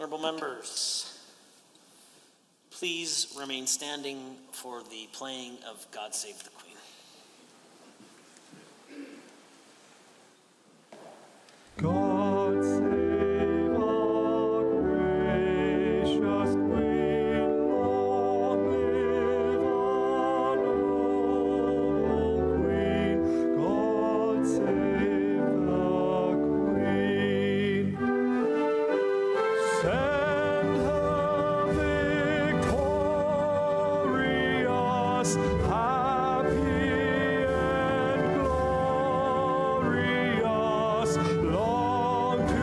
Honourable members, please remain standing for the playing of God Save the Queen. God save our gracious Queen, long live our noble Queen. God save the Queen. Send her victorious, happy and glorious, long to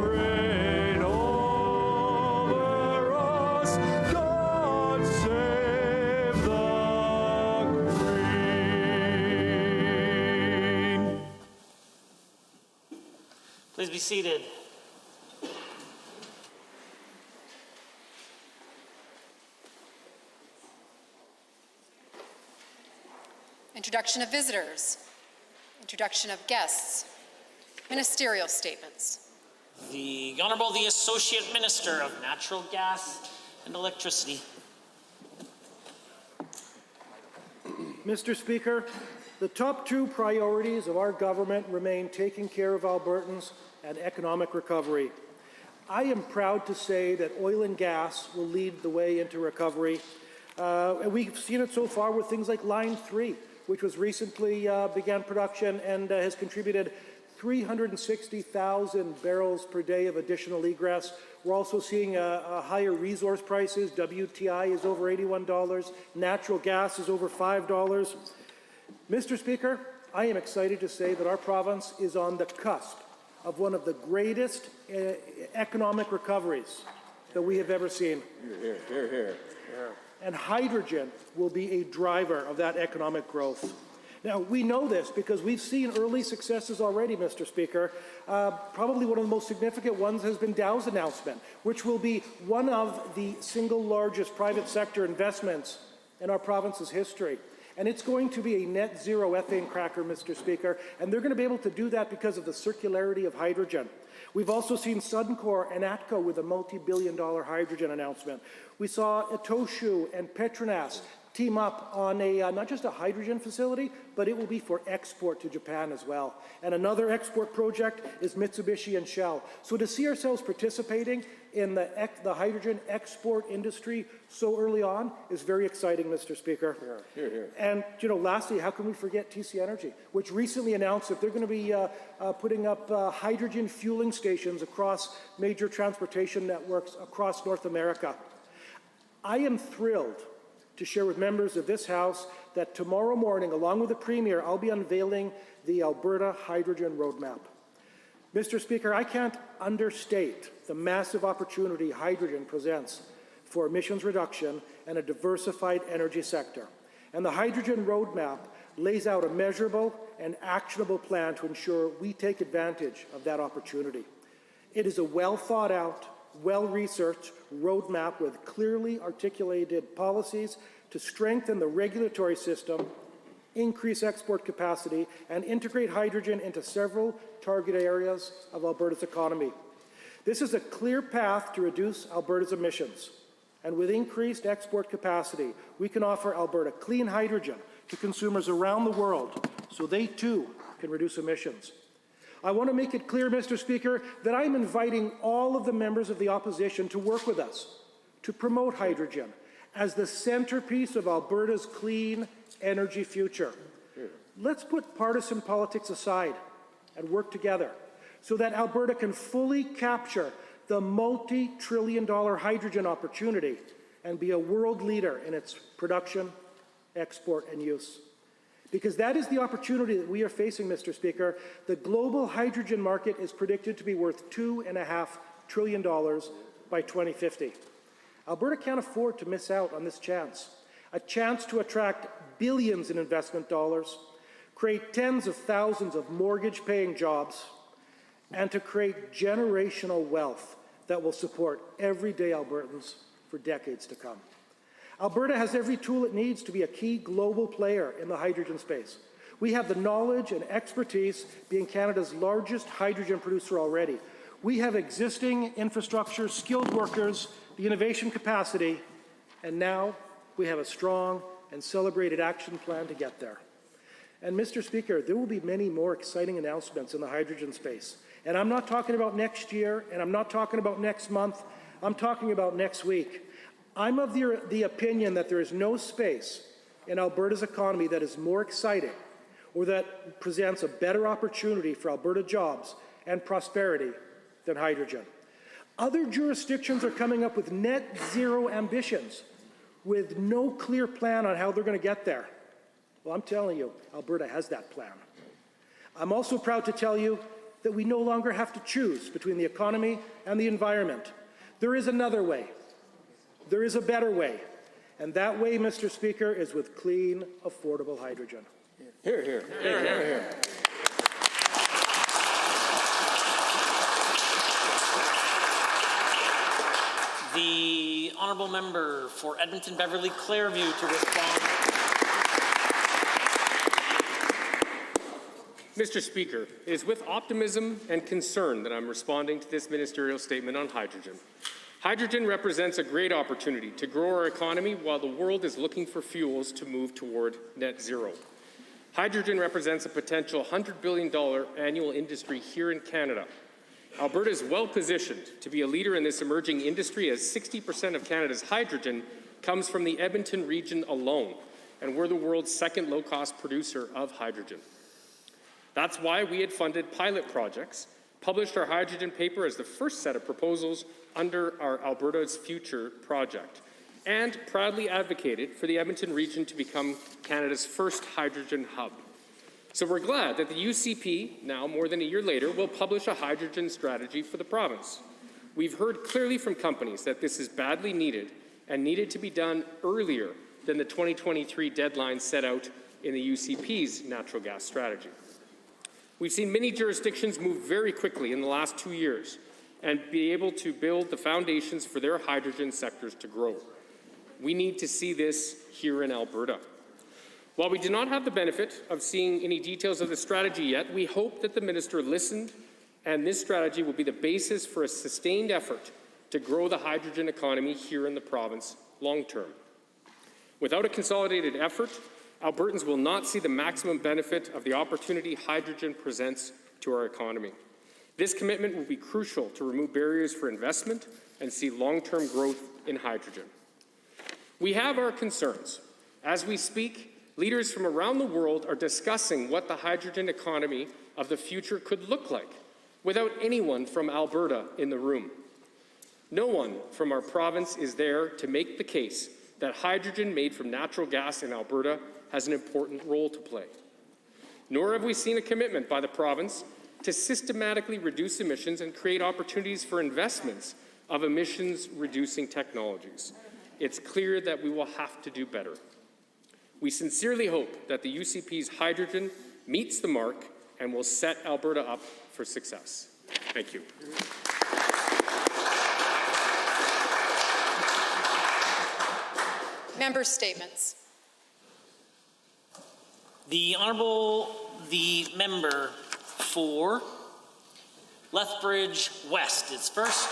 reign over us. God save the Queen. Please be seated. Introduction of visitors, introduction of guests, ministerial statements. The Honourable the Associate Minister of Natural Gas and Electricity. Mr. Speaker, the top two priorities of our government remain taking care of Albertans and economic recovery. I am proud to say that oil and gas will lead the way into recovery. And we've seen it so far with things like Line 3, which was recently began production and has contributed 360,000 barrels per day of additional egress. We're also seeing higher resource prices. WTI is over $81. Natural gas is over $5. Mr. Speaker, I am excited to say that our province is on the cusp of one of the greatest economic recoveries that we have ever seen. Here, here, here. And hydrogen will be a driver of that economic growth. Now, we know this because we've seen early successes already, Mr. Speaker. Probably one of the most significant ones has been Dow's announcement, which will be one of the single largest private sector investments in our province's history. And it's going to be a net zero ethane cracker, Mr. Speaker, and they're going to be able to do that because of the circularity of hydrogen. We've also seen Suncor and ATCO with a multi-billion-dollar hydrogen announcement. We saw Etoshu and Petronas team up on a not just a hydrogen facility, but it will be for export to Japan as well. And another export project is Mitsubishi and Shell. So to see ourselves participating in the hydrogen export industry so early on is very exciting, Mr. Speaker. Here, here. And, you know, lastly, how can we forget TC Energy, which recently announced that they're going to be putting up hydrogen fueling stations across major transportation networks across North America. I am thrilled to share with members of this House that tomorrow morning, along with the Premier, I'll be unveiling the Alberta Hydrogen Roadmap. Mr. Speaker, I can't understate the massive opportunity hydrogen presents for emissions reduction and a diversified energy sector. And the Hydrogen Roadmap lays out a measurable and actionable plan to ensure we take advantage of that opportunity. It is a well-thought-out, well-researched roadmap with clearly articulated policies to strengthen the regulatory system, increase export capacity, and integrate hydrogen into several target areas of Alberta's economy. This is a clear path to reduce Alberta's emissions. And with increased export capacity, we can offer Alberta clean hydrogen to consumers around the world so they too can reduce emissions. I want to make it clear, Mr. Speaker, that I'm inviting all of the members of the opposition to work with us to promote hydrogen as the centerpiece of Alberta's clean energy future. Let's put partisan politics aside and work together so that Alberta can fully capture the multi-trillion-dollar hydrogen opportunity and be a world leader in its production, export, and use. Because that is the opportunity that we are facing, Mr. Speaker. The global hydrogen market is predicted to be worth $2.5 trillion by 2050. Alberta can't afford to miss out on this chance, a chance to attract billions in investment dollars, create tens of thousands of mortgage-paying jobs, and to create generational wealth that will support everyday Albertans for decades to come. Alberta has every tool it needs to be a key global player in the hydrogen space. We have the knowledge and expertise, being Canada's largest hydrogen producer already. We have existing infrastructure, skilled workers, the innovation capacity, and now we have a strong and celebrated action plan to get there. And Mr. Speaker, there will be many more exciting announcements in the hydrogen space. And I'm not talking about next year, and I'm not talking about next month, I'm talking about next week. I'm of the opinion that there is no space in Alberta's economy that is more exciting or that presents a better opportunity for Alberta jobs and prosperity than hydrogen. Other jurisdictions are coming up with net zero ambitions with no clear plan on how they're going to get there. Well, I'm telling you, Alberta has that plan. I'm also proud to tell you that we no longer have to choose between the economy and the environment. There is another way. There is a better way. And that way, Mr. Speaker, is with clean, affordable hydrogen. Here, here. Here, here, here. The honourable member for Edmonton Beverley Clairview to respond. Mr. Speaker, it is with optimism and concern that I'm responding to this ministerial statement on hydrogen. Hydrogen represents a great opportunity to grow our economy while the world is looking for fuels to move toward net zero. Hydrogen represents a potential $100 billion annual industry here in Canada. Alberta is well positioned to be a leader in this emerging industry as 60% of Canada's hydrogen comes from the Edmonton region alone, and we're the world's second low-cost producer of hydrogen. That's why we had funded pilot projects, published our hydrogen paper as the first set of proposals under our Alberta's Future project, and proudly advocated for the Edmonton region to become Canada's first hydrogen hub. So we're glad that the UCP, now more than a year later, will publish a hydrogen strategy for the province. We've heard clearly from companies that this is badly needed and needed to be done earlier than the 2023 deadline set out in the UCP's natural gas strategy. We've seen many jurisdictions move very quickly in the last 2 years and be able to build the foundations for their hydrogen sectors to grow. We need to see this here in Alberta. While we do not have the benefit of seeing any details of the strategy yet, we hope that the minister listened, and this strategy will be the basis for a sustained effort to grow the hydrogen economy here in the province long term. Without a consolidated effort, Albertans will not see the maximum benefit of the opportunity hydrogen presents to our economy. This commitment will be crucial to remove barriers for investment and see long-term growth in hydrogen. We have our concerns. As we speak, leaders from around the world are discussing what the hydrogen economy of the future could look like without anyone from Alberta in the room. No one from our province is there to make the case that hydrogen made from natural gas in Alberta has an important role to play. Nor have we seen a commitment by the province to systematically reduce emissions and create opportunities for investments of emissions-reducing technologies. It's clear that we will have to do better. We sincerely hope that the UCP's hydrogen meets the mark and will set Alberta up for success. Thank you. Member statements. The member for Lethbridge West is first.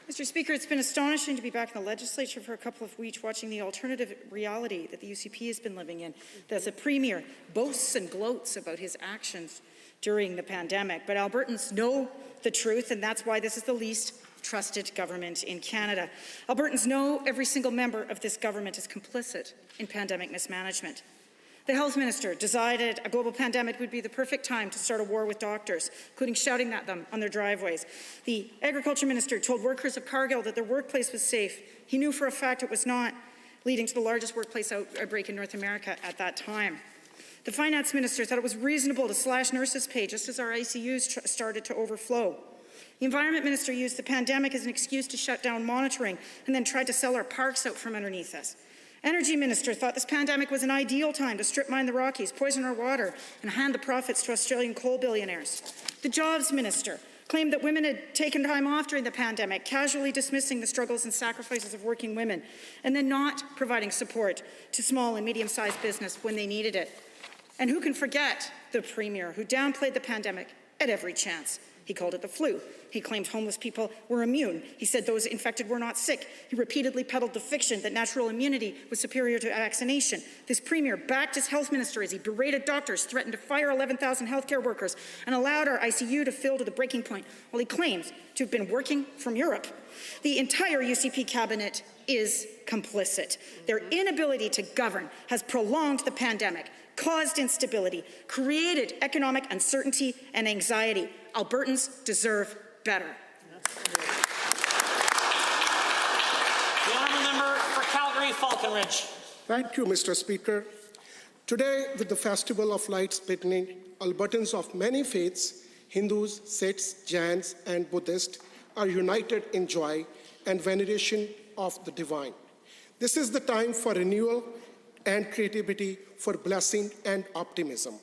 Mr. Speaker, it's been astonishing to be back in the legislature for a couple of weeks watching the alternative reality that the UCP has been living in, as the Premier boasts and gloats about his actions during the pandemic. But Albertans know the truth, and that's why this is the least trusted government in Canada. Albertans know every single member of this government is complicit in pandemic mismanagement. The health minister decided a global pandemic would be the perfect time to start a war with doctors, including shouting at them on their driveways. The agriculture minister told workers of Cargill that their workplace was safe. He knew for a fact it was not, leading to the largest workplace outbreak in North America at that time. The finance minister thought it was reasonable to slash nurses' pay just as our ICUs started to overflow. The environment minister used the pandemic as an excuse to shut down monitoring and then tried to sell our parks out from underneath us. Energy minister thought this pandemic was an ideal time to strip mine the Rockies, poison our water, and hand the profits to Australian coal billionaires. The jobs minister claimed that women had taken time off during the pandemic, casually dismissing the struggles and sacrifices of working women, and then not providing support to small and medium-sized business when they needed it. And who can forget the Premier, who downplayed the pandemic at every chance? He called it the flu. He claimed homeless people were immune. He said those infected were not sick. He repeatedly peddled the fiction that natural immunity was superior to vaccination. This Premier backed his health minister as he berated doctors, threatened to fire 11,000 healthcare workers, and allowed our ICU to fill to the breaking point, while he claims to have been working from Europe. The entire UCP cabinet is complicit. Their inability to govern has prolonged the pandemic, caused instability, created economic uncertainty and anxiety. Albertans deserve better. The honourable member for Calgary-Falconridge. Thank you, Mr. Speaker. Today, with the Festival of Lights beginning, Albertans of many faiths, Hindus, Sikhs, Jains, and Buddhists, are united in joy and veneration of the divine. This is the time for renewal and creativity, for blessing and optimism.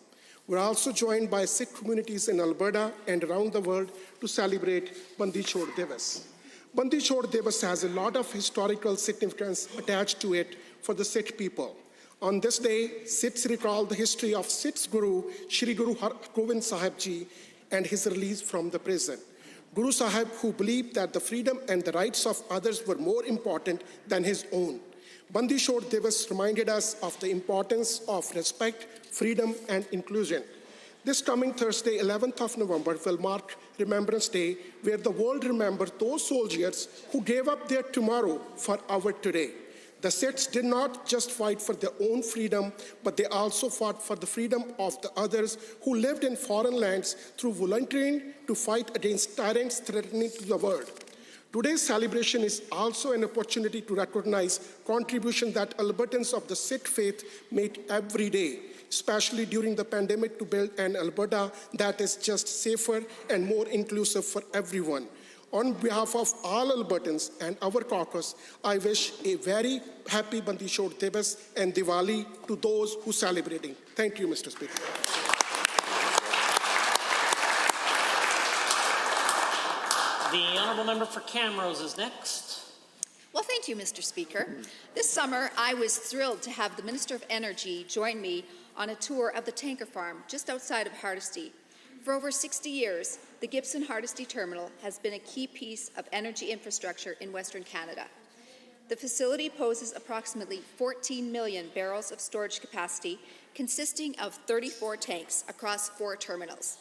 We're also joined by Sikh communities in Alberta and around the world to celebrate Bandi Chhod Divas. Bandi Chhod Divas has a lot of historical significance attached to it for the Sikh people. On this day, Sikhs recall the history of Sikhs Guru, Shri Guru Har Gobind Sahib Ji, and his release from the prison. Guru Sahib, who believed that the freedom and the rights of others were more important than his own. Bandi Chhod Divas reminded us of the importance of respect, freedom, and inclusion. This coming Thursday, 11th of November, will mark Remembrance Day, where the world remembers those soldiers who gave up their tomorrow for our today. The Sikhs did not just fight for their own freedom, but they also fought for the freedom of the others who lived in foreign lands through volunteering to fight against tyrants threatening to the world. Today's celebration is also an opportunity to recognize contributions that Albertans of the Sikh faith made every day, especially during the pandemic, to build an Alberta that is just safer and more inclusive for everyone. On behalf of all Albertans and our caucus, I wish a very happy Bandi Chhod Divas and Diwali to those who are celebrating. Thank you, Mr. Speaker. The honourable member for Camrose is next. Well, thank you, Mr. Speaker. This summer, I was thrilled to have the Minister of Energy join me on a tour of the tanker farm just outside of Hardisty. For over 60 years, the Gibson Hardisty Terminal has been a key piece of energy infrastructure in Western Canada. The facility poses approximately 14 million barrels of storage capacity, consisting of 34 tanks across 4 terminals.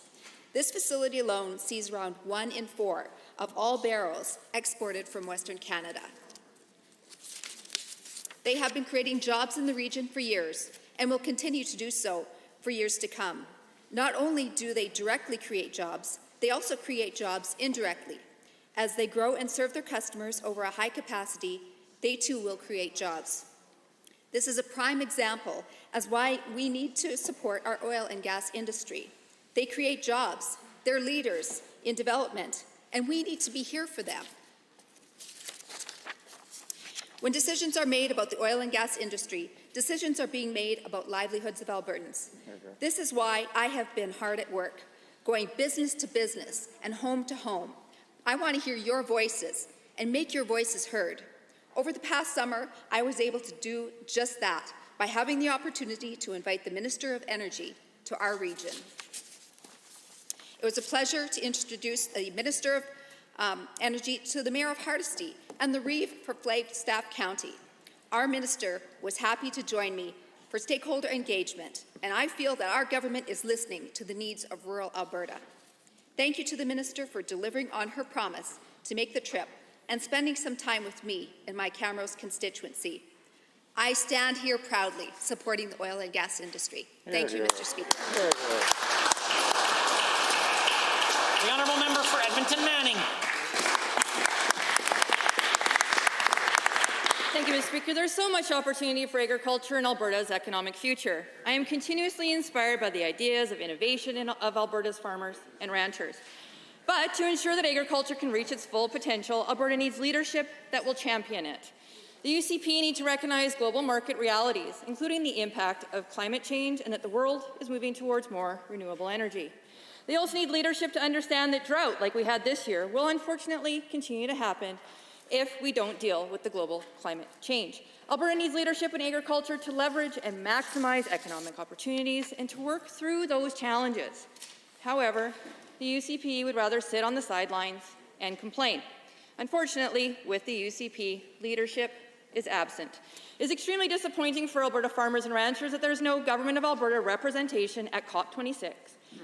This facility alone sees around 1 in 4 of all barrels exported from Western Canada. They have been creating jobs in the region for years and will continue to do so for years to come. Not only do they directly create jobs, they also create jobs indirectly. As they grow and serve their customers over a high capacity, they too will create jobs. This is a prime example as why we need to support our oil and gas industry. They create jobs, they're leaders in development, and we need to be here for them. When decisions are made about the oil and gas industry, decisions are being made about livelihoods of Albertans. This is why I have been hard at work, going business to business and home to home. I want to hear your voices and make your voices heard. Over the past summer, I was able to do just that by having the opportunity to invite the Minister of Energy to our region. It was a pleasure to introduce the Minister of Energy to the Mayor of Hardisty and the Reeve for Flagstaff County. Our minister was happy to join me for stakeholder engagement, and I feel that our government is listening to the needs of rural Alberta. Thank you to the minister for delivering on her promise to make the trip and spending some time with me in my Camrose constituency. I stand here proudly supporting the oil and gas industry. Thank you, Mr. Speaker. The honourable member for Edmonton Manning. Thank you, Mr. Speaker. There's so much opportunity for agriculture in Alberta's economic future. I am continuously inspired by the ideas of innovation of Alberta's farmers and ranchers. But to ensure that agriculture can reach its full potential, Alberta needs leadership that will champion it. The UCP need to recognize global market realities, including the impact of climate change and that the world is moving towards more renewable energy. They also need leadership to understand that drought, like we had this year, will unfortunately continue to happen if we don't deal with the global climate change. Alberta needs leadership in agriculture to leverage and maximize economic opportunities and to work through those challenges. However, the UCP would rather sit on the sidelines and complain. Unfortunately, with the UCP, leadership is absent. It is extremely disappointing for Alberta farmers and ranchers that there is no Government of Alberta representation at COP26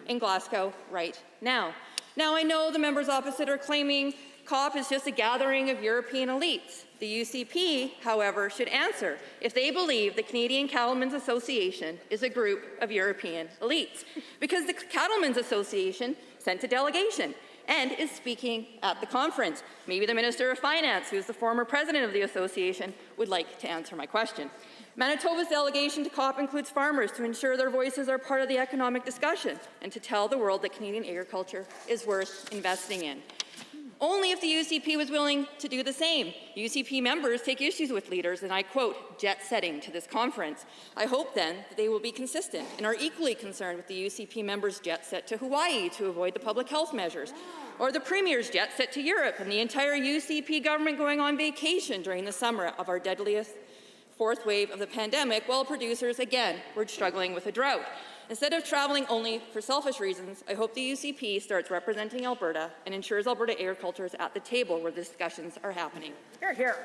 in Glasgow right now. Now, I know the members opposite are claiming COP is just a gathering of European elites. The UCP, however, should answer if they believe the Canadian Cattlemen's Association is a group of European elites, because the Cattlemen's Association sent a delegation and is speaking at the conference. Maybe the Minister of Finance, who is the former president of the association, would like to answer my question. Manitoba's delegation to COP includes farmers to ensure their voices are part of the economic discussion and to tell the world that Canadian agriculture is worth investing in. Only if the UCP was willing to do the same. UCP members take issues with leaders, and I quote, jet-setting to this conference. I hope then that they will be consistent and are equally concerned with the UCP members' jet-set to Hawaii to avoid the public health measures, or the Premier's jet-set to Europe and the entire UCP government going on vacation during the summer of our deadliest fourth wave of the pandemic, while producers, again, were struggling with a drought. Instead of traveling only for selfish reasons, I hope the UCP starts representing Alberta and ensures Alberta agriculture is at the table where the discussions are happening. Hear, hear.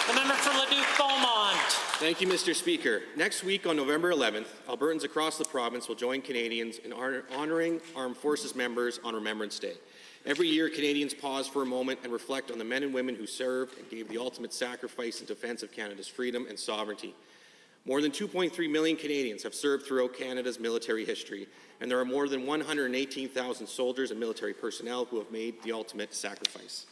The member for Leduc-Beaumont. Thank you, Mr. Speaker. Next week on November 11th, Albertans across the province will join Canadians in honouring Armed Forces members on Remembrance Day. Every year, Canadians pause for a moment and reflect on the men and women who served and gave the ultimate sacrifice in defence of Canada's freedom and sovereignty. More than 2.3 million Canadians have served throughout Canada's military history, and there are more than 118,000 soldiers and military personnel who have made the ultimate sacrifice.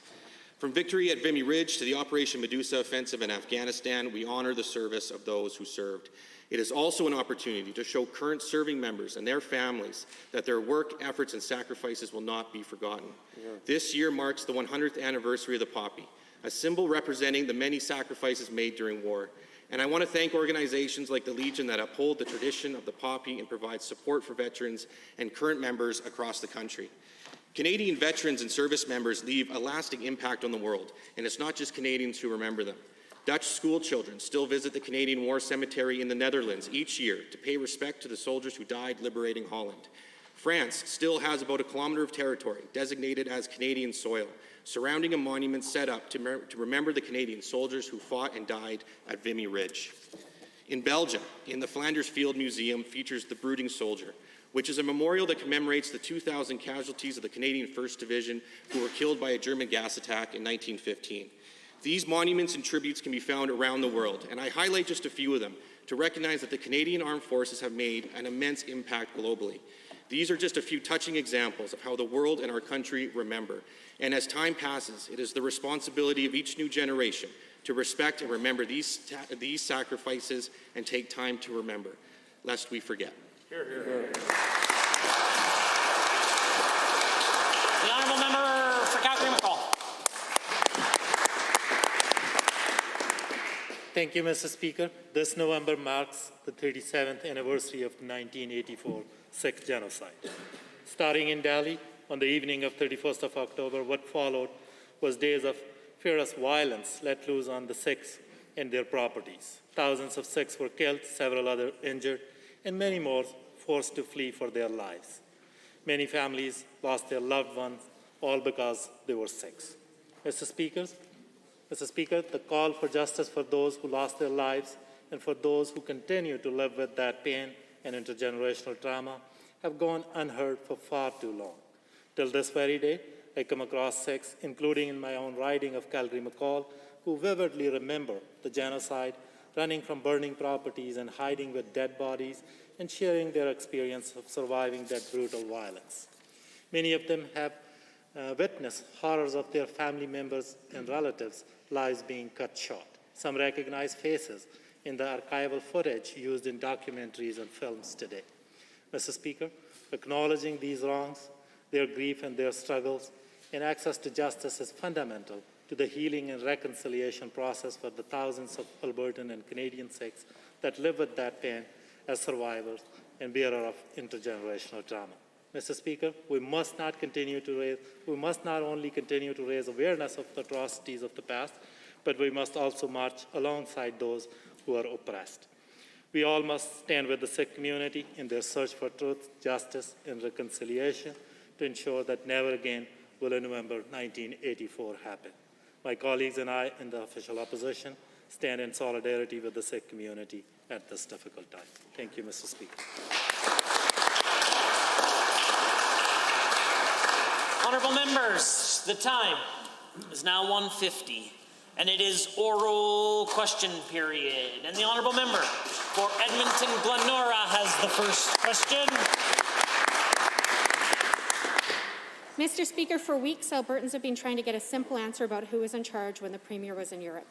From victory at Vimy Ridge to the Operation Medusa offensive in Afghanistan, we honour the service of those who served. It is also an opportunity to show current serving members and their families that their work, efforts, and sacrifices will not be forgotten. This year marks the 100th anniversary of the poppy, a symbol representing the many sacrifices made during war. And I want to thank organizations like the Legion that uphold the tradition of the poppy and provide support for veterans and current members across the country. Canadian veterans and service members leave a lasting impact on the world, and it's not just Canadians who remember them. Dutch school children still visit the Canadian War Cemetery in the Netherlands each year to pay respect to the soldiers who died liberating Holland. France still has about a kilometre of territory designated as Canadian soil, surrounding a monument set up to remember the Canadian soldiers who fought and died at Vimy Ridge. In Belgium, in the Flanders Field Museum features the Brooding Soldier, which is a memorial that commemorates the 2,000 casualties of the Canadian 1st Division who were killed by a German gas attack in 1915. These monuments and tributes can be found around the world, and I highlight just a few of them to recognize that the Canadian Armed Forces have made an immense impact globally. These are just a few touching examples of how the world and our country remember. And as time passes, it is the responsibility of each new generation to respect and remember these sacrifices and take time to remember, lest we forget. Hear, hear, hear. The honourable member for Calgary-McCall. Thank you, Mr. Speaker. This November marks the 37th anniversary of the 1984 Sikh genocide. Starting in Delhi on the evening of 31st of October, what followed was days of fierce violence let loose on the Sikhs and their properties. Thousands of Sikhs were killed, several others injured, and many more forced to flee for their lives. Many families lost their loved ones, all because they were Sikhs. Mr. Speaker, the call for justice for those who lost their lives and for those who continue to live with that pain and intergenerational trauma have gone unheard for far too long. Till this very day, I come across Sikhs, including in my own riding of Calgary-McCall, who vividly remember the genocide, running from burning properties and hiding with dead bodies and sharing their experience of surviving that brutal violence. Many of them have witnessed horrors of their family members and relatives' lives being cut short. Some recognize faces in the archival footage used in documentaries and films today. Mr. Speaker, acknowledging these wrongs, their grief and their struggles, and access to justice is fundamental to the healing and reconciliation process for the thousands of Albertan and Canadian Sikhs that live with that pain as survivors and bearer of intergenerational trauma. Mr. Speaker, we must not only continue to raise awareness of the atrocities of the past, but we must also march alongside those who are oppressed. We all must stand with the Sikh community in their search for truth, justice, and reconciliation to ensure that never again will a November 1984 happen. My colleagues and I in the official opposition stand in solidarity with the Sikh community at this difficult time. Thank you, Mr. Speaker. Honourable members, the time is now 1:50, and it is oral question period. And the honourable member for Edmonton Glenora has the first question. Mr. Speaker, for weeks, Albertans have been trying to get a simple answer about who was in charge when the Premier was in Europe.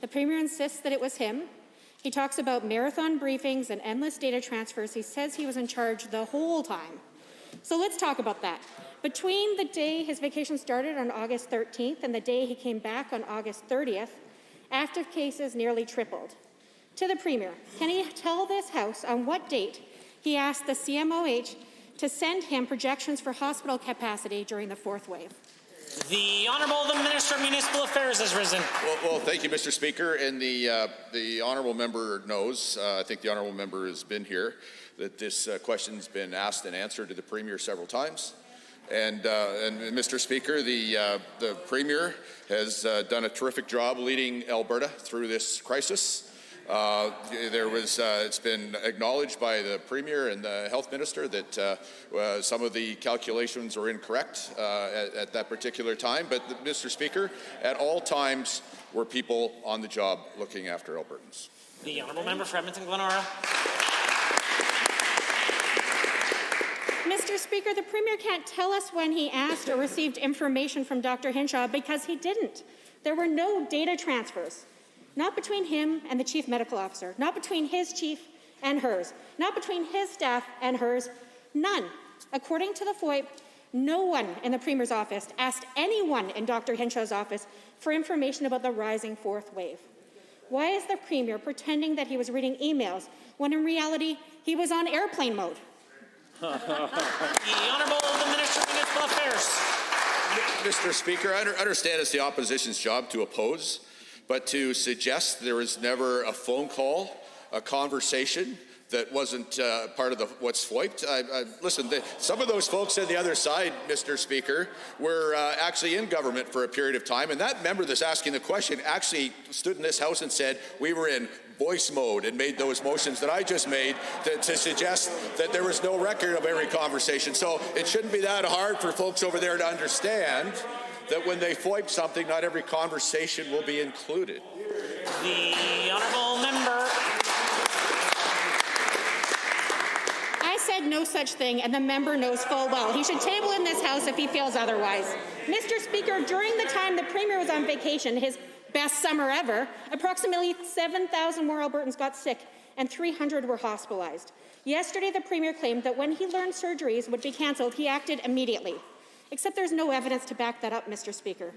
The Premier insists that it was him. He talks about marathon briefings and endless data transfers. He says he was in charge the whole time. So let's talk about that. Between the day his vacation started on August 13th and the day he came back on August 30th, active cases nearly tripled. To the Premier, can he tell this House on what date he asked the CMOH to send him projections for hospital capacity during the fourth wave? The Honourable the Minister of Municipal Affairs has risen. Well, thank you, Mr. Speaker. And the honourable member knows, I think the honourable member has been here, that this question's been asked and answered to the Premier several times. And Mr. Speaker, the Premier has done a terrific job leading Alberta through this crisis. It's been acknowledged by the Premier and the Health Minister that some of the calculations were incorrect at that particular time. But, Mr. Speaker, at all times were people on the job looking after Albertans. The Honourable Member for Edmonton Glenora. Mr. Speaker, the Premier can't tell us when he asked or received information from Dr. Hinshaw because he didn't. There were no data transfers. Not between him and the Chief Medical Officer, not between his chief and hers, not between his staff and hers, none. According to the FOIP, no one in the Premier's office asked anyone in Dr. Hinshaw's office for information about the rising fourth wave. Why is the Premier pretending that he was reading emails when in reality he was on airplane mode? The Honourable the Minister of Municipal Affairs. Mr. Speaker, I understand it's the opposition's job to oppose, but to suggest there was never a phone call, a conversation that wasn't part of what's FOIPed. Listen, some of those folks on the other side, Mr. Speaker, were actually in government for a period of time, and that member that's asking the question actually stood in this House and said we were in voice mode and made those motions that I just made to suggest that there was no record of every conversation. So it shouldn't be that hard for folks over there to understand that when they FOIP something, not every conversation will be included. The Honourable Member. I said no such thing, and the member knows full well. He should table in this House if he feels otherwise. Mr. Speaker, during the time the Premier was on vacation, his best summer ever, approximately 7,000 more Albertans got sick and 300 were hospitalized. Yesterday, the Premier claimed that when he learned surgeries would be cancelled, he acted immediately. Except there's no evidence to back that up, Mr. Speaker.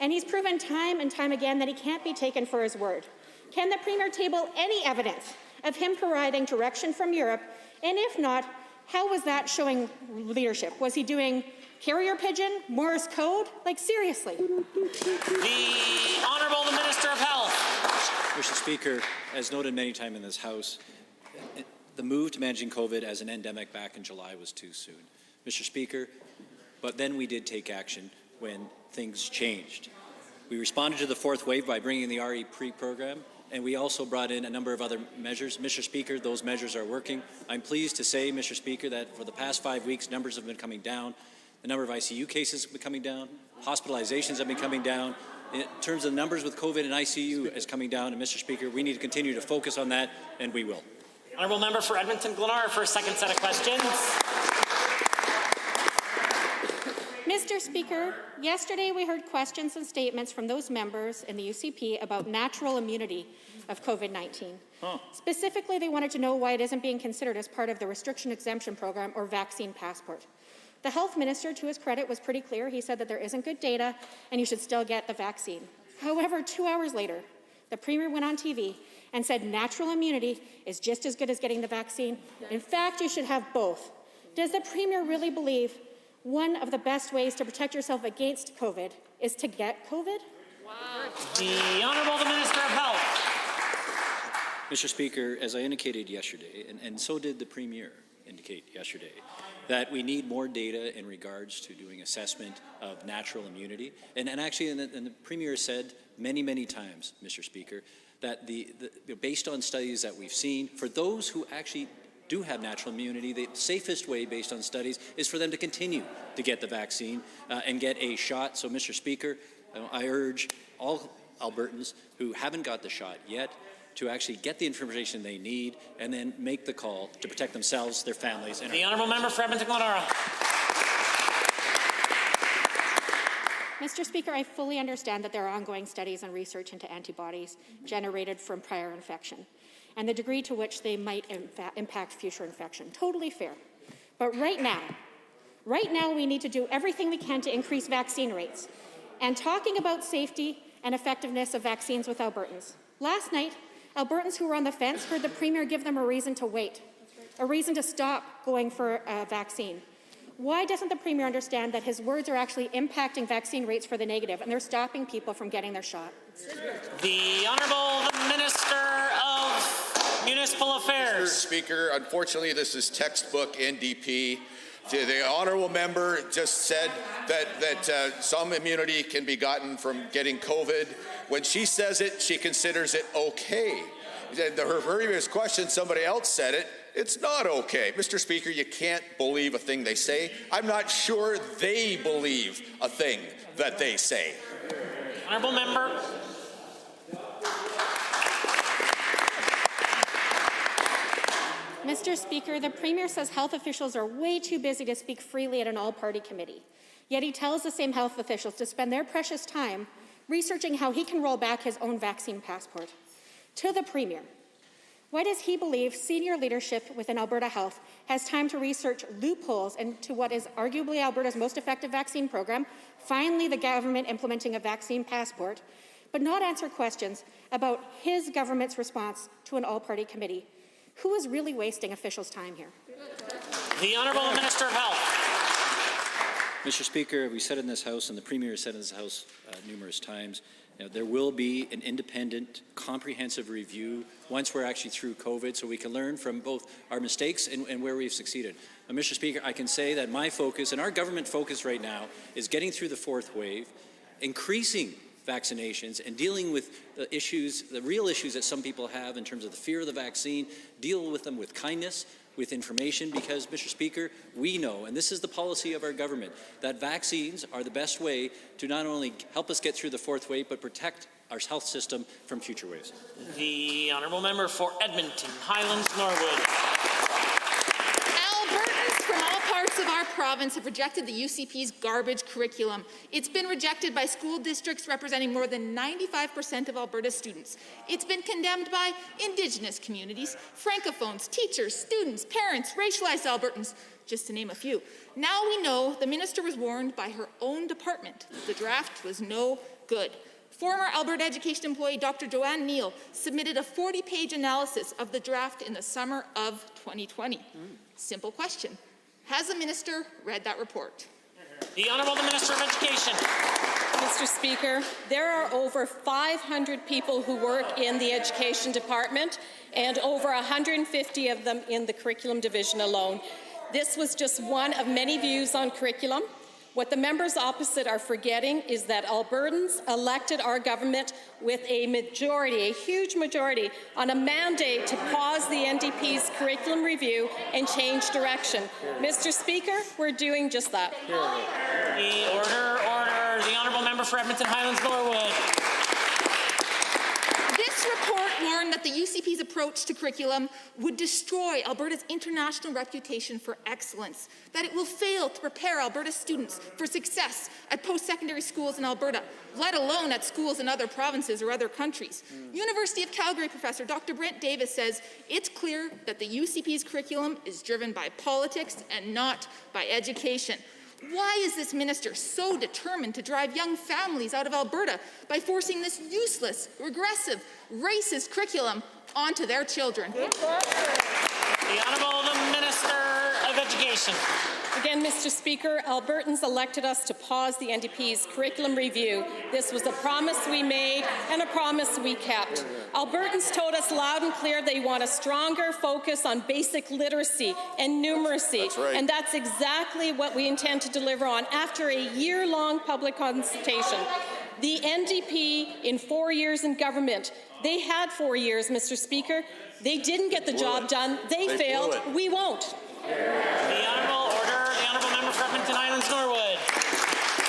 And he's proven time and time again that he can't be taken for his word. Can the Premier table any evidence of him providing direction from Europe? And if not, how was that showing leadership? Was he doing carrier pigeon, Morse code? Like, seriously. The Honourable the Minister of Health. Mr. Speaker, as noted many times in this House, the move to managing COVID as an endemic back in July was too soon. Mr. Speaker, but then we did take action when things changed. We responded to the fourth wave by bringing the RE pre-program, and we also brought in a number of other measures. Mr. Speaker, those measures are working. I'm pleased to say, Mr. Speaker, that for the past 5 weeks, numbers have been coming down. The number of ICU cases have been coming down. Hospitalizations have been coming down. In terms of the numbers with COVID and ICU is coming down, and Mr. Speaker, we need to continue to focus on that, and we will. Honourable Member for Edmonton Glenora for a second set of questions. Mr. Speaker, yesterday we heard questions and statements from those members in the UCP about natural immunity of COVID-19. Specifically, they wanted to know why it isn't being considered as part of the restriction exemption program or vaccine passport. The health minister, to his credit, was pretty clear. He said that there isn't good data and you should still get the vaccine. However, 2 hours later, the Premier went on TV and said natural immunity is just as good as getting the vaccine. In fact, you should have both. Does the Premier really believe one of the best ways to protect yourself against COVID is to get COVID? The Honourable the Minister of Health. Mr. Speaker, as I indicated yesterday, and so did the Premier indicate yesterday, that we need more data in regards to doing assessment of natural immunity. And actually, the Premier said many, many times, Mr. Speaker, that based on studies that we've seen, for those who actually do have natural immunity, the safest way based on studies is for them to continue to get the vaccine and get a shot. So, Mr. Speaker, I urge all Albertans who haven't got the shot yet to actually get the information they need and then make the call to protect themselves, their families, and the Honourable Member for Edmonton Glenora. Mr. Speaker, I fully understand that there are ongoing studies and research into antibodies generated from prior infection and the degree to which they might impact future infection. Totally fair. But right now we need to do everything we can to increase vaccine rates. And talking about safety and effectiveness of vaccines with Albertans. Last night, Albertans who were on the fence heard the Premier give them a reason to wait, a reason to stop going for a vaccine. Why doesn't the Premier understand that his words are actually impacting vaccine rates for the negative and they're stopping people from getting their shot? The Honourable the Minister of Municipal Affairs. Mr. Speaker, unfortunately this is textbook NDP. The honourable member just said that some immunity can be gotten from getting COVID. When she says it, she considers it okay. Her previous question, somebody else said it. It's not okay. Mr. Speaker, you can't believe a thing they say. I'm not sure they believe a thing that they say. Honourable member. Mr. Speaker, the Premier says health officials are way too busy to speak freely at an all-party committee. Yet he tells the same health officials to spend their precious time researching how he can roll back his own vaccine passport. To the Premier, why does he believe senior leadership within Alberta Health has time to research loopholes into what is arguably Alberta's most effective vaccine program, finally the government implementing a vaccine passport, but not answer questions about his government's response to an all-party committee? Who is really wasting officials' time here? The Honourable Minister of Health. Mr. Speaker, we said in this House, and the Premier has said in this House numerous times, there will be an independent, comprehensive review once we're actually through COVID so we can learn from both our mistakes and where we've succeeded. Mr. Speaker, I can say that my focus and our government focus right now is getting through the fourth wave, increasing vaccinations and dealing with the issues, the real issues that some people have in terms of the fear of the vaccine, deal with them with kindness, with information, because, Mr. Speaker, we know, and this is the policy of our government, that vaccines are the best way to not only help us get through the fourth wave, but protect our health system from future waves. The Honourable Member for Edmonton, Highlands, Norwood. Albertans from all parts of our province have rejected the UCP's garbage curriculum. It's been rejected by school districts representing more than 95% of Alberta's students. It's been condemned by Indigenous communities, Francophones, teachers, students, parents, racialized Albertans, just to name a few. Now we know the minister was warned by her own department that the draft was no good. Former Alberta Education employee Dr. Joanne Neal submitted a 40-page analysis of the draft in the summer of 2020. Simple question. Has the minister read that report? The Honourable Minister of Education. Mr. Speaker, there are over 500 people who work in the Education Department and over 150 of them in the Curriculum Division alone. This was just one of many views on curriculum. What the members opposite are forgetting is that Albertans elected our government with a majority, a huge majority, on a mandate to pause the NDP's curriculum review and change direction. Mr. Speaker, we're doing just that. Order. The Honourable Member for Edmonton Highlands Norwood. This report warned that the UCP's approach to curriculum would destroy Alberta's international reputation for excellence, that it will fail to prepare Alberta students for success at post-secondary schools in Alberta, let alone at schools in other provinces or other countries. University of Calgary professor Dr. Brent Davis says it's clear that the UCP's curriculum is driven by politics and not by education. Why is this minister so determined to drive young families out of Alberta by forcing this useless, regressive, racist curriculum onto their children? The Honourable Minister of Education. Education. Again, Mr. Speaker, Albertans elected us to pause the NDP's curriculum review. This was a promise we made and a promise we kept. Albertans told us loud and clear they want a stronger focus on basic literacy and numeracy. That's right. And that's exactly what we intend to deliver on after a year-long public consultation. The NDP, in 4 years in government, they had 4 years, Mr. Speaker. They didn't get the job done. They failed. We won't. The honourable member for Edmonton Islands Norwood.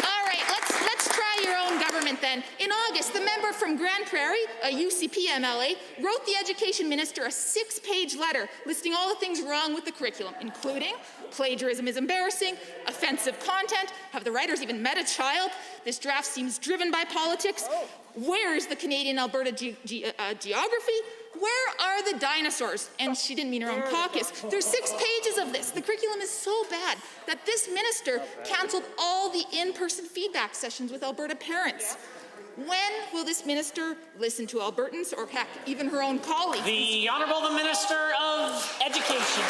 All right, let's try your own government then. In August, the member from Grand Prairie, a UCP MLA, wrote the education minister a 6-page letter listing all the things wrong with the curriculum, including plagiarism is embarrassing, offensive content, have the writers even met a child, this draft seems driven by politics, where is the Canadian-Alberta geography? Where are the dinosaurs? And she didn't mean her own caucus. There's 6 pages of this. The curriculum is so bad that this minister canceled all the in-person feedback sessions with Alberta parents. When will this minister listen to Albertans or heck, even her own colleagues? The Honourable Minister of Education.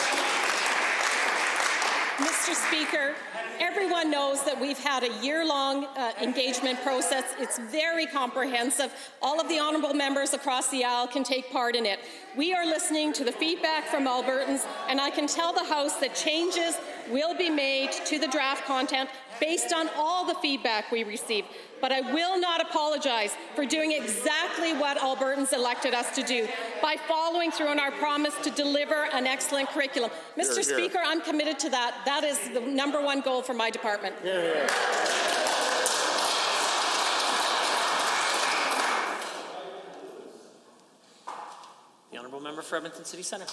Mr. Speaker, everyone knows that we've had a year-long engagement process. It's very comprehensive. All of the honourable members across the aisle can take part in it. We are listening to the feedback from Albertans, and I can tell the House that changes will be made to the draft content based on all the feedback we receive. But I will not apologize for doing exactly what Albertans elected us to do by following through on our promise to deliver an excellent curriculum. Mr. Speaker, I'm committed to that. That is the #1 goal for my department. The honourable member for Edmonton City Centre.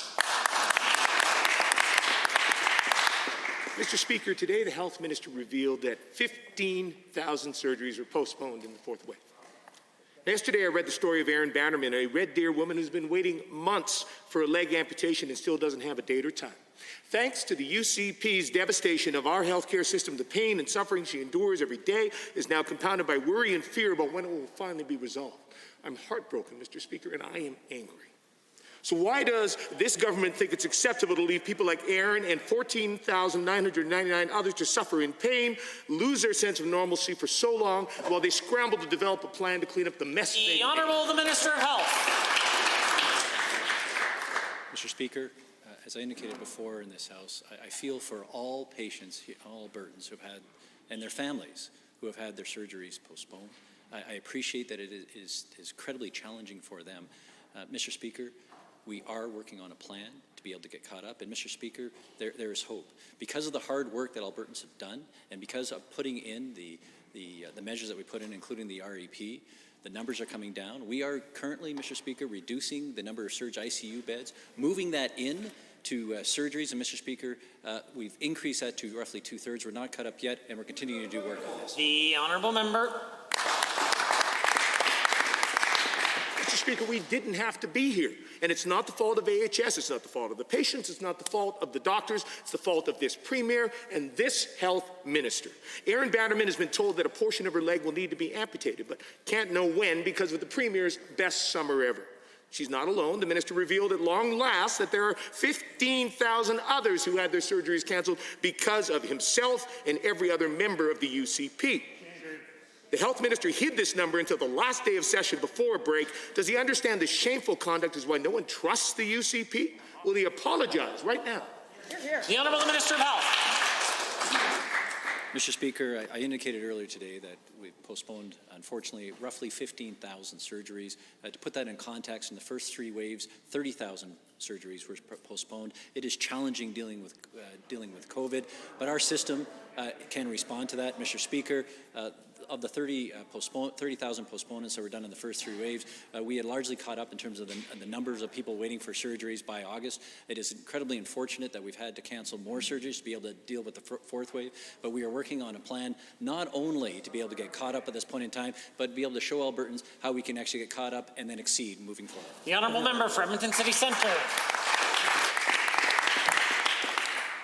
Mr. Speaker, today the health minister revealed that 15,000 surgeries were postponed in the fourth wave. Yesterday I read the story of Erin Bannerman, a Red Deer woman who's been waiting months for a leg amputation and still doesn't have a date or time. Thanks to the UCP's devastation of our healthcare system, the pain and suffering she endures every day is now compounded by worry and fear about when it will finally be resolved. I'm heartbroken, Mr. Speaker, and I am angry. So why does this government think it's acceptable to leave people like Erin and 14,999 others to suffer in pain, lose their sense of normalcy for so long, while they scramble to develop a plan to clean up the mess they made? The Honourable the Minister of Health. Mr. Speaker, as I indicated before in this House, I feel for all patients, all Albertans who have had, and their families who have had their surgeries postponed. I appreciate that it is incredibly challenging for them. Mr. Speaker, we are working on a plan to be able to get caught up. And Mr. Speaker, there is hope. Because of the hard work that Albertans have done, and because of putting in the measures that we put in, including the REP, the numbers are coming down. We are currently, Mr. Speaker, reducing the number of surge ICU beds, moving that in to surgeries. And Mr. Speaker, we've increased that to roughly 2/3. We're not caught up yet, and we're continuing to do work on this. The honourable member. Mr. Speaker, we didn't have to be here. And it's not the fault of AHS, it's not the fault of the patients, it's not the fault of the doctors, it's the fault of this Premier and this health minister. Erin Bannerman has been told that a portion of her leg will need to be amputated, but can't know when because of the Premier's best summer ever. She's not alone. The minister revealed at long last that there are 15,000 others who had their surgeries canceled because of himself and every other member of the UCP. The health minister hid this number until the last day of session before a break. Does he understand the shameful conduct is why no one trusts the UCP? Will he apologize right now? The Honourable Minister of Health. Mr. Speaker, I indicated earlier today that we postponed, unfortunately, roughly 15,000 surgeries. To put that in context, in the first 3 waves, 30,000 surgeries were postponed. It is challenging dealing with COVID, but our system can respond to that. Mr. Speaker, of the 30,000 postponements that were done in the first 3 waves, we had largely caught up in terms of the numbers of people waiting for surgeries by August. It is incredibly unfortunate that we've had to cancel more surgeries to be able to deal with the 4th wave, but we are working on a plan not only to be able to get caught up at this point in time, but to be able to show Albertans how we can actually get caught up and then exceed moving forward. The Honourable Member for Edmonton City Centre.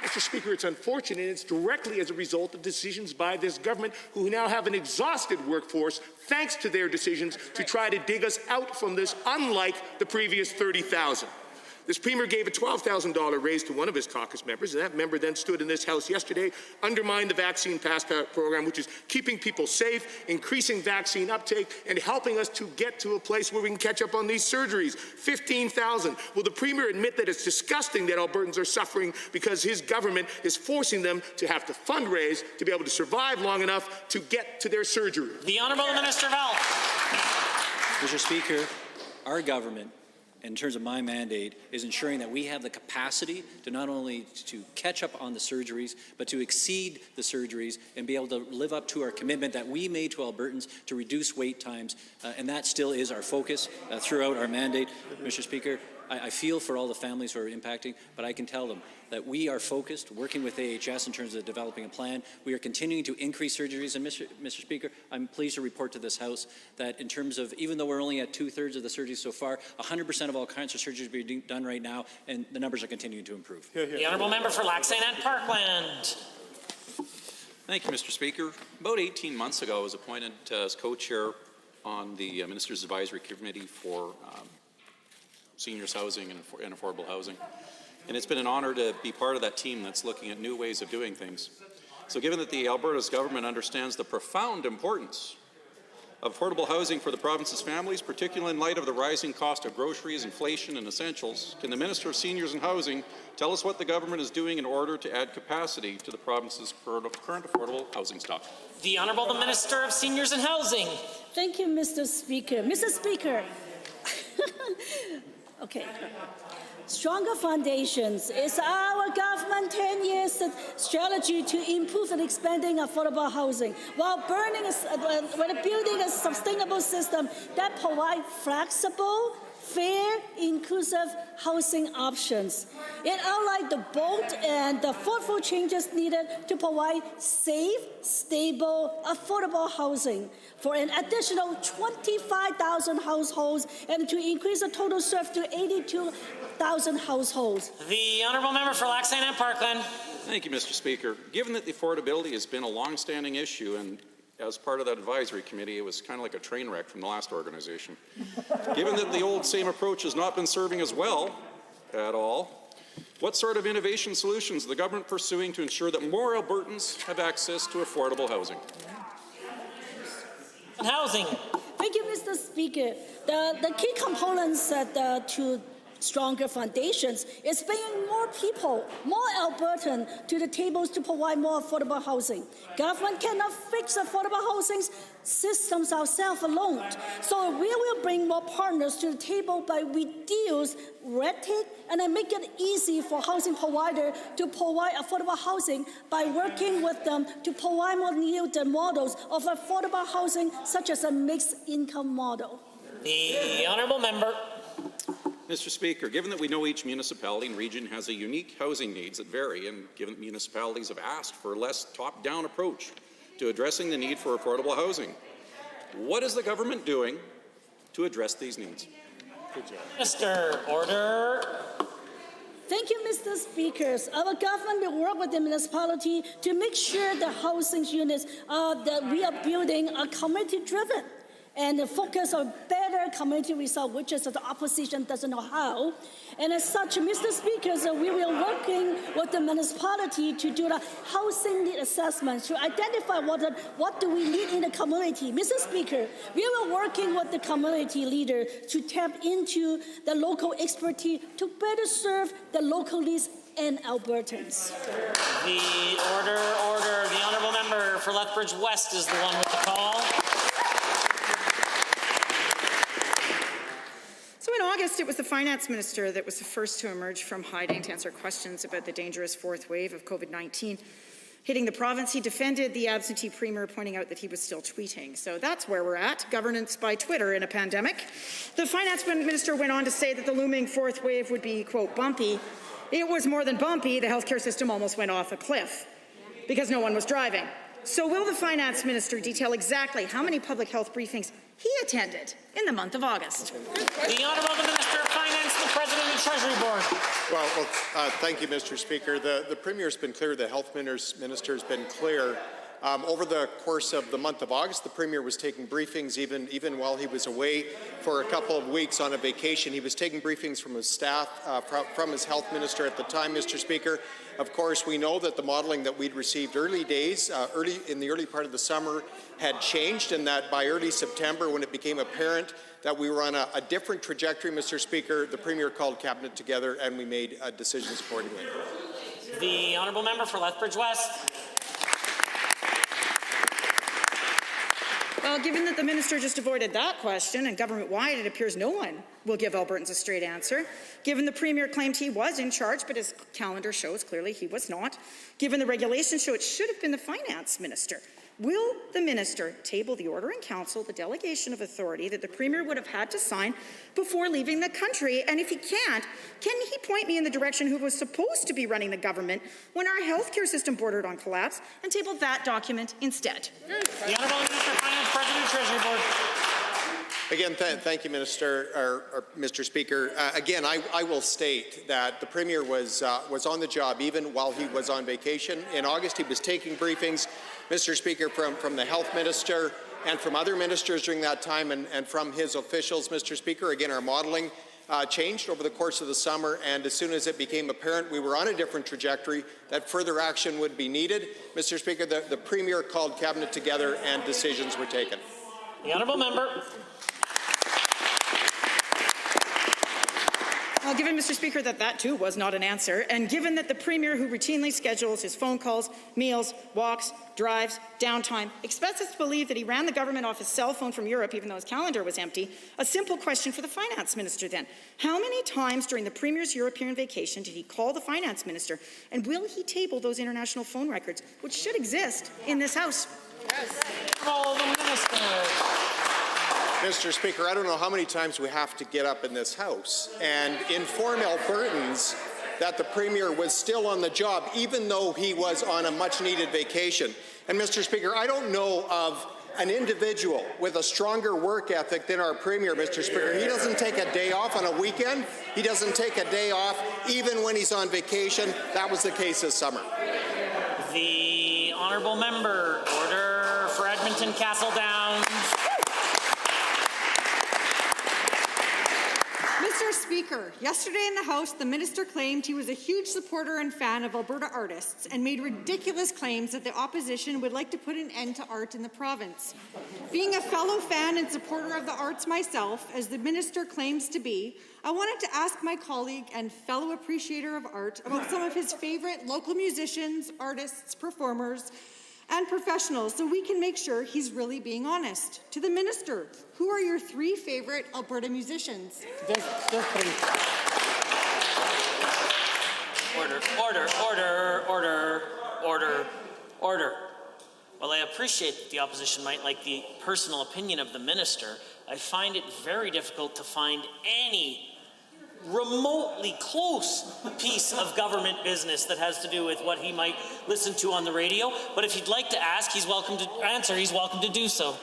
Mr. Speaker, it's unfortunate. It's directly as a result of decisions by this government, who now have an exhausted workforce thanks to their decisions to try to dig us out from this, unlike the previous 30,000. This Premier gave a $12,000 raise to one of his caucus members, and that member then stood in this House yesterday, undermined the vaccine passport program, which is keeping people safe, increasing vaccine uptake, and helping us to get to a place where we can catch up on these surgeries. 15,000. Will the Premier admit that it's disgusting that Albertans are suffering because his government is forcing them to have to fundraise to be able to survive long enough to get to their surgery? The Honourable Minister of Health. Mr. Speaker, our government, in terms of my mandate, is ensuring that we have the capacity to not only to catch up on the surgeries, but to exceed the surgeries and be able to live up to our commitment that we made to Albertans to reduce wait times, and that still is our focus throughout our mandate. Mr. Speaker, I feel for all the families who are impacting, but I can tell them that we are focused, working with AHS in terms of developing a plan. We are continuing to increase surgeries, and Mr. Speaker, I'm pleased to report to this House that in terms of, even though we're only at 2/3 of the surgeries so far, 100% of all cancer surgeries are being done right now, and the numbers are continuing to improve. The Honourable Member for Lac St. Anne Parkland. Thank you, Mr. Speaker. About 18 months ago, I was appointed as co-chair on the Minister's Advisory Committee for seniors housing and affordable housing. And it's been an honor to be part of that team that's looking at new ways of doing things. So given that the Alberta's government understands the profound importance of affordable housing for the province's families, particularly in light of the rising cost of groceries, inflation, and essentials, can the Minister of Seniors and Housing tell us what the government is doing in order to add capacity to the province's current affordable housing stock? The Honourable the Minister of Seniors and Housing. Thank you, Mr. Speaker. Mr. Speaker, okay. Stronger foundations is our government 10 years strategy to improve and expanding affordable housing while building a sustainable system that provides flexible, fair, inclusive housing options. It outlined the bold and the thoughtful changes needed to provide safe, stable, affordable housing for an additional 25,000 households and to increase the total served to 82,000 households. The Honourable Member for Lac St. Anne Parkland. Thank you, Mr. Speaker. Given that the affordability has been a long-standing issue, and as part of that advisory committee, it was kind of like a train wreck from the last organization. Given that the old same approach has not been serving us well at all, what sort of innovation solutions is the government pursuing to ensure that more Albertans have access to affordable housing? Housing. Thank you, Mr. Speaker. The key components to stronger foundations is bringing more people, more Albertans to the tables to provide more affordable housing. Government cannot fix affordable housing systems ourselves alone. So we will bring more partners to the table by reduce red tape and then make it easy for housing providers to provide affordable housing by working with them to provide more new models of affordable housing, such as a mixed income model. The Honourable Member. Mr. Speaker, given that we know each municipality and region has a unique housing needs that vary, and given that municipalities have asked for a less top-down approach to addressing the need for affordable housing, what is the government doing to address these needs? Minister, order. Thank you, Mr. Speaker. Our government will work with the municipality to make sure the housing units that we are building are community-driven and focus on better community results, which is the opposition doesn't know how. And as such, Mr. Speaker, we will working with the municipality to do the housing need assessment to identify what do we need in the community. Mr. Speaker, we will working with the community leader to tap into the local expertise to better serve the local needs and Albertans. The order. The Honourable Member for Lethbridge West is the one with the call. So in August, it was the finance minister that was the first to emerge from hiding to answer questions about the dangerous fourth wave of COVID-19 hitting the province. He defended the absentee premier, pointing out that he was still tweeting. So that's where we're at, governance by Twitter in a pandemic. The finance minister went on to say that the looming fourth wave would be, quote, bumpy. It was more than bumpy. The healthcare system almost went off a cliff because no one was driving. So will the finance minister detail exactly how many public health briefings he attended in the month of August? The Honourable Minister of Finance, the President of the Treasury Board. Well, thank you, Mr. Speaker. The Premier's been clear, the Health Minister has been clear Over the course of the month of August, the Premier was taking briefings even while he was away for a couple of weeks on a vacation. He was taking briefings from his staff, from his health minister at the time, Mr. Speaker. Of course, we know that the modelling that we'd received in the early part of the summer had changed, and that by early September, when it became apparent that we were on a different trajectory, Mr. Speaker, the Premier called Cabinet together and we made decisions accordingly. The honourable member for Lethbridge West. Well, given that the minister just avoided that question, and government-wide it appears no one will give Albertans a straight answer, given the Premier claimed he was in charge, but his calendar shows clearly he was not, given the regulations show it should have been the Finance Minister, will the minister table the order in council, the delegation of authority that the Premier would have had to sign before leaving the country? And if he can't, can he point me in the direction who was supposed to be running the government when our healthcare system bordered on collapse, and table that document instead? The Honourable Minister of Finance, President, Treasury Board. Again, thank you, Mr. Speaker. Again, I will state that the Premier was on the job even while he was on vacation. In August, he was taking briefings, Mr. Speaker, from the Health Minister and from other ministers during that time and from his officials, Mr. Speaker. Again, our modelling changed over the course of the summer, and as soon as it became apparent we were on a different trajectory, that further action would be needed, Mr. Speaker, the Premier called Cabinet together and decisions were taken. The honourable member. Well, given, Mr. Speaker, that too was not an answer, and given that the Premier, who routinely schedules his phone calls, meals, walks, drives, downtime, expects us to believe that he ran the government off his cell phone from Europe even though his calendar was empty, a simple question for the Finance Minister then. How many times during the Premier's European vacation did he call the Finance Minister, and will he table those international phone records, which should exist in this House? Yes. Call the Minister. Mr. Speaker, I don't know how many times we have to get up in this House and inform Albertans that the Premier was still on the job, even though he was on a much-needed vacation. And, Mr. Speaker, I don't know of an individual with a stronger work ethic than our Premier, Mr. Speaker. He doesn't take a day off on a weekend. He doesn't take a day off even when he's on vacation. That was the case this summer. The honourable member, order for Edmonton Castle Downs. Mr. Speaker, yesterday in the House, the minister claimed he was a huge supporter and fan of Alberta artists and made ridiculous claims that the opposition would like to put an end to art in the province. Being a fellow fan and supporter of the arts myself, as the minister claims to be, I wanted to ask my colleague and fellow appreciator of art about some of his favorite local musicians, artists, performers, and professionals, so we can make sure he's really being honest. To the minister, who are your 3 favorite Alberta musicians? Order. While I appreciate that the opposition might like the personal opinion of the minister, I find it very difficult to find any remotely close piece of government business that has to do with what he might listen to on the radio. But if he'd like to ask, he's welcome to answer. He's welcome to do so.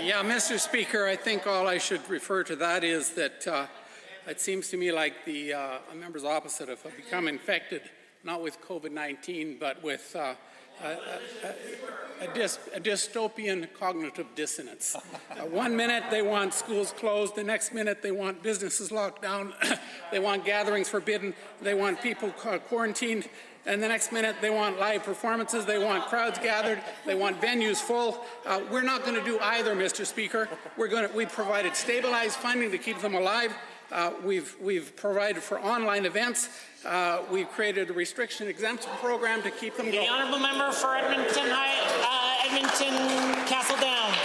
Yeah, Mr. Speaker, I think all I should refer to that is that it seems to me like the members opposite have become infected, not with COVID-19, but with a dystopian cognitive dissonance. One minute they want schools closed, the next minute they want businesses locked down, they want gatherings forbidden, they want people quarantined, and the next minute they want live performances, they want crowds gathered, they want venues full. We're not going to do either, Mr. Speaker. We've provided stabilized funding to keep them alive. We've provided for online events. We've created a restriction exemption program to keep them going. The honourable member for Edmonton Castle Downs.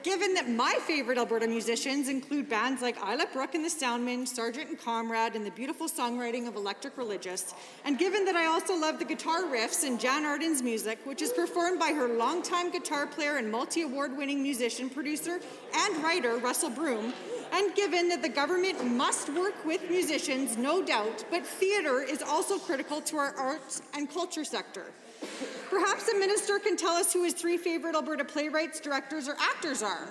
Given that my favorite Alberta musicians include bands like Isla Brooke and the Soundmen, Sergeant and Comrade, and the beautiful songwriting of Electric Religious, and given that I also love the guitar riffs in Jan Arden's music, which is performed by her longtime guitar player and multi-award-winning musician, producer, and writer, Russell Broom, and given that the government must work with musicians, no doubt, but theatre is also critical to our arts and culture sector. Perhaps the minister can tell us who his 3 favorite Alberta playwrights, directors, or actors are.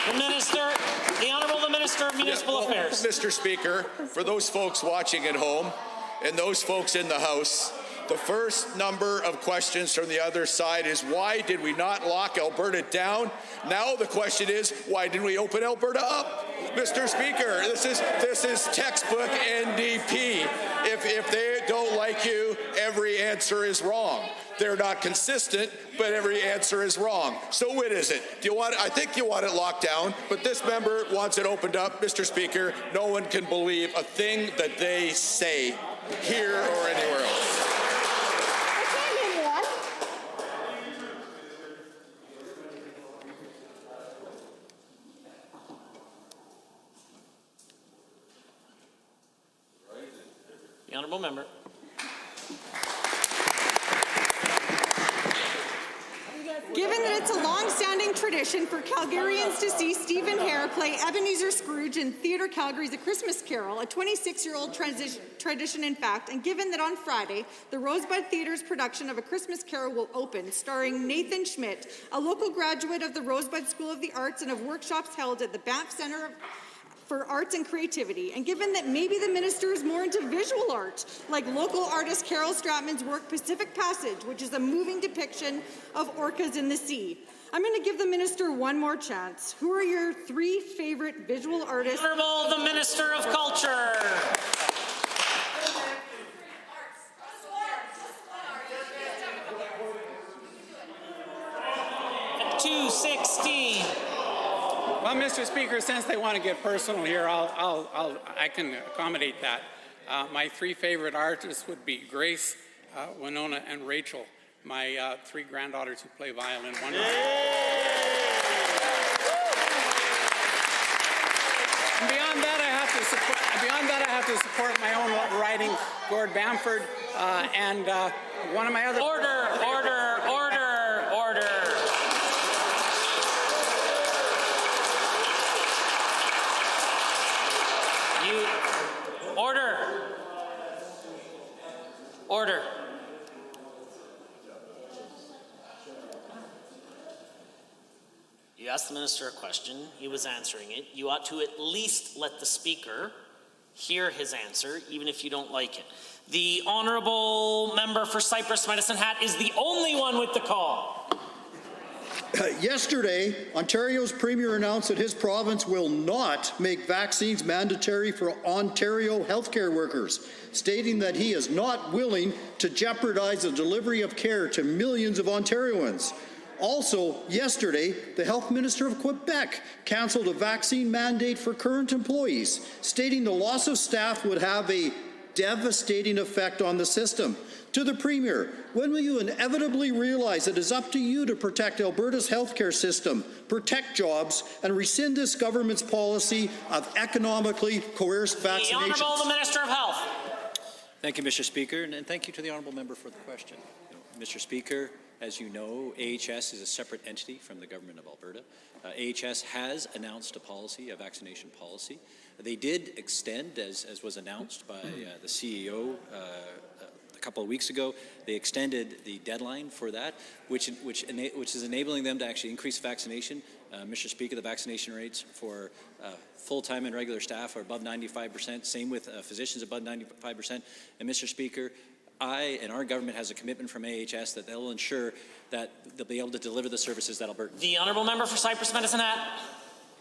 The minister. The Honourable the Minister of Municipal Affairs. Mr. Speaker, for those folks watching at home and those folks in the House, the first number of questions from the other side is, why did we not lock Alberta down? Now the question is, why didn't we open Alberta up? Mr. Speaker, this is textbook NDP. If they don't like you, every answer is wrong. They're not consistent, but every answer is wrong. So what is it? I think you want it locked down, but this member wants it opened up. Mr. Speaker, no one can believe a thing that they say here or anywhere else. The Honourable Member. Given that it's a long-standing tradition for Calgarians to see Stephen Hare play Ebenezer Scrooge in Theatre Calgary's A Christmas Carol, a 26-year-old tradition in fact, and given that on Friday, the Rosebud Theatre's production of A Christmas Carol will open, starring Nathan Schmidt, a local graduate of the Rosebud School of the Arts and of workshops held at the Banff Centre for Arts and Creativity, and given that maybe the minister is more into visual art, like local artist Carol Stratman's work Pacific Passage, which is a moving depiction of orcas in the sea. I'm going to give the minister one more chance. Who are your 3 favorite visual artists? Honourable the Minister of Culture. $2.16. Well, Mr. Speaker, since they want to get personal here, I can accommodate that. My 3 favorite artists would be Grace, Winona, and Rachel, my 3 granddaughters who play violin. And beyond that, I have to support my own writing, Gord Bamford, and one of my other. Order. Order. You asked the minister a question. He was answering it. You ought to at least let the speaker hear his answer, even if you don't like it. The honourable member for Cypress Medicine Hat is the only one with the call. Yesterday, Ontario's Premier announced that his province will not make vaccines mandatory for Ontario healthcare workers, stating that he is not willing to jeopardize the delivery of care to millions of Ontarians. Also, yesterday, the Health Minister of Quebec cancelled a vaccine mandate for current employees, stating the loss of staff would have a devastating effect on the system. To the Premier, when will you inevitably realize it is up to you to protect Alberta's healthcare system, protect jobs, and rescind this government's policy of economically coerced vaccinations? The Honourable the Minister of Health. Thank you, Mr. Speaker, and thank you to the Honourable Member for the question. Mr. Speaker, as you know, AHS is a separate entity from the Government of Alberta. AHS has announced a policy, a vaccination policy. They did extend, as was announced by the CEO a couple of weeks ago, they extended the deadline for that, which is enabling them to actually increase vaccination. Mr. Speaker, the vaccination rates for full-time and regular staff are above 95%, same with physicians above 95%. And Mr. Speaker, I and our government has a commitment from AHS that they'll ensure that they'll be able to deliver the services that Alberta. The honourable member for Cypress Medicine Hat.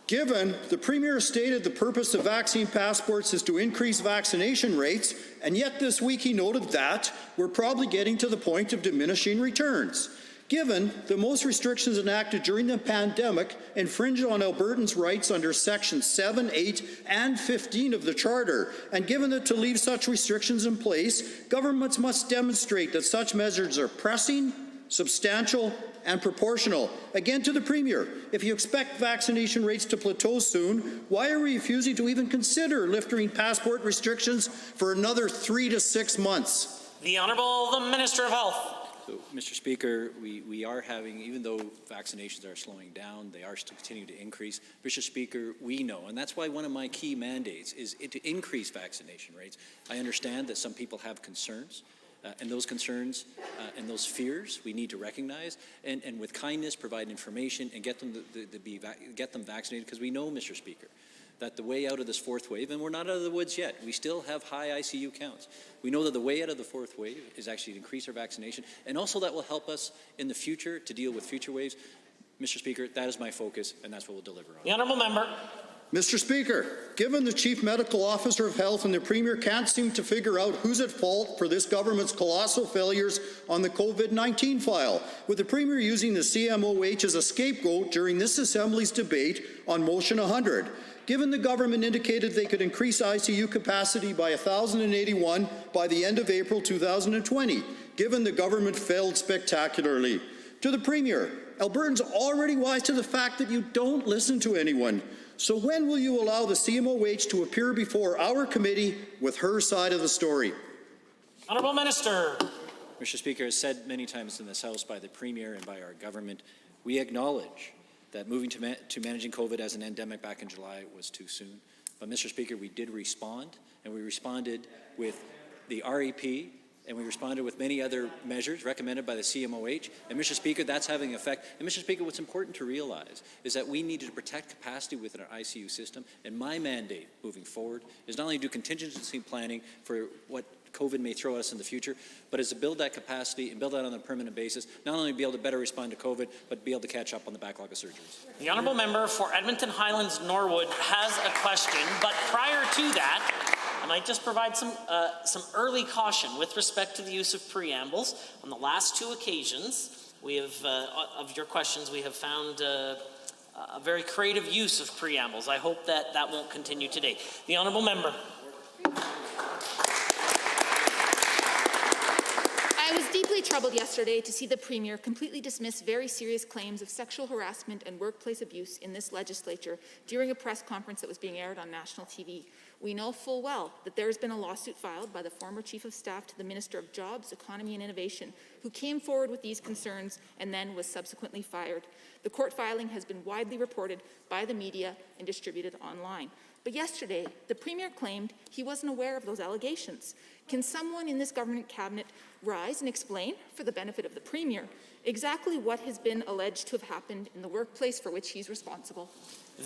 Given the Premier stated the purpose of vaccine passports is to increase vaccination rates, and yet this week he noted that we're probably getting to the point of diminishing returns. Given the most restrictions enacted during the pandemic infringe on Albertans' rights under Sections 7, 8, and 15 of the Charter, and given that to leave such restrictions in place, governments must demonstrate that such measures are pressing, substantial, and proportional. Again to the Premier, if you expect vaccination rates to plateau soon, why are we refusing to even consider lifting passport restrictions for another 3 to 6 months? The Honourable the Minister of Health. So, Mr. Speaker, we are having, even though vaccinations are slowing down, they are still continuing to increase. Mr. Speaker, we know, and that's why one of my key mandates is to increase vaccination rates. I understand that some people have concerns. And those concerns and those fears we need to recognize and with kindness provide information and get them get them vaccinated, because we know, Mr. Speaker, that the way out of this fourth wave, and we're not out of the woods yet, we still have high ICU counts. We know that the way out of the fourth wave is actually to increase our vaccination, and also that will help us in the future to deal with future waves. Mr. Speaker, that is my focus, and that's what we'll deliver on. The honourable member. Mr. Speaker, given the Chief Medical Officer of Health and the Premier can't seem to figure out who's at fault for this government's colossal failures on the COVID-19 file, with the Premier using the CMOH as a scapegoat during this Assembly's debate on Motion 100, given the government indicated they could increase ICU capacity by 1,081 by the end of April 2020, given the government failed spectacularly. To the Premier, Albertans are already wise to the fact that you don't listen to anyone. So when will you allow the CMOH to appear before our committee with her side of the story? Honourable Minister. Mr. Speaker, as said many times in this House by the Premier and by our government, we acknowledge that moving to managing COVID as an endemic back in July was too soon. But Mr. Speaker, we did respond, and we responded with the REP, and we responded with many other measures recommended by the CMOH. And Mr. Speaker, that's having effect. And Mr. Speaker, what's important to realize is that we needed to protect capacity within our ICU system. And my mandate moving forward is not only do contingency planning for what COVID may throw us in the future, but is to build that capacity and build that on a permanent basis, not only be able to better respond to COVID, but be able to catch up on the backlog of surgeries. The honourable member for Edmonton Highlands Norwood has a question, but prior to that, I might just provide some early caution with respect to the use of preambles. On the last two occasions we have, of your questions, we have found a very creative use of preambles. I hope that that won't continue today. The honourable member. I was deeply troubled yesterday to see the Premier completely dismiss very serious claims of sexual harassment and workplace abuse in this legislature during a press conference that was being aired on national TV. We know full well that there has been a lawsuit filed by the former Chief of Staff to the Minister of Jobs, Economy and Innovation, who came forward with these concerns and then was subsequently fired. The court filing has been widely reported by the media and distributed online. But yesterday, the Premier claimed he wasn't aware of those allegations. Can someone in this government cabinet rise and explain, for the benefit of the Premier, exactly what has been alleged to have happened in the workplace for which he's responsible?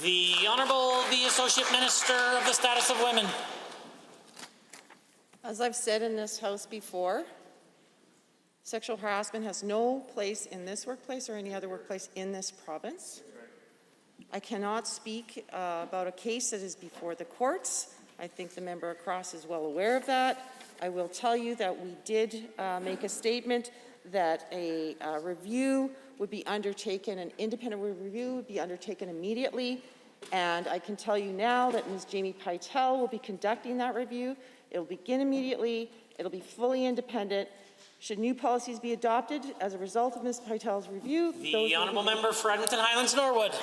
The Honourable, the Associate Minister of the Status of Women. As I've said in this House before, sexual harassment has no place in this workplace or any other workplace in this province. I cannot speak about a case that is before the courts. I think the member across is well aware of that. I will tell you that we did make a statement that a review would be undertaken, an independent review would be undertaken immediately. And I can tell you now that Ms. Jamie Pytel will be conducting that review. It'll begin immediately. It'll be fully independent. Should new policies be adopted as a result of Ms. Pytel's review? The honourable member for Edmonton Highlands Norwood.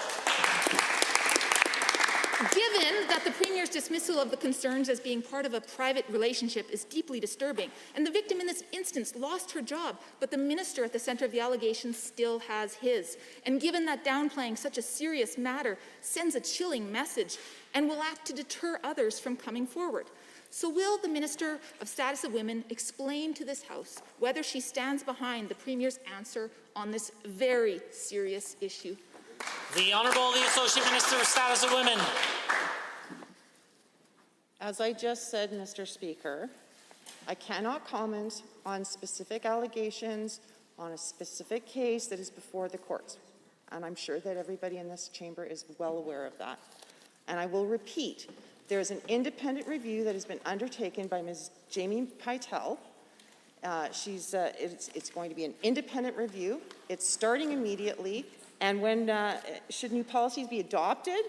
Given that the Premier's dismissal of the concerns as being part of a private relationship is deeply disturbing, and the victim in this instance lost her job, but the minister at the centre of the allegations still has his, and given that downplaying such a serious matter sends a chilling message and will act to deter others from coming forward. So will the Minister of Status of Women explain to this House whether she stands behind the Premier's answer on this very serious issue? The Honourable, the Associate Minister of Status of Women. As I just said, Mr. Speaker, I cannot comment on specific allegations on a specific case that is before the courts. And I'm sure that everybody in this chamber is well aware of that. And I will repeat, there is an independent review that has been undertaken by Ms. Jamie Pytel. It's going to be an independent review. It's starting immediately. And when, should new policies be adopted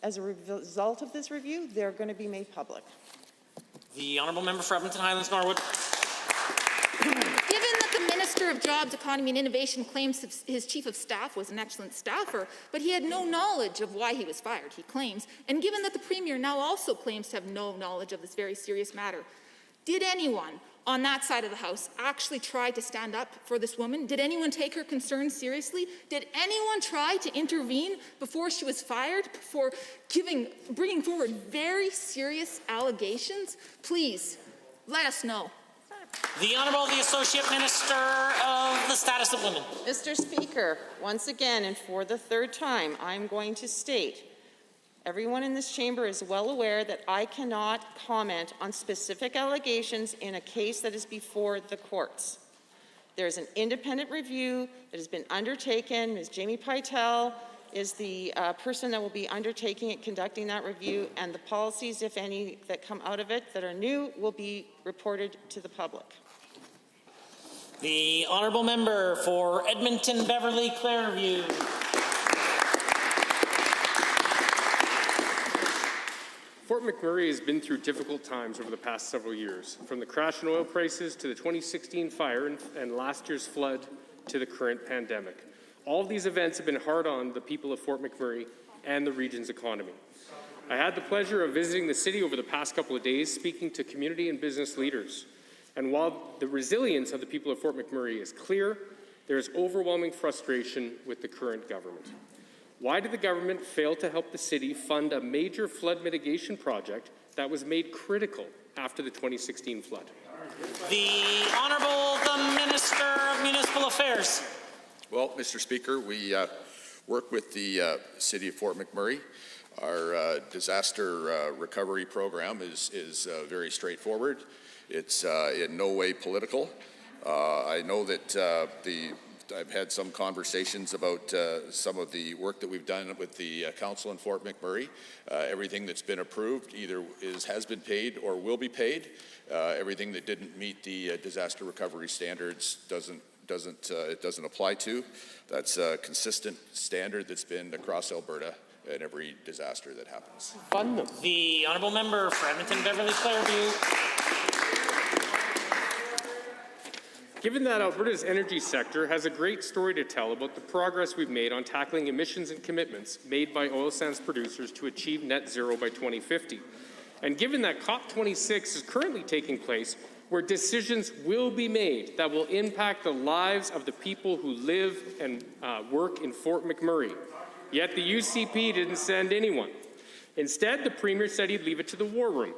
as a result of this review, they're going to be made public. The honourable member for Edmonton Highlands Norwood. Given that the Minister of Jobs, Economy and Innovation claims his Chief of Staff was an excellent staffer, but he had no knowledge of why he was fired, he claims, and given that the Premier now also claims to have no knowledge of this very serious matter, did anyone on that side of the House actually try to stand up for this woman? Did anyone take her concerns seriously? Did anyone try to intervene before she was fired, before bringing forward very serious allegations? Please, let us know. The Honourable, the Associate Minister of the Status of Women. Mr. Speaker, once again and for the third time, I'm going to state Everyone in this chamber is well aware that I cannot comment on specific allegations in a case that is before the courts. There is an independent review that has been undertaken. Ms. Jamie Pytel is the person that will be undertaking it, conducting that review, and the policies, if any, that come out of it that are new will be reported to the public. The honourable member for Edmonton Beverly Clairview. Fort McMurray has been through difficult times over the past several years, from the crash in oil prices to the 2016 fire and last year's flood to the current pandemic. All of these events have been hard on the people of Fort McMurray and the region's economy. I had the pleasure of visiting the city over the past couple of days, speaking to community and business leaders. And while the resilience of the people of Fort McMurray is clear, there is overwhelming frustration with the current government. Why did the government fail to help the city fund a major flood mitigation project that was made critical after the 2016 flood? The Honourable the Minister of Municipal Affairs. Well, Mr. Speaker, we work with the City of Fort McMurray. Our disaster recovery program is very straightforward. It's in no way political. I know that I've had some conversations about some of the work that we've done with the council in Fort McMurray. Everything that's been approved either has been paid or will be paid. Everything that didn't meet the disaster recovery standards it doesn't apply to. That's a consistent standard that's been across Alberta in every disaster that happens. The honourable member for Edmonton Beverly Clairview. Given that Alberta's energy sector has a great story to tell about the progress we've made on tackling emissions and commitments made by oil sands producers to achieve net zero by 2050, and given that COP26 is currently taking place, where decisions will be made that will impact the lives of the people who live and work in Fort McMurray. Yet the UCP didn't send anyone. Instead, the Premier said he'd leave it to the war room.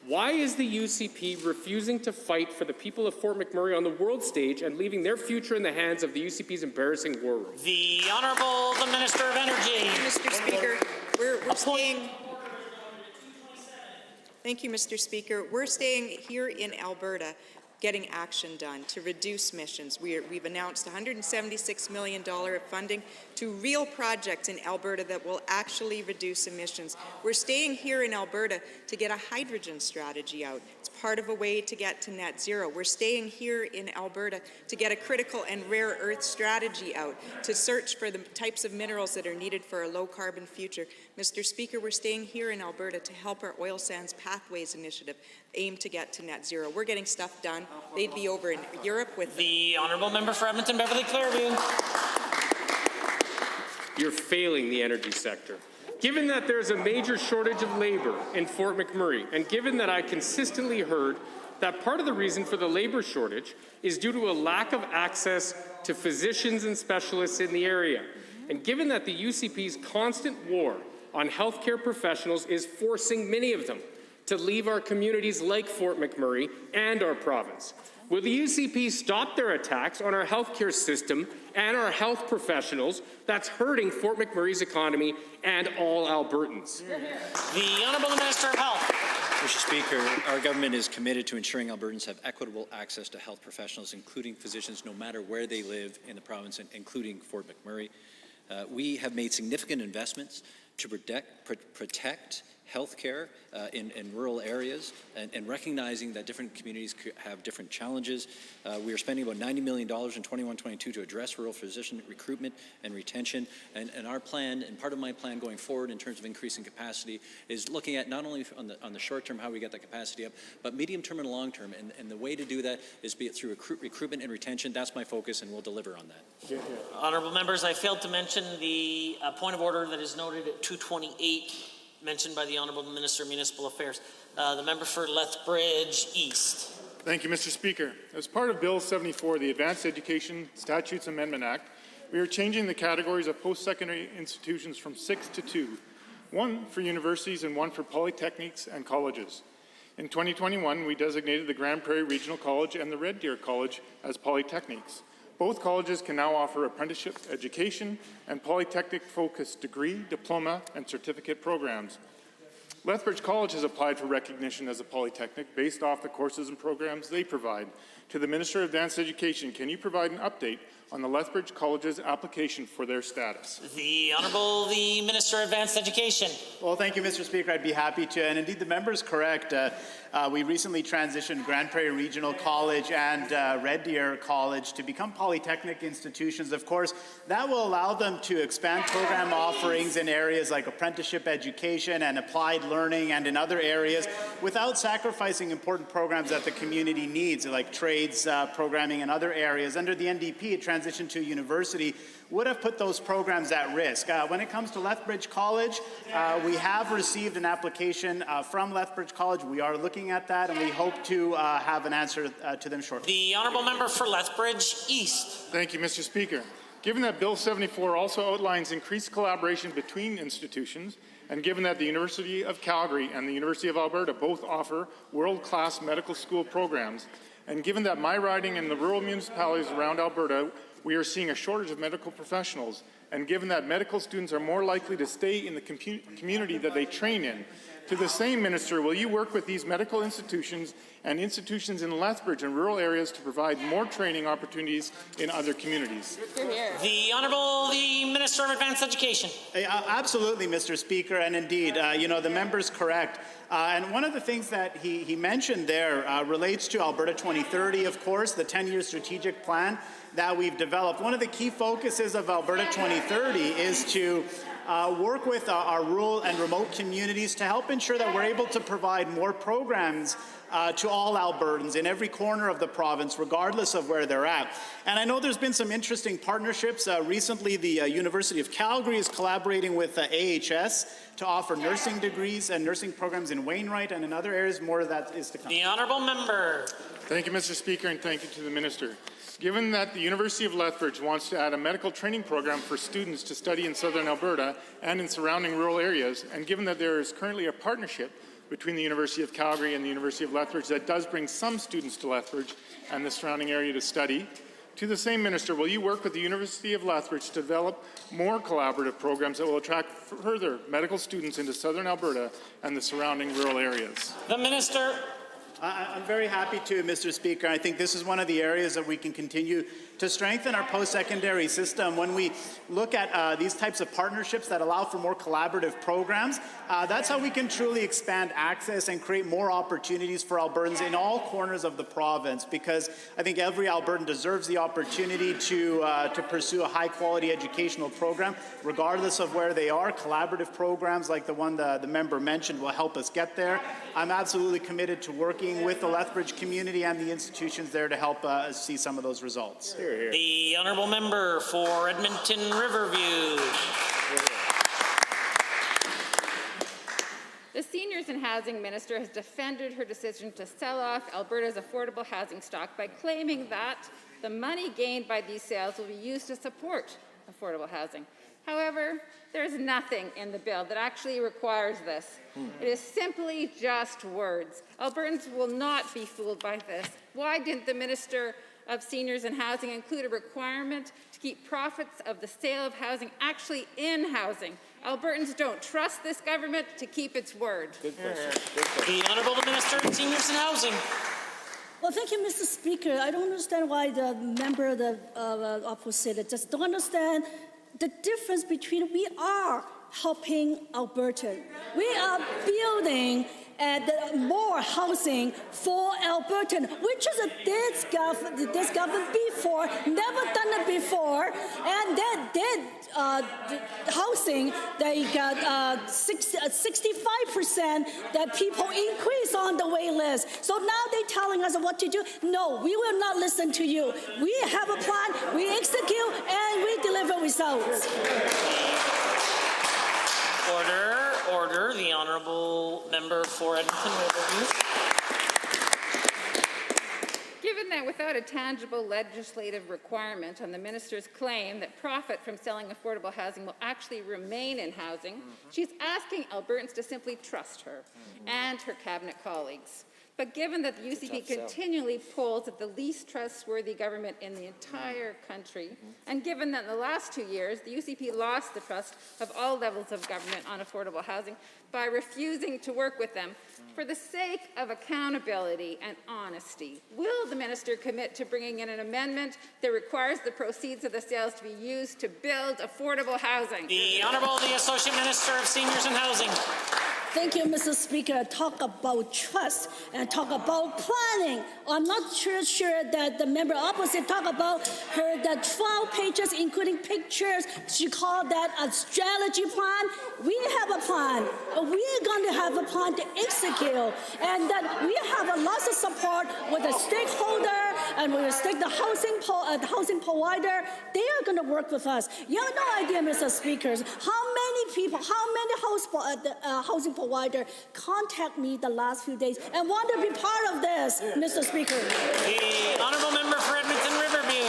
Why is the UCP refusing to fight for the people of Fort McMurray on the world stage and leaving their future in the hands of the UCP's embarrassing war room? The Honourable the Minister of Energy. Mr. Speaker, we're staying... Thank you, Mr. Speaker. We're staying here in Alberta getting action done to reduce emissions. We've announced $176 million of funding to real projects in Alberta that will actually reduce emissions. We're staying here in Alberta to get a hydrogen strategy out. It's part of a way to get to net zero. We're staying here in Alberta to get a critical and rare earth strategy out, to search for the types of minerals that are needed for a low carbon future. Mr. Speaker, we're staying here in Alberta to help our Oil Sands Pathways initiative aim to get to net zero. We're getting stuff done. They'd be over in Europe with the honourable member for Edmonton Beverly Clairview. You're failing the energy sector. Given that there's a major shortage of labor in Fort McMurray, and given that I consistently heard that part of the reason for the labor shortage is due to a lack of access to physicians and specialists in the area, and given that the UCP's constant war on healthcare professionals is forcing many of them to leave our communities like Fort McMurray and our province, will the UCP stop their attacks on our healthcare system and our health professionals that's hurting Fort McMurray's economy and all Albertans? The Honourable Minister of Health. Mr. Speaker, our government is committed to ensuring Albertans have equitable access to health professionals, including physicians, no matter where they live in the province, including Fort McMurray. We have made significant investments to protect health care in rural areas, and recognizing that different communities have different challenges. We are spending about $90 million in 21-22 to address rural physician recruitment and retention. And our plan, and part of my plan going forward in terms of increasing capacity, is looking at not only on the short term how we get that capacity up, but medium term and long term. And the way to do that is be it through recruitment and retention. That's my focus, and we'll deliver on that. Honourable members, I failed to mention the point of order that is noted at 228. Mentioned by the Honourable Minister of Municipal Affairs. The member for Lethbridge East. Thank you, Mr. Speaker. As part of Bill 74, the Advanced Education Statutes Amendment Act, we are changing the categories of post-secondary institutions from 6 to 2, one for universities and one for polytechnics and colleges. In 2021, we designated the Grand Prairie Regional College and the Red Deer College as polytechnics. Both colleges can now offer apprenticeship education and polytechnic-focused degree, diploma, and certificate programs. Lethbridge College has applied for recognition as a polytechnic based off the courses and programs they provide. To the Minister of Advanced Education, can you provide an update on the Lethbridge College's application for their status? The Honourable the Minister of Advanced Education. Well, thank you, Mr. Speaker. I'd be happy to. And indeed, the member is correct. We recently transitioned Grand Prairie Regional College and Red Deer College to become polytechnic institutions. Of course, that will allow them to expand program offerings in areas like apprenticeship education and applied learning and in other areas without sacrificing important programs that the community needs, like trades programming and other areas. Under the NDP, a transition to a university would have put those programs at risk. When it comes to Lethbridge College, we have received an application from Lethbridge College. We are looking at that, and we hope to have an answer to them shortly. The Honourable Member for Lethbridge East. Thank you, Mr. Speaker. Given that Bill 74 also outlines increased collaboration between institutions, and given that the University of Calgary and the University of Alberta both offer world-class medical school programs, and given that my riding and the rural municipalities around Alberta, we are seeing a shortage of medical professionals, and given that medical students are more likely to stay in the community that they train in, to the same minister, will you work with these medical institutions and institutions in Lethbridge and rural areas to provide more training opportunities in other communities? The Honourable the Minister of Advanced Education. Absolutely, Mr. Speaker, and indeed, the member's correct. And one of the things that he mentioned there relates to Alberta 2030, of course, the 10-year strategic plan that we've developed. One of the key focuses of Alberta 2030 is to work with our rural and remote communities to help ensure that we're able to provide more programs to all Albertans in every corner of the province, regardless of where they're at. And I know there's been some interesting partnerships. Recently, the University of Calgary is collaborating with AHS to offer nursing degrees and nursing programs in Wainwright and in other areas. More of that is to come. The Honourable Member. Thank you, Mr. Speaker, and thank you to the Minister. Given that the University of Lethbridge wants to add a medical training program for students to study in southern Alberta and in surrounding rural areas, and given that there is currently a partnership between the University of Calgary and the University of Lethbridge that does bring some students to Lethbridge and the surrounding area to study, to the same minister, will you work with the University of Lethbridge to develop more collaborative programs that will attract further medical students into southern Alberta and the surrounding rural areas? The Minister. I'm very happy to, Mr. Speaker. I think this is one of the areas that we can continue to strengthen our post-secondary system. When we look at these types of partnerships that allow for more collaborative programs, that's how we can truly expand access and create more opportunities for Albertans in all corners of the province, because I think every Albertan deserves the opportunity to pursue a high-quality educational program, regardless of where they are. Collaborative programs like the one the member mentioned will help us get there. I'm absolutely committed to working with the Lethbridge community and the institutions there to help us see some of those results. The Honourable Member for Edmonton Riverview. The Seniors and Housing Minister has defended her decision to sell off Alberta's affordable housing stock by claiming that the money gained by these sales will be used to support affordable housing. However, there's nothing in the bill that actually requires this. It is simply just words. Albertans will not be fooled by this. Why didn't the Minister of Seniors and Housing include a requirement to keep profits of the sale of housing actually in housing? Albertans don't trust this government to keep its word. Good question. The Honourable Minister of Seniors and Housing. Well, thank you, Mr. Speaker. I don't understand why the member of the opposite just don't understand the difference between we are helping Alberta. We are building more housing for Albertan, which is this government before, never done it before, and that did housing, they got 65% that people increase on the wait list. So now they're telling us what to do. No, we will not listen to you. We have a plan, we execute, and we deliver results. Order. The Honourable Member for Edmonton Riverview. Given that without a tangible legislative requirement on the minister's claim that profit from selling affordable housing will actually remain in housing, she's asking Albertans to simply trust her and her cabinet colleagues. But given that the UCP continually polls at the least trustworthy government in the entire country, and given that in the last 2 years, the UCP lost the trust of all levels of government on affordable housing by refusing to work with them, for the sake of accountability and honesty, will the minister commit to bringing in an amendment that requires the proceeds of the sales to be used to build affordable housing? The Honourable, the Associate Minister of Seniors and Housing. Thank you, Mr. Speaker. Talk about trust and talk about planning. I'm not sure that the member opposite talk about the 12 pages, including pictures. She called that a strategy plan. We have a plan. We're going to have a plan to execute, and that we have a lot of support with the stakeholder and with the housing provider. They are going to work with us. You have no idea, Mr. Speakers, how many people, how many housing provider contact me the last few days and want to be part of this, Mr. Speaker. The Honourable Member for Edmonton Riverview.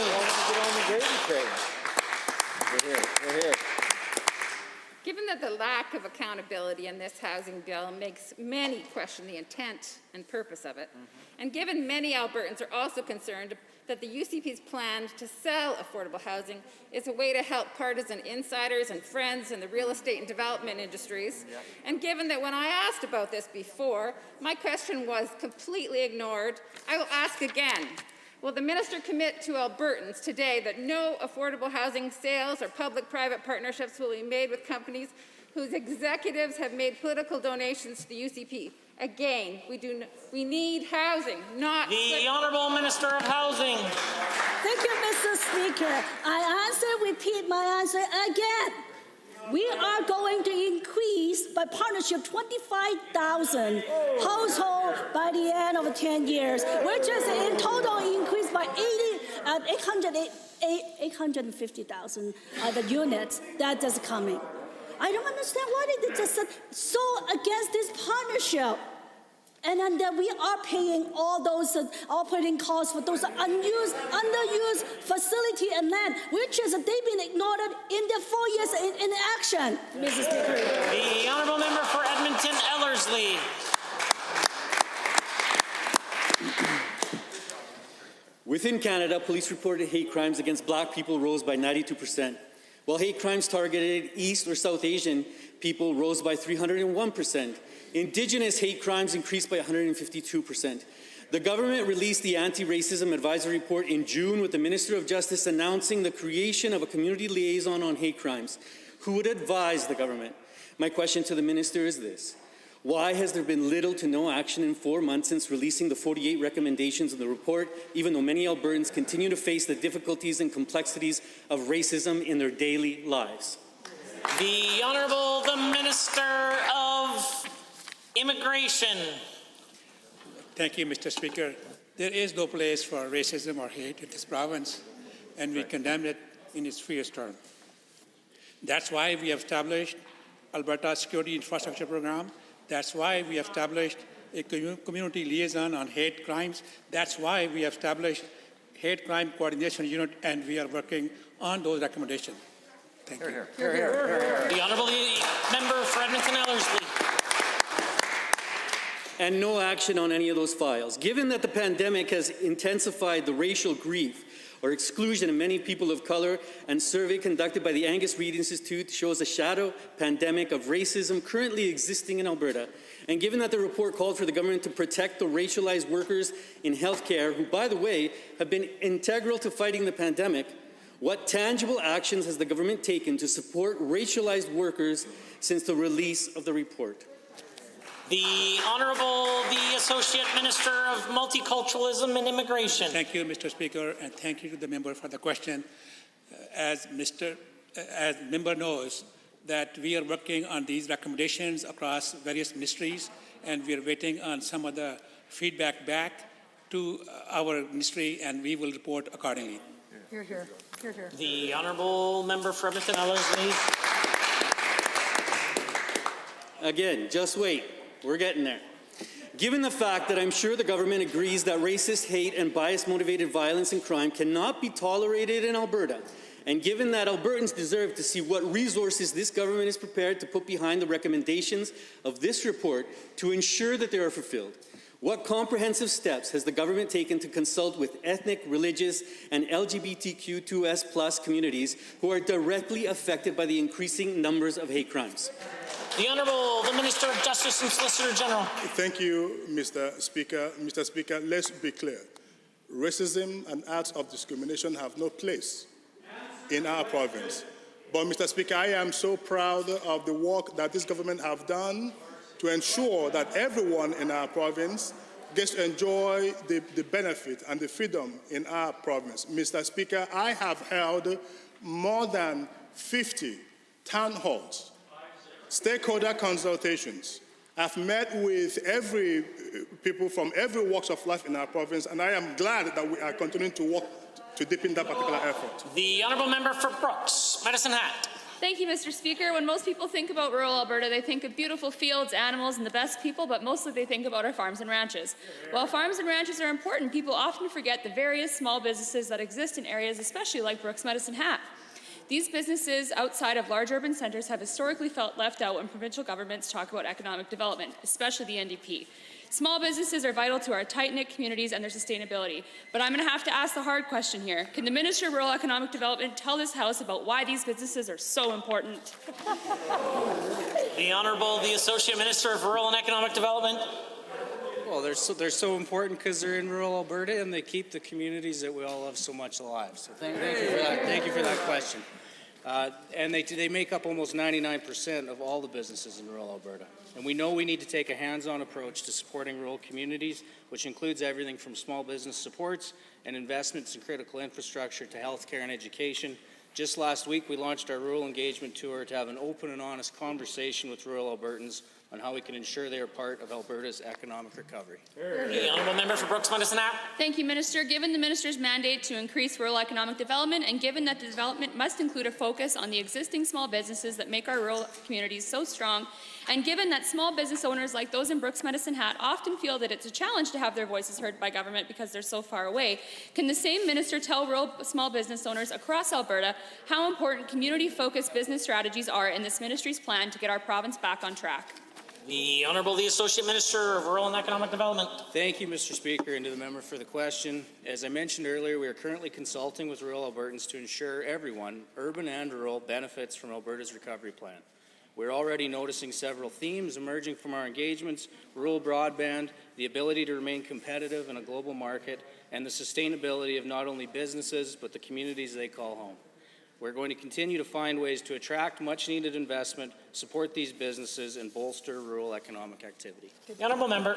Given that the lack of accountability in this housing bill makes many question the intent and purpose of it, and given many Albertans are also concerned that the UCP's plan to sell affordable housing is a way to help partisan insiders and friends in the real estate and development industries, and given that when I asked about this before, my question was completely ignored, I will ask again. Will the minister commit to Albertans today that no affordable housing sales or public-private partnerships will be made with companies whose executives have made political donations to the UCP? Again, we need housing, not... The Honourable Minister of Housing. Thank you, Mr. Speaker. Repeat my answer again. We are going to increase by partnership 25,000 households by the end of 10 years, which is in total increase by 850,000 the units that is coming. I don't understand why they just so against this partnership. And then that we are paying all those operating costs for those underused facility and land, which is they've been ignored in their 4 years in action, Mrs. Speaker. The Honourable Member for Edmonton Ellerslie. Within Canada, police reported hate crimes against Black people rose by 92%, while hate crimes targeted East or South Asian people rose by 301%. Indigenous hate crimes increased by 152%. The government released the Anti-Racism Advisory Report in June with the Minister of Justice announcing the creation of a community liaison on hate crimes who would advise the government. My question to the minister is this. Why has there been little to no action in 4 months since releasing the 48 recommendations of the report, even though many Albertans continue to face the difficulties and complexities of racism in their daily lives? The Honourable the Minister of Immigration. Thank you, Mr. Speaker. There is no place for racism or hate in this province, and we condemn it in its freest term. That's why we have established Alberta Security Infrastructure Program. That's why we have established a community liaison on hate crimes. That's why we have established Hate Crime Coordination Unit, and we are working on those recommendations. Thank you. The Honourable Member for Edmonton Ellerslie. And no action on any of those files. Given that the pandemic has intensified the racial grief or exclusion of many people of color, and survey conducted by the Angus Reid Institute shows a shadow pandemic of racism currently existing in Alberta, and given that the report called for the government to protect the racialized workers in healthcare, who, by the way, have been integral to fighting the pandemic, what tangible actions has the government taken to support racialized workers since the release of the report? The Honourable, the Associate Minister of Multiculturalism and Immigration. Thank you, Mr. Speaker, and thank you to the member for the question. As member knows, that we are working on these recommendations across various ministries, and we are waiting on some of the feedback back to our ministry, and we will report accordingly. Hear, hear. Hear, hear. The Honourable Member for Edmonton Ellerslie. Again, just wait. We're getting there. Given the fact that I'm sure the government agrees that racist hate and bias-motivated violence and crime cannot be tolerated in Alberta, and given that Albertans deserve to see what resources this government is prepared to put behind the recommendations of this report to ensure that they are fulfilled, What comprehensive steps has the government taken to consult with ethnic, religious, and LGBTQ2S+ communities who are directly affected by the increasing numbers of hate crimes? The Honourable, the Minister of Justice and Solicitor General. Thank you, Mr. Speaker. Mr. Speaker, let's be clear. Racism and acts of discrimination have no place in our province. But, Mr. Speaker, I am so proud of the work that this government have done to ensure that everyone in our province gets to enjoy the benefit and the freedom in our province. Mr. Speaker, I have held more than 50 town halls, stakeholder consultations. I've met with people from every walks of life in our province, and I am glad that we are continuing to work to deepen that particular effort. The Honourable Member for Brooks, Medicine Hat. Thank you, Mr. Speaker. When most people think about rural Alberta, they think of beautiful fields, animals, and the best people, but mostly they think about our farms and ranches. While farms and ranches are important, people often forget the various small businesses that exist in areas, especially like Brooks Medicine Hat. These businesses outside of large urban centres have historically felt left out when provincial governments talk about economic development, especially the NDP. Small businesses are vital to our tight-knit communities and their sustainability. But I'm going to have to ask the hard question here. Can the Minister of Rural Economic Development tell this House about why these businesses are so important? The Honourable, the Associate Minister of Rural and Economic Development. Well, they're so important because they're in rural Alberta and they keep the communities that we all love so much alive. So thank you for that. Thank you for that question. And they make up almost 99% of all the businesses in rural Alberta. And we know we need to take a hands-on approach to supporting rural communities, which includes everything from small business supports and investments in critical infrastructure to healthcare and education. Just last week, we launched our rural engagement tour to have an open and honest conversation with rural Albertans on how we can ensure they are part of Alberta's economic recovery. The Honourable Member for Brooks Medicine Hat. Thank you, Minister. Given the Minister's mandate to increase rural economic development, and given that the development must include a focus on the existing small businesses that make our rural communities so strong, and given that small business owners like those in Brooks Medicine Hat often feel that it's a challenge to have their voices heard by government because they're so far away, can the same minister tell rural small business owners across Alberta how important community-focused business strategies are in this ministry's plan to get our province back on track? The Honourable, the Associate Minister of Rural and Economic Development. Thank you, Mr. Speaker, and to the member for the question. As I mentioned earlier, we are currently consulting with rural Albertans to ensure everyone, urban and rural, benefits from Alberta's recovery plan. We're already noticing several themes emerging from our engagements: rural broadband, the ability to remain competitive in a global market, and the sustainability of not only businesses, but the communities they call home. We're going to continue to find ways to attract much-needed investment, support these businesses, and bolster rural economic activity. The Honourable Member.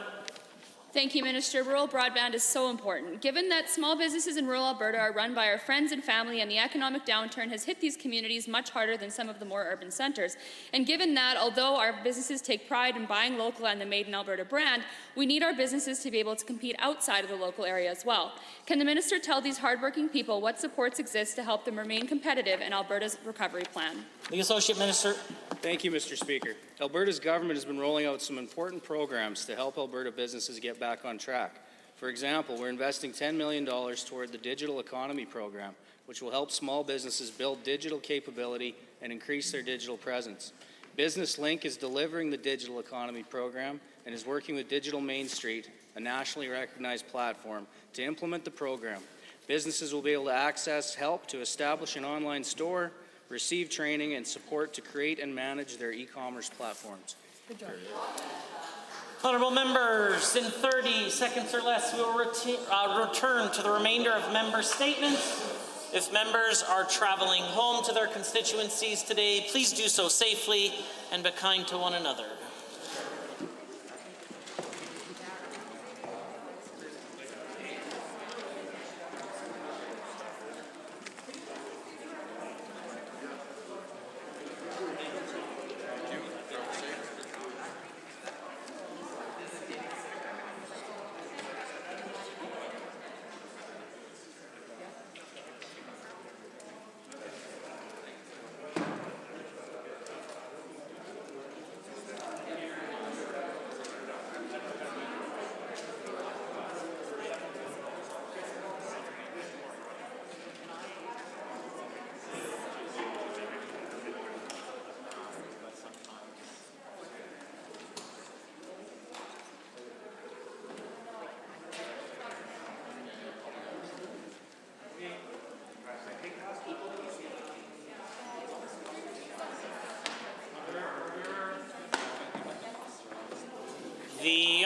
Thank you, Minister. Rural broadband is so important. Given that small businesses in rural Alberta are run by our friends and family, and the economic downturn has hit these communities much harder than some of the more urban centres, and given that although our businesses take pride in buying local and the Made in Alberta brand, we need our businesses to be able to compete outside of the local area as well. Can the Minister tell these hardworking people what supports exist to help them remain competitive in Alberta's recovery plan? The Associate Minister. Thank you, Mr. Speaker. Alberta's government has been rolling out some important programs to help Alberta businesses get back on track. For example, we're investing $10 million toward the Digital Economy Program, which will help small businesses build digital capability and increase their digital presence. Business Link is delivering the Digital Economy Program and is working with Digital Main Street, a nationally recognized platform, to implement the program. Businesses will be able to access help to establish an online store, receive training and support to create and manage their e-commerce platforms. Good job. Honourable members, in 30 seconds or less, we will return to the remainder of member statements. If members are travelling home to their constituencies today, please do so safely and be kind to one another.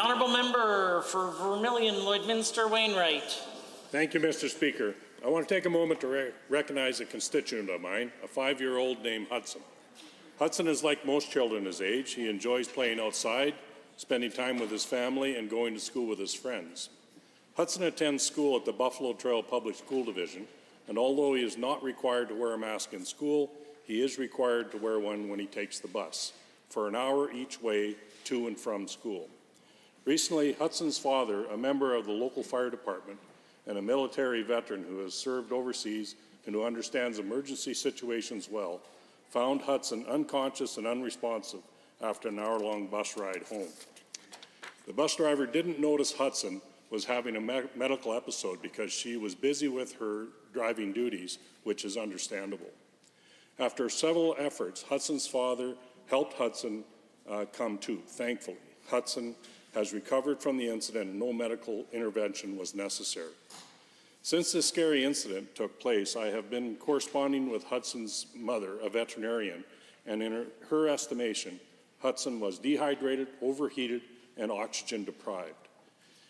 honourable member for Vermilion Lloydminster Wainwright. Thank you, Mr. Speaker. I want to take a moment to recognize a constituent of mine, a 5-year-old named Hudson. Hudson is like most children his age. He enjoys playing outside, spending time with his family, and going to school with his friends. Hudson attends school at the Buffalo Trail Public School Division, and although he is not required to wear a mask in school, he is required to wear one when he takes the bus, for an hour each way to and from school. Recently, Hudson's father, a member of the local fire department and a military veteran who has served overseas and who understands emergency situations well, found Hudson unconscious and unresponsive after an hour-long bus ride home. The bus driver didn't notice Hudson was having a medical episode because she was busy with her driving duties, which is understandable. After several efforts, Hudson's father helped Hudson come to. Thankfully, Hudson has recovered from the incident and no medical intervention was necessary. Since this scary incident took place, I have been corresponding with Hudson's mother, a veterinarian, and in her estimation, Hudson was dehydrated, overheated, and oxygen deprived.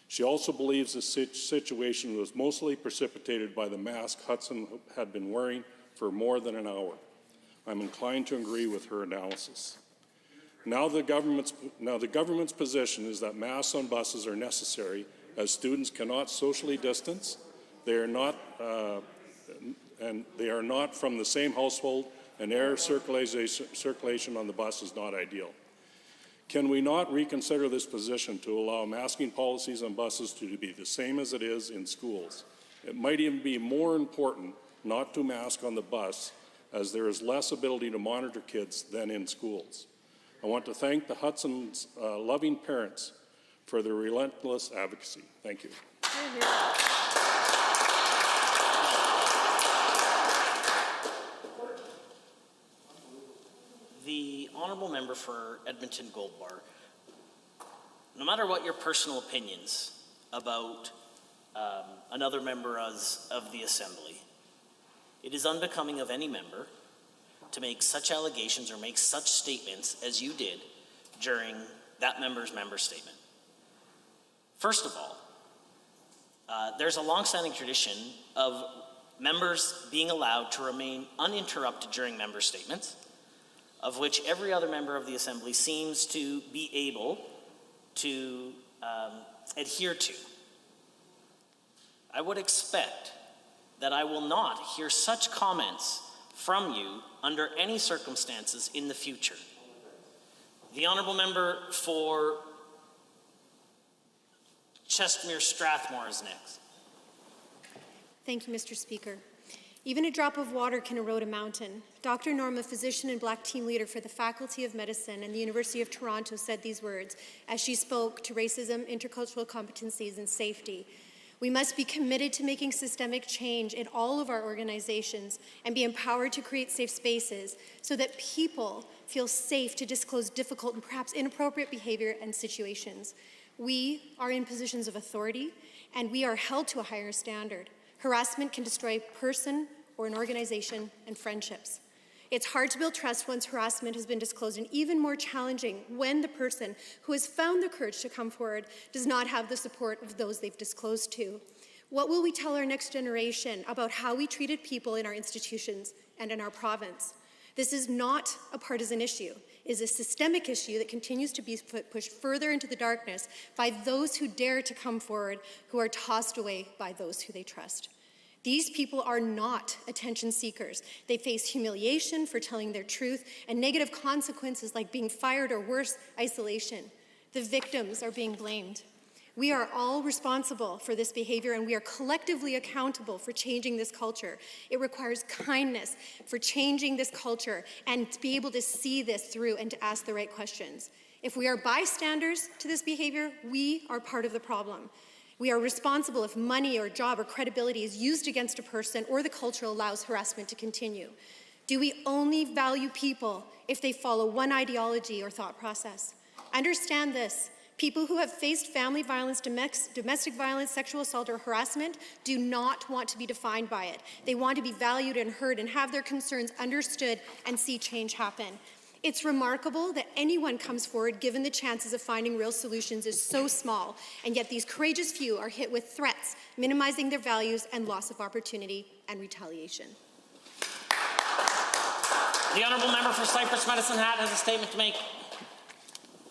She also believes the situation was mostly precipitated by the mask Hudson had been wearing for more than an hour. I'm inclined to agree with her analysis. Now the government's position is that masks on buses are necessary as students cannot socially distance. They are not from the same household, and air circulation on the bus is not ideal. Can we not reconsider this position to allow masking policies on buses to be the same as it is in schools? It might even be more important not to mask on the bus, as there is less ability to monitor kids than in schools. I want to thank the Hudson's loving parents for their relentless advocacy. Thank you. The honourable member for Edmonton Gold Bar. No matter what your personal opinions about another member of the Assembly, it is unbecoming of any member to make such allegations or make such statements as you did during that member's member statement. First of all, there's a long-standing tradition of members being allowed to remain uninterrupted during member statements, of which every other member of the Assembly seems to be able to adhere to. I would expect that I will not hear such comments from you under any circumstances in the future. The honourable member for Chestermere Strathmore is next. Thank you, Mr. Speaker. Even a drop of water can erode a mountain. Dr. Norm, a physician and Black team leader for the Faculty of Medicine and the University of Toronto, said these words as she spoke to racism, intercultural competencies, and safety. We must be committed to making systemic change in all of our organizations and be empowered to create safe spaces so that people feel safe to disclose difficult and perhaps inappropriate behavior and situations. We are in positions of authority, and we are held to a higher standard. Harassment can destroy a person or an organization and friendships. It's hard to build trust once harassment has been disclosed, and even more challenging when the person who has found the courage to come forward does not have the support of those they've disclosed to. What will we tell our next generation about how we treated people in our institutions and in our province? This is not a partisan issue. It is a systemic issue that continues to be pushed further into the darkness by those who dare to come forward, who are tossed away by those who they trust. These people are not attention seekers. They face humiliation for telling their truth and negative consequences like being fired or worse, isolation. The victims are being blamed. We are all responsible for this behavior, and we are collectively accountable for changing this culture. It requires kindness for changing this culture and to be able to see this through and to ask the right questions. If we are bystanders to this behavior, we are part of the problem. We are responsible if money or job or credibility is used against a person or the culture allows harassment to continue. Do we only value people if they follow one ideology or thought process? Understand this. People who have faced family violence, domestic violence, sexual assault, or harassment do not want to be defined by it. They want to be valued and heard and have their concerns understood and see change happen. It's remarkable that anyone comes forward given the chances of finding real solutions is so small, and yet these courageous few are hit with threats, minimizing their values and loss of opportunity and retaliation. The honourable member for Cypress Medicine Hat has a statement to make.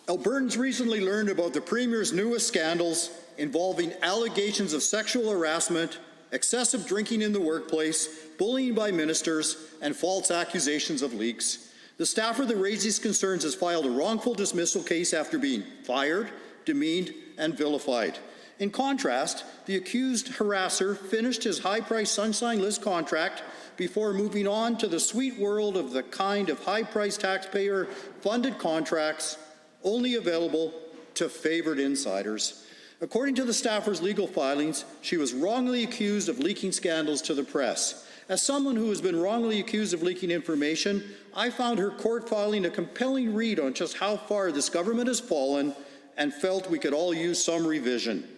Albertans recently learned about the Premier's newest scandals involving allegations of sexual harassment, excessive drinking in the workplace, bullying by ministers, and false accusations of leaks. The staffer that raised these concerns has filed a wrongful dismissal case after being fired, demeaned, and vilified. In contrast, the accused harasser finished his high-priced Sunshine List contract before moving on to the sweet world of the kind of high-priced taxpayer-funded contracts only available to favored insiders. According to the staffer's legal filings, she was wrongly accused of leaking scandals to the press. As someone who has been wrongly accused of leaking information, I found her court filing a compelling read on just how far this government has fallen and felt we could all use some revision.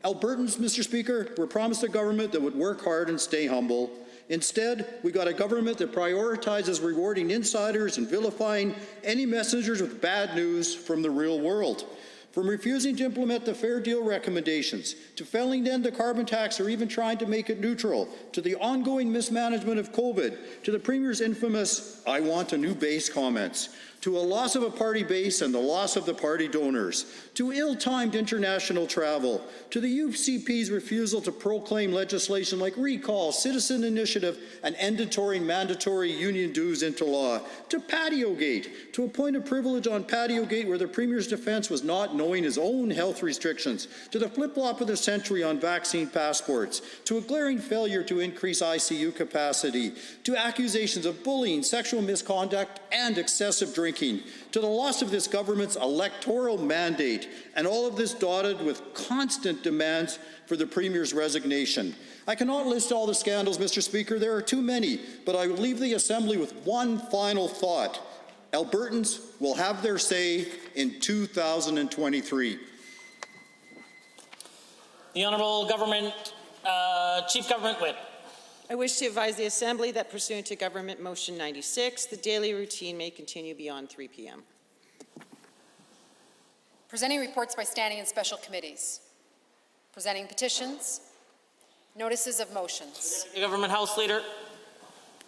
Albertans, Mr. Speaker, were promised a government that would work hard and stay humble. Instead, we got a government that prioritizes rewarding insiders and vilifying any messengers with bad news from the real world. From refusing to implement the Fair Deal recommendations, to failing to end the carbon tax or even trying to make it neutral, to the ongoing mismanagement of COVID, to the Premier's infamous "I want a new base" comments, to a loss of a party base and the loss of the party donors, to ill-timed international travel, to the UCP's refusal to proclaim legislation like recall, citizen initiative, and mandatory union dues into law, to Patiogate, to a point of privilege on Patiogate where the Premier's defense was not knowing his own health restrictions, to the flip-flop of the century on vaccine passports, to a glaring failure to increase ICU capacity, to accusations of bullying, sexual misconduct, and excessive drinking, to the loss of this government's electoral mandate, and all of this dotted with constant demands for the Premier's resignation. I cannot list all the scandals, Mr. Speaker. There are too many, but I will leave the Assembly with one final thought. Albertans will have their say in 2023. The Honourable Chief Government Whip. I wish to advise the Assembly that pursuant to Government Motion 96, the daily routine may continue beyond 3 p.m. Presenting reports by standing and special committees. Presenting petitions. Notices of motions. The Government House Leader.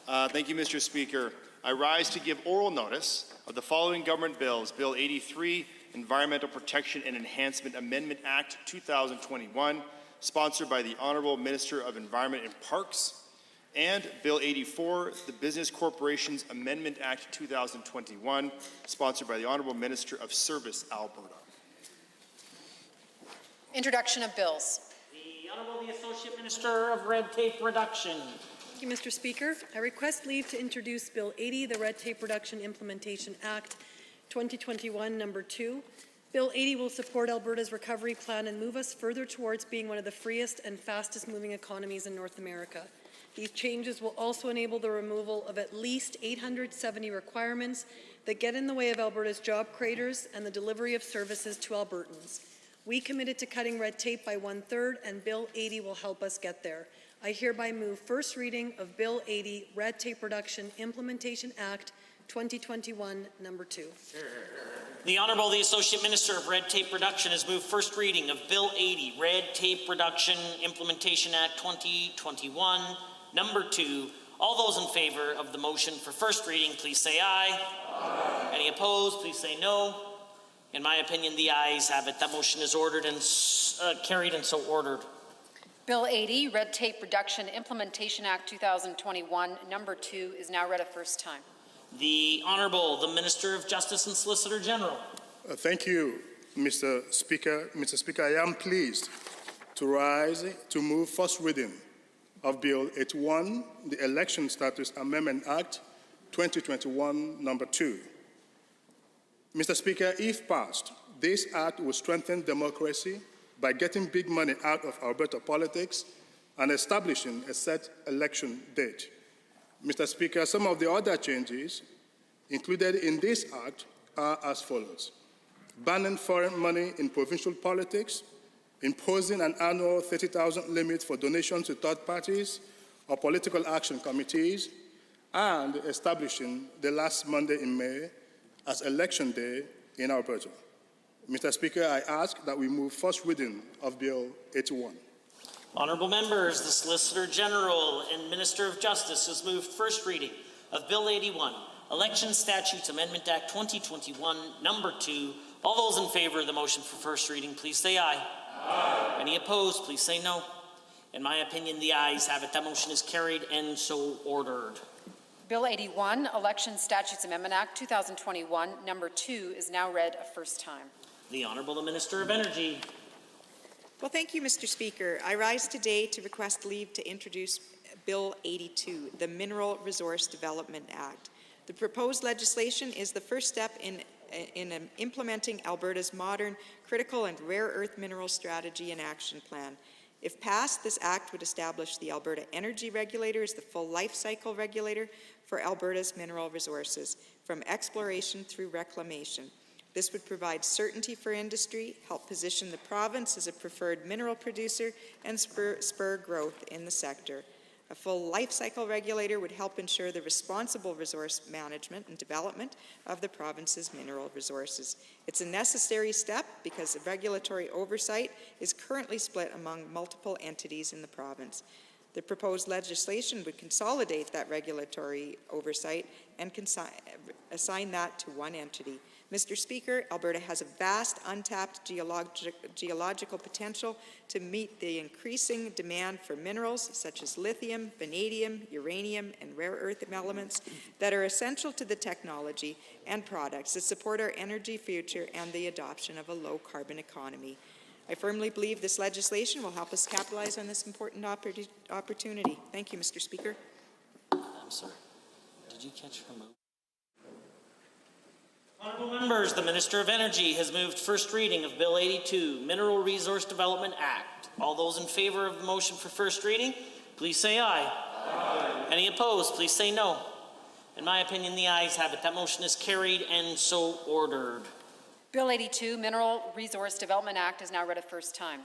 Thank you, Mr. Speaker. I rise to give oral notice of the following government bills. Bill 83, Environmental Protection and Enhancement Amendment Act 2021, sponsored by the Honourable Minister of Environment and Parks, and Bill 84, the Business Corporations Amendment Act 2021, sponsored by the Honourable Minister of Service, Alberta. Introduction of bills. The Honourable the Associate Minister of Red Tape Reduction. Thank you, Mr. Speaker. I request leave to introduce Bill 80, the Red Tape Reduction Implementation Act 2021, number 2. Bill 80 will support Alberta's recovery plan and move us further towards being one of the freest and fastest moving economies in North America. These changes will also enable the removal of at least 870 requirements that get in the way of Alberta's job creators and the delivery of services to Albertans. We committed to cutting red tape by 1/3, and Bill 80 will help us get there. I hereby move first reading of Bill 80, Red Tape Reduction Implementation Act 2021, number 2. The Honourable the Associate Minister of Red Tape Reduction has moved first reading of Bill 80, Red Tape Reduction Implementation Act 2021, number 2. All those in favour of the motion for first reading, please say aye. Aye. Any opposed, please say no. In my opinion, the ayes have it. That motion is ordered and carried and so ordered. Bill 80, Red Tape Reduction Implementation Act 2021, number 2, is now read a first time. The Honourable, the Minister of Justice and Solicitor General. Thank you, Mr. Speaker. Mr. Speaker, I am pleased to rise to move first reading of Bill 81, the Election Status Amendment Act 2021, number 2. Mr. Speaker, if passed, this act will strengthen democracy by getting big money out of Alberta politics and establishing a set election date. Mr. Speaker, some of the other changes included in this act are as follows: banning foreign money in provincial politics, imposing an annual 30,000 limit for donations to third parties or political action committees, and establishing the last Monday in May as Election Day in Alberta. Mr. Speaker, I ask that we move first reading of Bill 81. Honourable members, the Solicitor General and Minister of Justice has moved first reading of Bill 81, Election Statutes Amendment Act 2021, number 2. All those in favour of the motion for first reading, please say aye. Aye. Any opposed, please say no. In my opinion, the ayes have it. That motion is carried and so ordered. Bill 81, Election Statutes Amendment Act 2021, number 2, is now read a first time. The Honourable the Minister of Energy. Well, thank you, Mr. Speaker. I rise today to request leave to introduce Bill 82, the Mineral Resource Development Act. The proposed legislation is the first step in implementing Alberta's modern critical and rare earth mineral strategy and action plan. If passed, this act would establish the Alberta Energy Regulator as the full life cycle regulator for Alberta's mineral resources, from exploration through reclamation. This would provide certainty for industry, help position the province as a preferred mineral producer, and spur growth in the sector. A full life cycle regulator would help ensure the responsible resource management and development of the province's mineral resources. It's a necessary step because the regulatory oversight is currently split among multiple entities in the province. The proposed legislation would consolidate that regulatory oversight and assign that to one entity. Mr. Speaker, Alberta has a vast untapped geological potential to meet the increasing demand for minerals such as lithium, vanadium, uranium, and rare earth elements that are essential to the technology and products that support our energy future and the adoption of a low-carbon economy. I firmly believe this legislation will help us capitalize on this important opportunity. Thank you, Mr. Speaker. I'm sorry. Did you catch her move? Honourable members, the Minister of Energy has moved first reading of Bill 82, Mineral Resource Development Act. All those in favour of the motion for first reading, please say aye. Aye. Any opposed, please say no. In my opinion, the ayes have it. That motion is carried and so ordered. Bill 82, Mineral Resource Development Act, is now read a first time.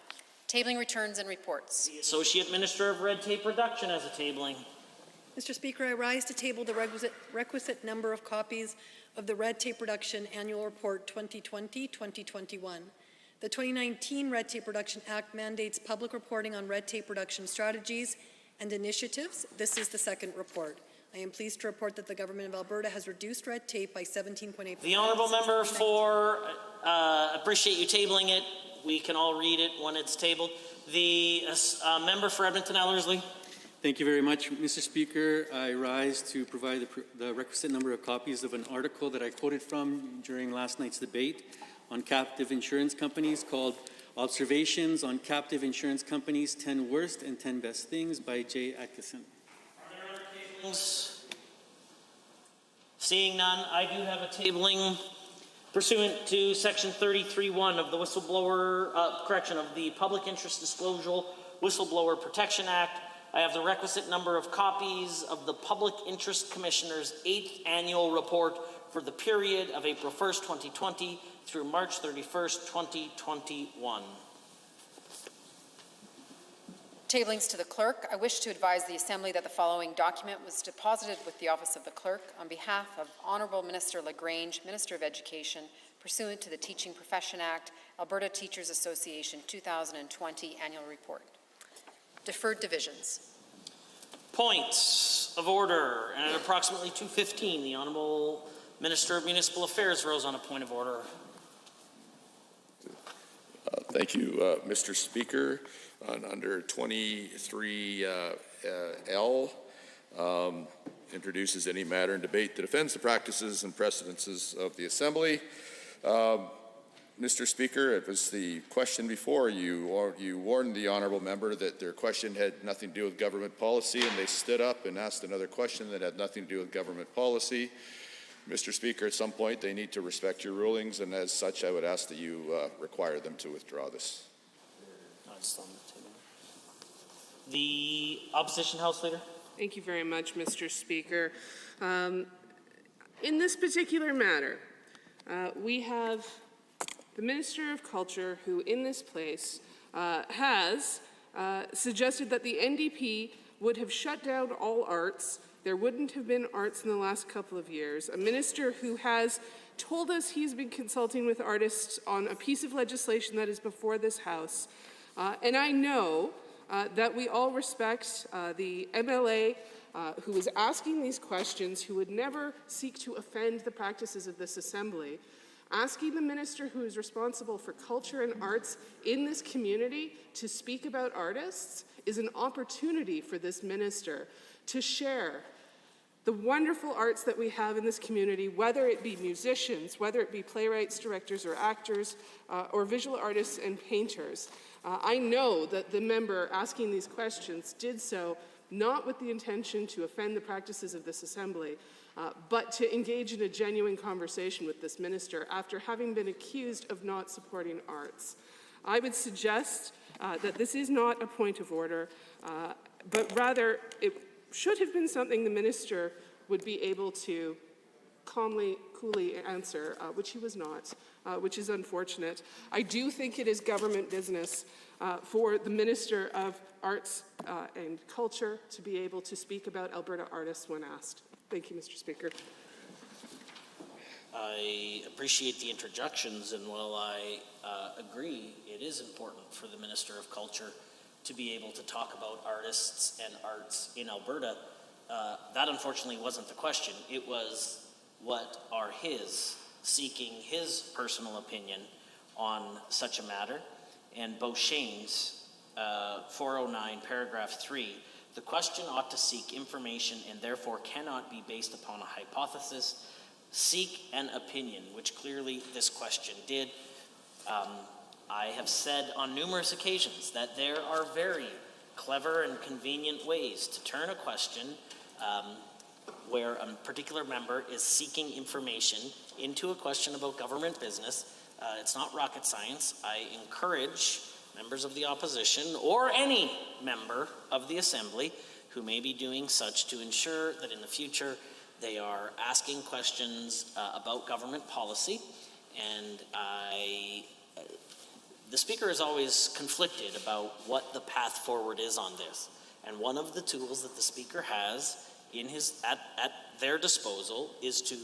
Tabling returns and reports. The Associate Minister of Red Tape Reduction has a tabling. Mr. Speaker, I rise to table the requisite number of copies of the Red Tape Reduction Annual Report 2020-2021. The 2019 Red Tape Reduction Act mandates public reporting on red tape reduction strategies and initiatives. This is the second report. I am pleased to report that the Government of Alberta has reduced red tape by 17.8%. The Honourable Member for, appreciate you tabling it. We can all read it when it's tabled. The Member for Edmonton Ellerslie. Thank you very much, Mr. Speaker. I rise to provide the requisite number of copies of an article that I quoted from during last night's debate on captive insurance companies called Observations on Captive Insurance Companies, 10 Worst and 10 Best Things by Jay Atkinson. Are there other tablings? Seeing none, I do have a tabling pursuant to Section 33(1) of the of the Public Interest Disclosure Whistleblower Protection Act. I have the requisite number of copies of the Public Interest Commissioner's 8th Annual Report for the period of April 1st, 2020 through March 31st, 2021. Tablings to the Clerk. I wish to advise the Assembly that the following document was deposited with the Office of the Clerk on behalf of Honourable Minister LaGrange, Minister of Education, pursuant to the Teaching Profession Act, Alberta Teachers Association 2020 Annual Report. Deferred divisions. Points of order. And at approximately 2:15, the Honourable Minister of Municipal Affairs rose on a point of order. Thank you, Mr. Speaker. Under 23L, introduces any matter in debate that offends the practices and precedences of the Assembly. Mr. Speaker, it was the question before you warned the honourable member that their question had nothing to do with government policy, and they stood up and asked another question that had nothing to do with government policy. Mr. Speaker, at some point they need to respect your rulings, and as such I would ask that you require them to withdraw this. The Opposition House Leader. Thank you very much, Mr. Speaker. In this particular matter, we have the Minister of Culture, who in this place has suggested that the NDP would have shut down all arts. There wouldn't have been arts in the last couple of years. A minister who has told us he's been consulting with artists on a piece of legislation that is before this House. And I know that we all respect the MLA who is asking these questions, who would never seek to offend the practices of this Assembly. Asking the minister who is responsible for culture and arts in this community to speak about artists is an opportunity for this minister to share the wonderful arts that we have in this community, whether it be musicians, whether it be playwrights, directors, or actors, or visual artists and painters. I know that the member asking these questions did so not with the intention to offend the practices of this Assembly, but to engage in a genuine conversation with this minister after having been accused of not supporting arts. I would suggest that this is not a point of order, but rather it should have been something the minister would be able to coolly answer, which he was not, which is unfortunate. I do think it is government business for the Minister of Arts and Culture to be able to speak about Alberta artists when asked. Thank you, Mr. Speaker. I appreciate the introductions, and while I agree it is important for the Minister of Culture to be able to talk about artists and arts in Alberta, that unfortunately wasn't the question. It was what are his, seeking his personal opinion on such a matter. And Beauchesne's 409 paragraph 3, the question ought to seek information and therefore cannot be based upon a hypothesis. Seek an opinion, which clearly this question did. I have said on numerous occasions that there are very clever and convenient ways to turn a question where a particular member is seeking information into a question about government business. It's not rocket science. I encourage members of the opposition or any member of the Assembly who may be doing such to ensure that in the future they are asking questions about government policy. And the Speaker is always conflicted about what the path forward is on this. And one of the tools that the Speaker has at their disposal is to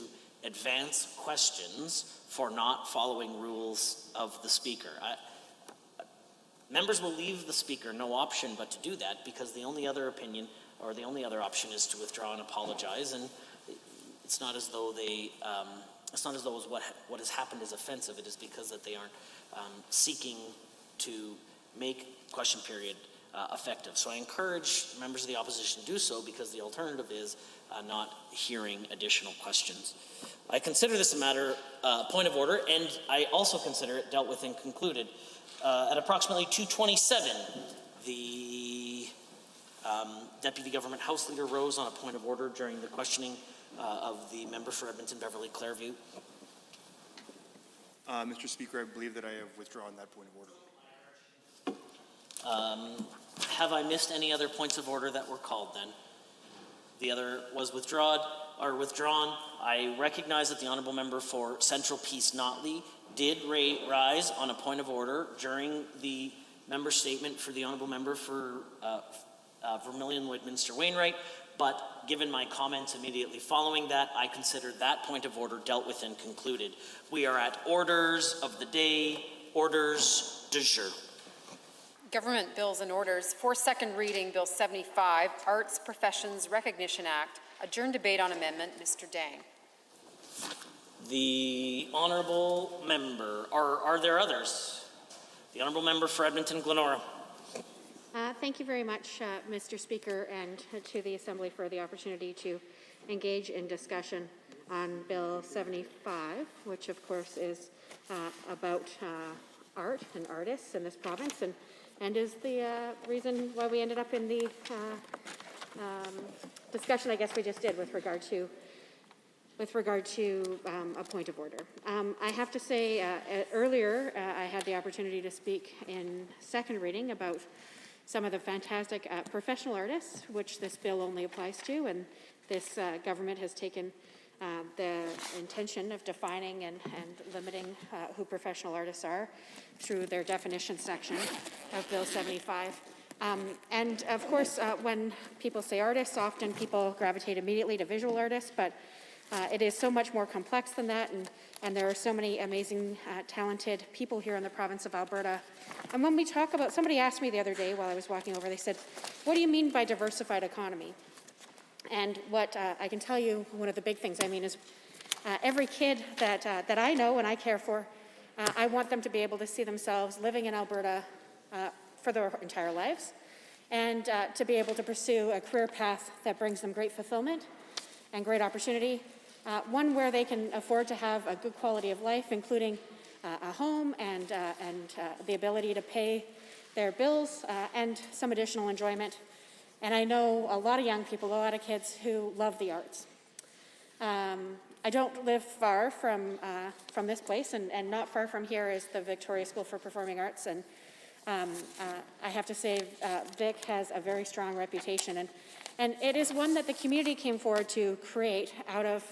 advance questions for not following rules of the Speaker. Members will leave the Speaker no option but to do that, because the only other opinion or the only other option is to withdraw and apologize. And it's not as though what has happened is offensive. It is because that they aren't seeking to make question period effective. So I encourage members of the opposition to do so, because the alternative is not hearing additional questions. I consider this a matter, point of order, and I also consider it dealt with and concluded. At approximately 2:27, the Deputy Government House Leader rose on a point of order during the questioning of the member for Edmonton Beverly Clairview. Mr. Speaker, I believe that I have withdrawn that point of order. Have I missed any other points of order that were called then? The other was withdrawn. I recognize that the honourable member for Central Peace Notley did rise on a point of order during the member statement for the honourable member for Vermilion Woodminster Wainwright, but given my comments immediately following that, I consider that point of order dealt with and concluded. We are at orders of the day, orders du jour. Government bills and orders. For second reading, Bill 75, Arts Professions Recognition Act. Adjourn debate on amendment. Mr. Dang. The honourable member, are there others? The honourable member for Edmonton Glenora. Thank you very much, Mr. Speaker, and to the Assembly for the opportunity to engage in discussion on Bill 75, which of course is about art and artists in this province, and is the reason why we ended up in the discussion I guess we just did with regard to a point of order. I have to say, earlier I had the opportunity to speak in second reading about some of the fantastic professional artists, which this bill only applies to, and this government has taken the intention of defining and limiting who professional artists are through their definition section of Bill 75. And of course, when people say artists, often people gravitate immediately to visual artists, but It is so much more complex than that, and there are so many amazing, talented people here in the province of Alberta. And when we talk about, somebody asked me the other day while I was walking over, they said, what do you mean by diversified economy? And what I can tell you, one of the big things I mean is every kid that I know and I care for, I want them to be able to see themselves living in Alberta for their entire lives, and to be able to pursue a career path that brings them great fulfillment and great opportunity, one where they can afford to have a good quality of life, including a home and the ability to pay their bills and some additional enjoyment. And I know a lot of young people, a lot of kids who love the arts. I don't live far from this place, and not far from here is the Victoria School for Performing Arts. And I have to say, Vic has a very strong reputation, and it is one that the community came forward to create out of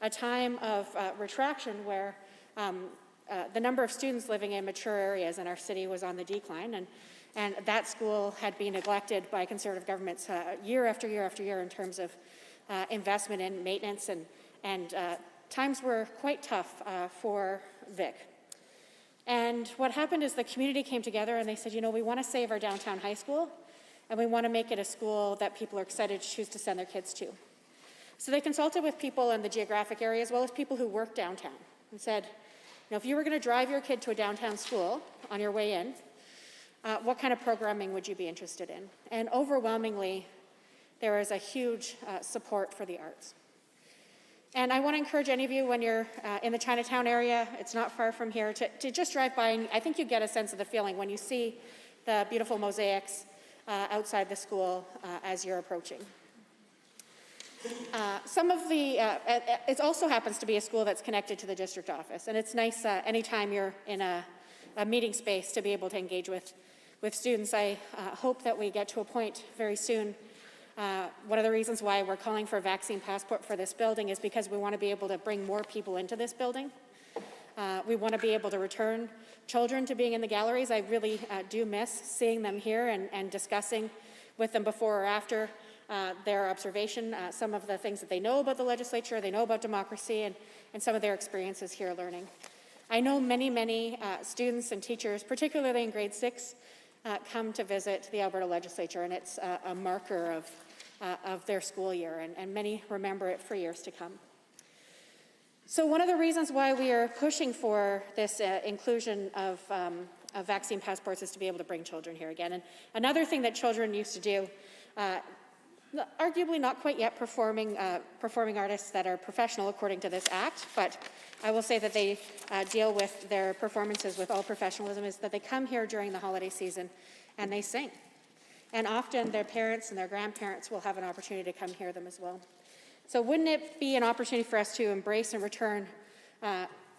a time of retraction where the number of students living in mature areas in our city was on the decline, and that school had been neglected by Conservative governments year after year after year in terms of investment in maintenance, and times were quite tough for Vic. And what happened is the community came together and they said, you know, we want to save our downtown high school, and we want to make it a school that people are excited to choose to send their kids to. So they consulted with people in the geographic area as well as people who work downtown and said, you know, if you were going to drive your kid to a downtown school on your way in, what kind of programming would you be interested in? And overwhelmingly, there is a huge support for the arts. And I want to encourage any of you, when you're in the Chinatown area, it's not far from here, to just drive by, and I think you get a sense of the feeling when you see the beautiful mosaics outside the school as you're approaching. It also happens to be a school that's connected to the district office, and it's nice anytime you're in a meeting space to be able to engage with students. I hope that we get to a point very soon. One of the reasons why we're calling for a vaccine passport for this building is because we want to be able to bring more people into this building. We want to be able to return children to being in the galleries. I really do miss seeing them here and discussing with them before or after their observation, some of the things that they know about the legislature, they know about democracy, and some of their experiences here learning. I know many students and teachers, particularly in grade 6, come to visit the Alberta legislature, and it's a marker of their school year, and many remember it for years to come. So one of the reasons why we are pushing for this inclusion of vaccine passports is to be able to bring children here again. And another thing that children used to do, arguably not quite yet performing artists that are professional according to this act, but I will say that they deal with their performances with all professionalism, is that they come here during the holiday season and they sing. And often their parents and their grandparents will have an opportunity to come hear them as well. So wouldn't it be an opportunity for us to embrace and return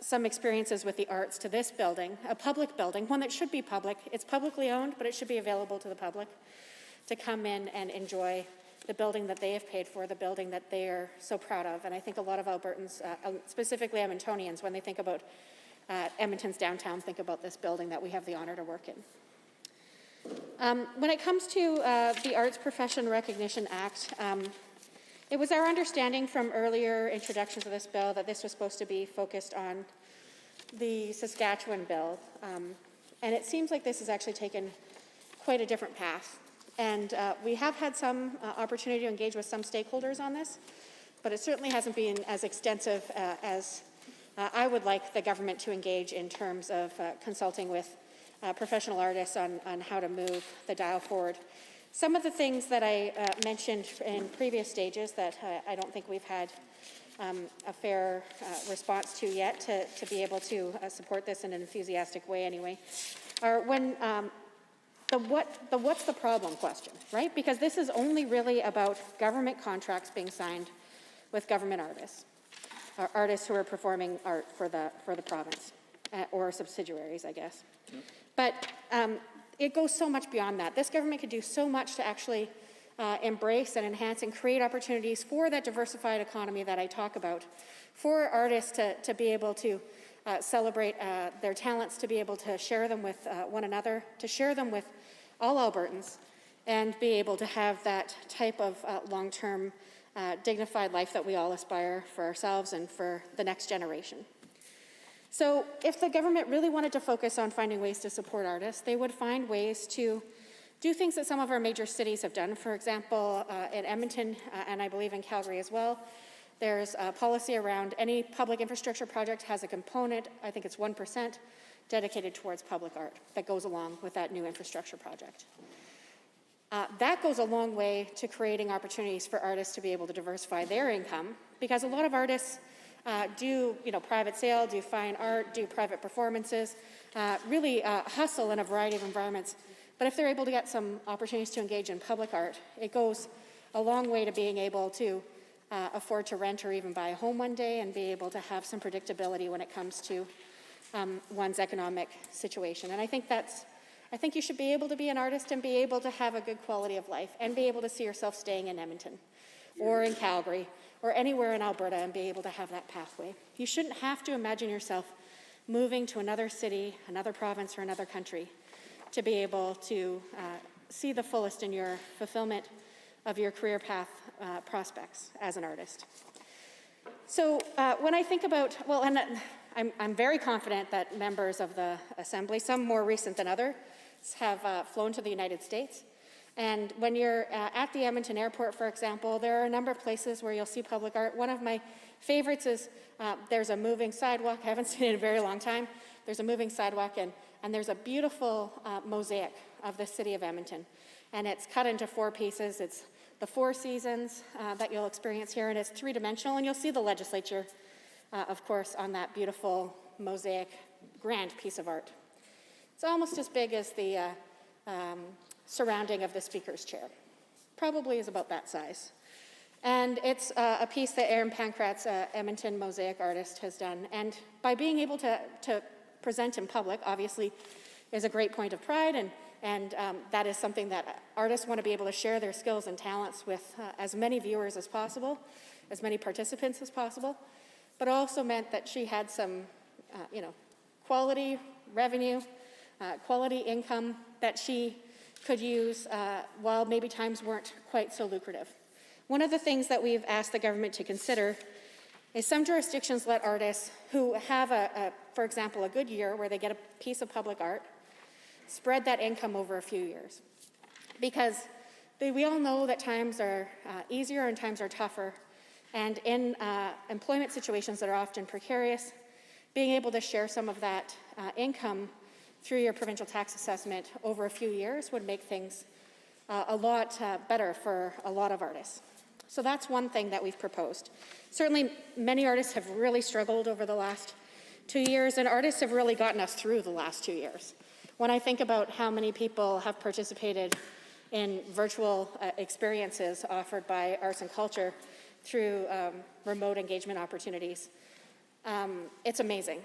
some experiences with the arts to this building, a public building, one that should be public. It's publicly owned, but it should be available to the public to come in and enjoy the building that they have paid for, the building that they are so proud of. And I think a lot of Albertans, specifically Edmontonians, when they think about Edmonton's downtown, think about this building that we have the honor to work in. When it comes to the Arts Profession Recognition Act, it was our understanding from earlier introductions of this bill that this was supposed to be focused on the Saskatchewan bill. And it seems like this has actually taken quite a different path. And we have had some opportunity to engage with some stakeholders on this, but it certainly hasn't been as extensive as I would like the government to engage in terms of consulting with professional artists on how to move the dial forward. Some of the things that I mentioned in previous stages that I don't think we've had a fair response to yet to be able to support this in an enthusiastic way anyway, are when the what's the problem question, right? Because this is only really about government contracts being signed with government artists, or artists who are performing art for the province, or subsidiaries, I guess. Yep. But it goes so much beyond that. This government could do so much to actually embrace and enhance and create opportunities for that diversified economy that I talk about, for artists to be able to celebrate their talents, to be able to share them with one another, to share them with all Albertans, and be able to have that type of long-term dignified life that we all aspire for ourselves and for the next generation. So if the government really wanted to focus on finding ways to support artists, they would find ways to do things that some of our major cities have done. For example, in Edmonton, and I believe in Calgary as well, there's a policy around any public infrastructure project has a component, I think it's 1%, dedicated towards public art that goes along with that new infrastructure project. That goes a long way to creating opportunities for artists to be able to diversify their income, because a lot of artists do private sale, do fine art, do private performances, really hustle in a variety of environments. But if they're able to get some opportunities to engage in public art, it goes a long way to being able to afford to rent or even buy a home one day and be able to have some predictability when it comes to one's economic situation. And I think you should be able to be an artist and be able to have a good quality of life and be able to see yourself staying in Edmonton or in Calgary or anywhere in Alberta and be able to have that pathway. You shouldn't have to imagine yourself moving to another city, another province, or another country to be able to see the fullest in your fulfillment of your career path prospects as an artist. So when I think about, well, and I'm very confident that members of the Assembly, some more recent than others, have flown to the United States. And when you're at the Edmonton airport, for example, there are a number of places where you'll see public art. One of my favorites is there's a moving sidewalk. I haven't seen it in a very long time. There's a moving sidewalk, and there's a beautiful mosaic of the city of Edmonton. And it's cut into 4 pieces. It's the 4 seasons that you'll experience here, and it's 3-dimensional. And you'll see the legislature, of course, on that beautiful mosaic, grand piece of art. It's almost as big as the surrounding of the Speaker's chair. Probably is about that size. And it's a piece that Aaron Pankratz, Edmonton mosaic artist, has done. And by being able to present in public, obviously, is a great point of pride, and that is something that artists want to be able to share their skills and talents with as many viewers as possible, as many participants as possible, but also meant that she had some, quality revenue, quality income that she could use while maybe times weren't quite so lucrative. One of the things that we've asked the government to consider is some jurisdictions let artists who have, for example, a good year where they get a piece of public art, spread that income over a few years. Because we all know that times are easier and times are tougher. And in employment situations that are often precarious, being able to share some of that income through your provincial tax assessment over a few years would make things a lot better for a lot of artists. So that's one thing that we've proposed. Certainly, many artists have really struggled over the last 2 years, and artists have really gotten us through the last 2 years. When I think about how many people have participated in virtual experiences offered by arts and culture through remote engagement opportunities, it's amazing.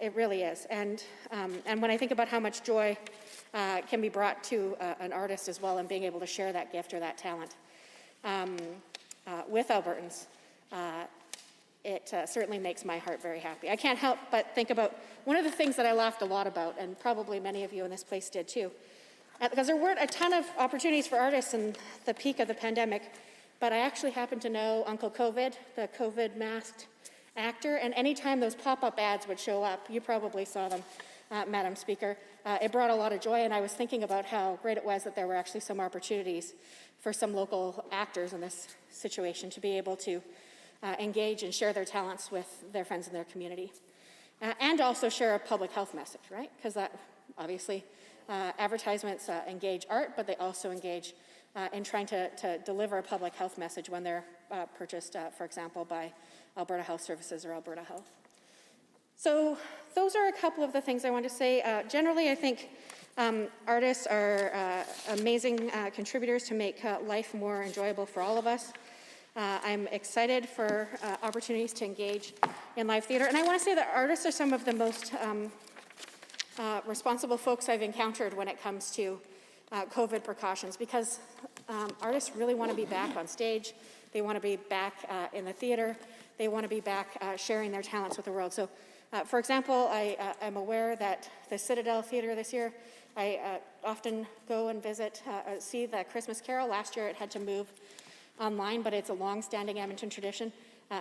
It really is. And when I think about how much joy can be brought to an artist as well, and being able to share that gift or that talent with Albertans, it certainly makes my heart very happy. I can't help but think about one of the things that I laughed a lot about, and probably many of you in this place did too, because there weren't a ton of opportunities for artists in the peak of the pandemic, but I actually happen to know Uncle COVID, the COVID masked actor, and anytime those pop-up ads would show up, you probably saw them, Madam Speaker, it brought a lot of joy, and I was thinking about how great it was that there were actually some opportunities for some local actors in this situation to be able to engage and share their talents with their friends in their community. And also share a public health message, right? Because that, obviously, advertisements engage art, but they also engage in trying to deliver a public health message when they're purchased, for example, by Alberta Health Services or Alberta Health. So those are a couple of the things I want to say. Generally, I think artists are amazing contributors to make life more enjoyable for all of us. I'm excited for opportunities to engage in live theater. And I want to say that artists are some of the most responsible folks I've encountered when it comes to COVID precautions, because artists really want to be back on stage. They want to be back in the theater. They want to be back sharing their talents with the world. So, for example, I'm aware that the Citadel Theater this year, I often go and visit, see the Christmas Carol. Last year it had to move online, but it's a long-standing Edmonton tradition.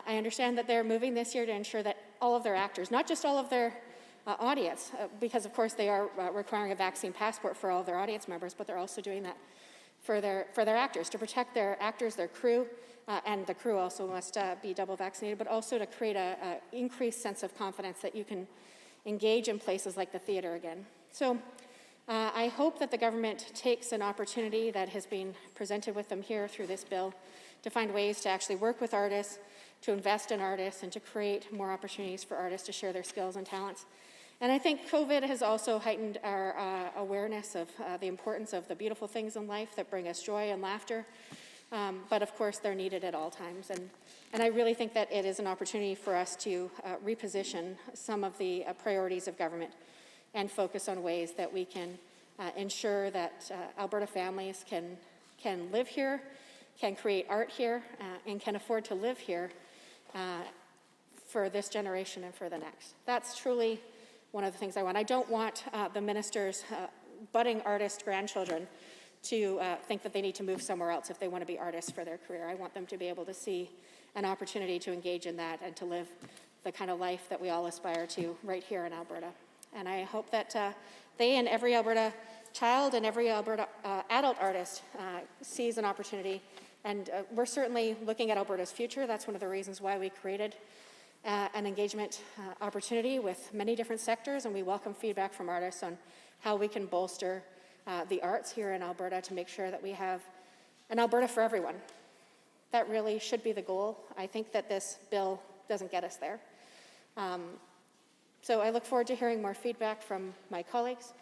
I understand that they're moving this year to ensure that all of their actors, not just all of their audience, because of course they are requiring a vaccine passport for all of their audience members, but they're also doing that for their actors, to protect their actors, their crew, and the crew also must be double vaccinated, but also to create an increased sense of confidence that you can engage in places like the theatre again. So I hope that the government takes an opportunity that has been presented with them here through this bill to find ways to actually work with artists, to invest in artists, and to create more opportunities for artists to share their skills and talents. And I think COVID has also heightened our awareness of the importance of the beautiful things in life that bring us joy and laughter. But of course, they're needed at all times. And I really think that it is an opportunity for us to reposition some of the priorities of government and focus on ways that we can ensure that Alberta families can live here, can create art here, and can afford to live here for this generation and for the next. That's truly one of the things I want. I don't want the minister's budding artist grandchildren to think that they need to move somewhere else if they want to be artists for their career. I want them to be able to see an opportunity to engage in that and to live the kind of life that we all aspire to right here in Alberta. And I hope that they and every Alberta child and every Alberta adult artist sees an opportunity. And we're certainly looking at Alberta's future. That's one of the reasons why we created an engagement opportunity with many different sectors, and we welcome feedback from artists on how we can bolster the arts here in Alberta to make sure that we have an Alberta for everyone. That really should be the goal. I think that this bill doesn't get us there. So I look forward to hearing more feedback from my colleagues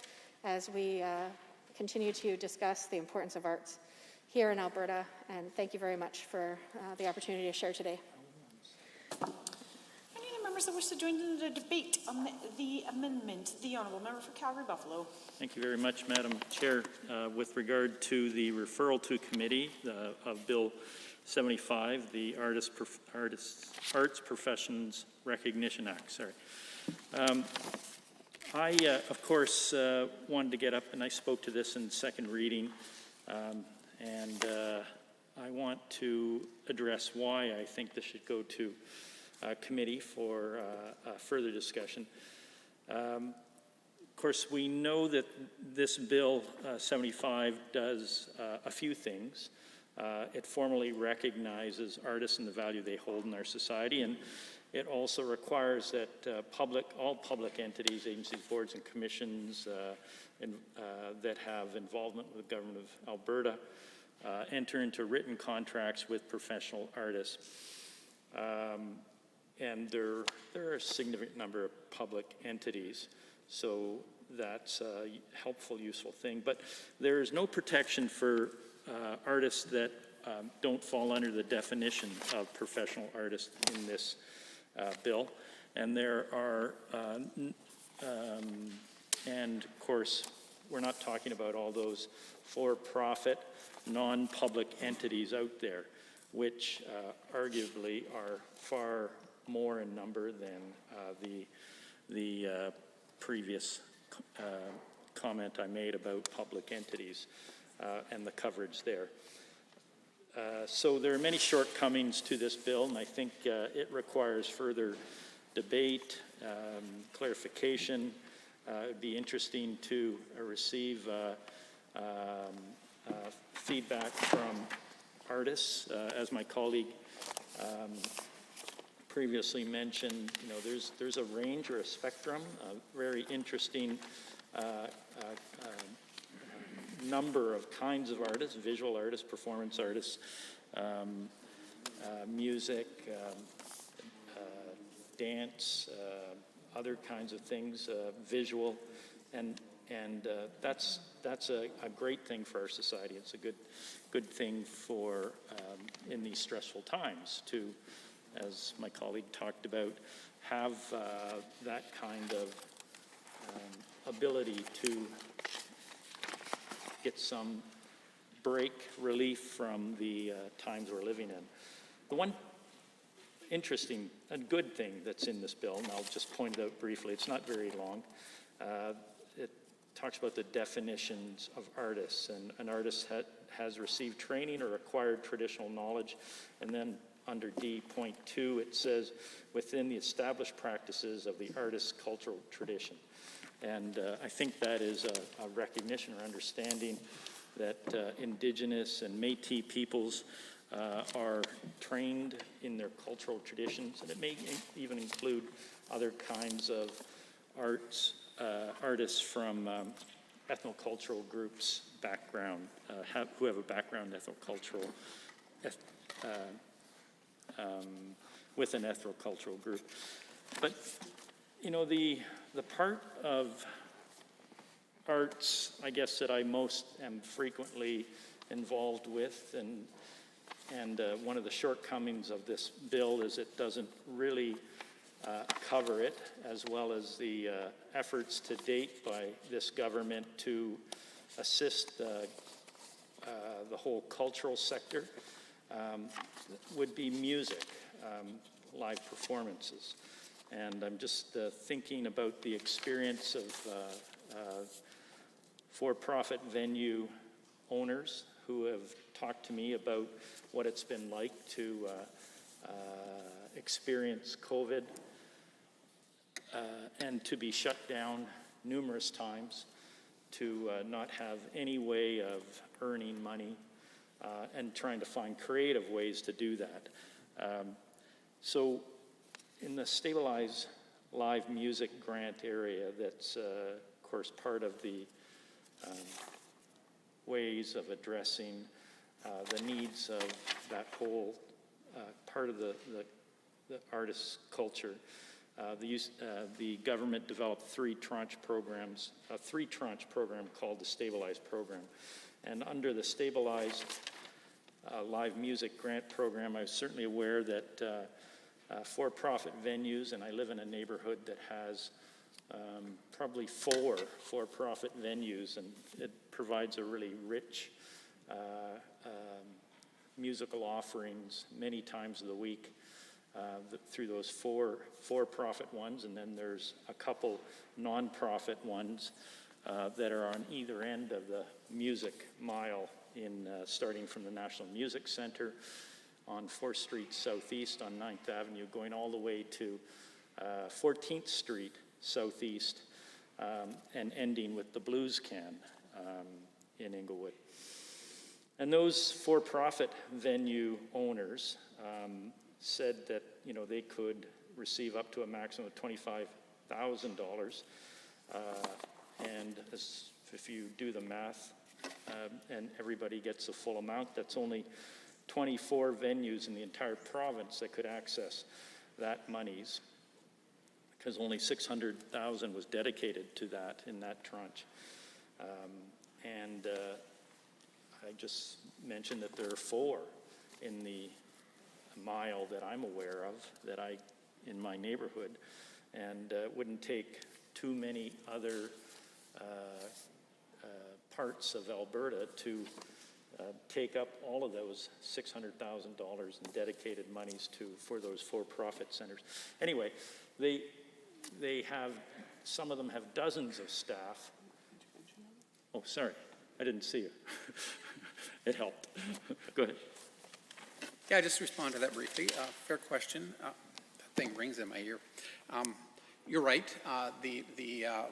as we continue to discuss the importance of arts here in Alberta, and thank you very much for the opportunity to share today. Any members that wish to join in the debate on the amendment? The Honourable Member for Calgary-Buffalo. Thank you very much, Madam Chair. With regard to the referral to committee of Bill 75, the Arts Professions Recognition Act. I, of course, wanted to get up, and I spoke to this in second reading, and I want to address why I think this should go to committee for further discussion. Of course, we know that this Bill 75 does a few things. It formally recognizes artists and the value they hold in our society, and it also requires that all public entities, agencies, boards, and commissions that have involvement with the government of Alberta enter into written contracts with professional artists. And there are a significant number of public entities, so that's a helpful, useful thing. But there is no protection for artists that don't fall under the definition of professional artists in this bill. And there are, and of course, we're not talking about all those for-profit, non-public entities out there, which arguably are far more in number than the previous comment I made about public entities and the coverage there. So there are many shortcomings to this bill, and I think it requires further debate, clarification. It'd be interesting to receive feedback from artists. As my colleague previously mentioned, you know, there's a range or a spectrum, a very interesting number of kinds of artists: visual artists, performance artists, music, dance, other kinds of things, visual, and that's a great thing for our society. It's a good thing for in these stressful times to, as my colleague talked about, have that kind of ability to get some break, relief from the times we're living in. The one interesting and good thing that's in this bill, and I'll just point it out briefly, it's not very long, it talks about the definitions of artists, and an artist has received training or acquired traditional knowledge. And then under D.2, it says, within the established practices of the artist's cultural tradition. And I think that is a recognition or understanding that Indigenous and Métis peoples are trained in their cultural traditions, and it may even include other kinds of artists from ethnocultural groups background, who have a background ethnocultural, with an ethnocultural group. But, you know, the part of arts, I guess, that I most am frequently involved with, and one of the shortcomings of this bill is it doesn't really cover it, as well as the efforts to date by this government to assist the whole cultural sector, would be music, live performances. And I'm just thinking about the experience of for-profit venue owners who have talked to me about what it's been like to experience COVID and to be shut down numerous times, to not have any way of earning money and trying to find creative ways to do that. So in the Stabilize Live Music Grant area, that's of course part of the ways of addressing the needs of that whole part of the artist's culture. The government developed a three-tranche program called the Stabilize Program. And under the Stabilized Live Music Grant Program, I was certainly aware that for-profit venues, and I live in a neighborhood that has probably 4 for-profit venues, and it provides a really rich musical offerings many times of the week through those 4 for-profit ones, and then there's a couple non-profit ones that are on either end of the music mile, starting from the National Music Center on 4th Street Southeast on 9th Avenue, going all the way to 14th Street Southeast, and ending with the Blues Can in Inglewood. And those for-profit venue owners said that, you know, they could receive up to a maximum of $25,000, and if you do the math, and everybody gets the full amount, that's only 24 venues in the entire province that could access that monies, because only 600,000 was dedicated to that in that tranche. I just mentioned that there are 4 in the mile that I'm aware of in my neighborhood, and it wouldn't take too many other parts of Alberta to take up all of those $600,000 in dedicated monies for those for-profit centers. Anyway, they have, some of them have dozens of staff. Oh, sorry, I didn't see you. It helped. Go ahead. Yeah, just respond to that briefly. Fair question. That thing rings in my ear. You're right. The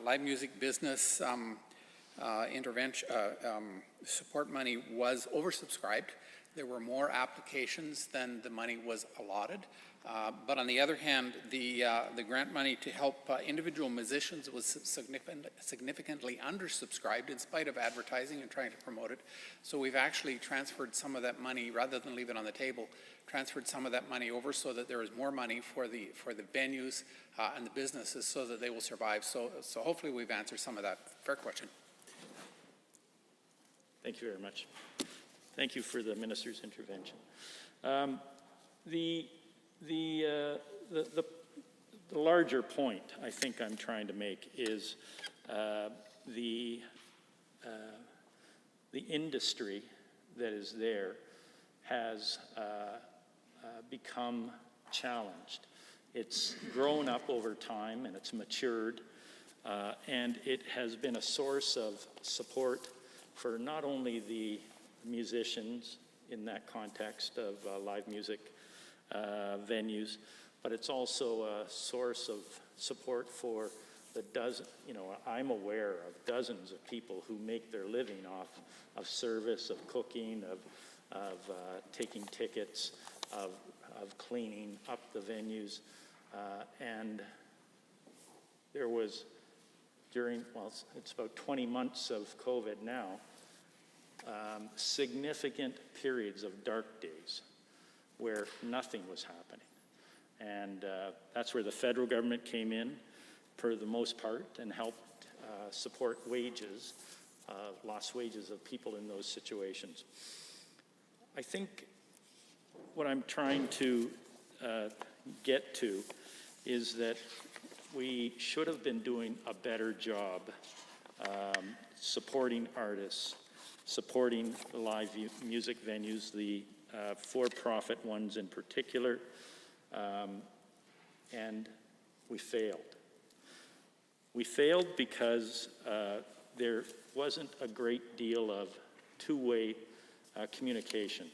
live music business intervention support money was oversubscribed. There were more applications than the money was allotted. But on the other hand, the grant money to help individual musicians was significantly undersubscribed in spite of advertising and trying to promote it. So we've actually transferred some of that money, rather than leave it on the table, transferred some of that money over so that there is more money for the venues and the businesses so that they will survive. So hopefully we've answered some of that. Fair question. Thank you very much. Thank you for the minister's intervention. The larger point I think I'm trying to make is the industry that is there has become challenged. It's grown up over time and it's matured, and it has been a source of support for not only the musicians in that context of live music venues, but it's also a source of support for the dozen, I'm aware of dozens of people who make their living off of service, of cooking, of taking tickets, of cleaning up the venues. And there was it's about 20 months of COVID now, significant periods of dark days where nothing was happening. And that's where the federal government came in, for the most part, and helped support wages, lost wages of people in those situations. I think what I'm trying to get to is that we should have been doing a better job supporting artists, supporting live music venues, the for-profit ones in particular, and we failed. We failed because there wasn't a great deal of two-way communication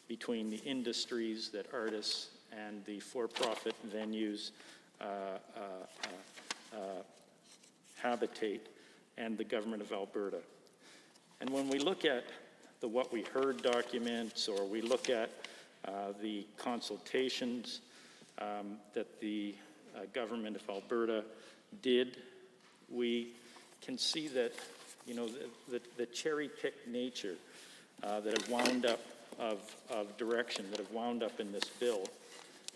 between the industries that artists and the for-profit venues habitate and the government of Alberta. And when we look at the What We Heard documents, or we look at the consultations that the government of Alberta did, we can see that, the cherry-picked nature that have wound up of direction that have wound up in this bill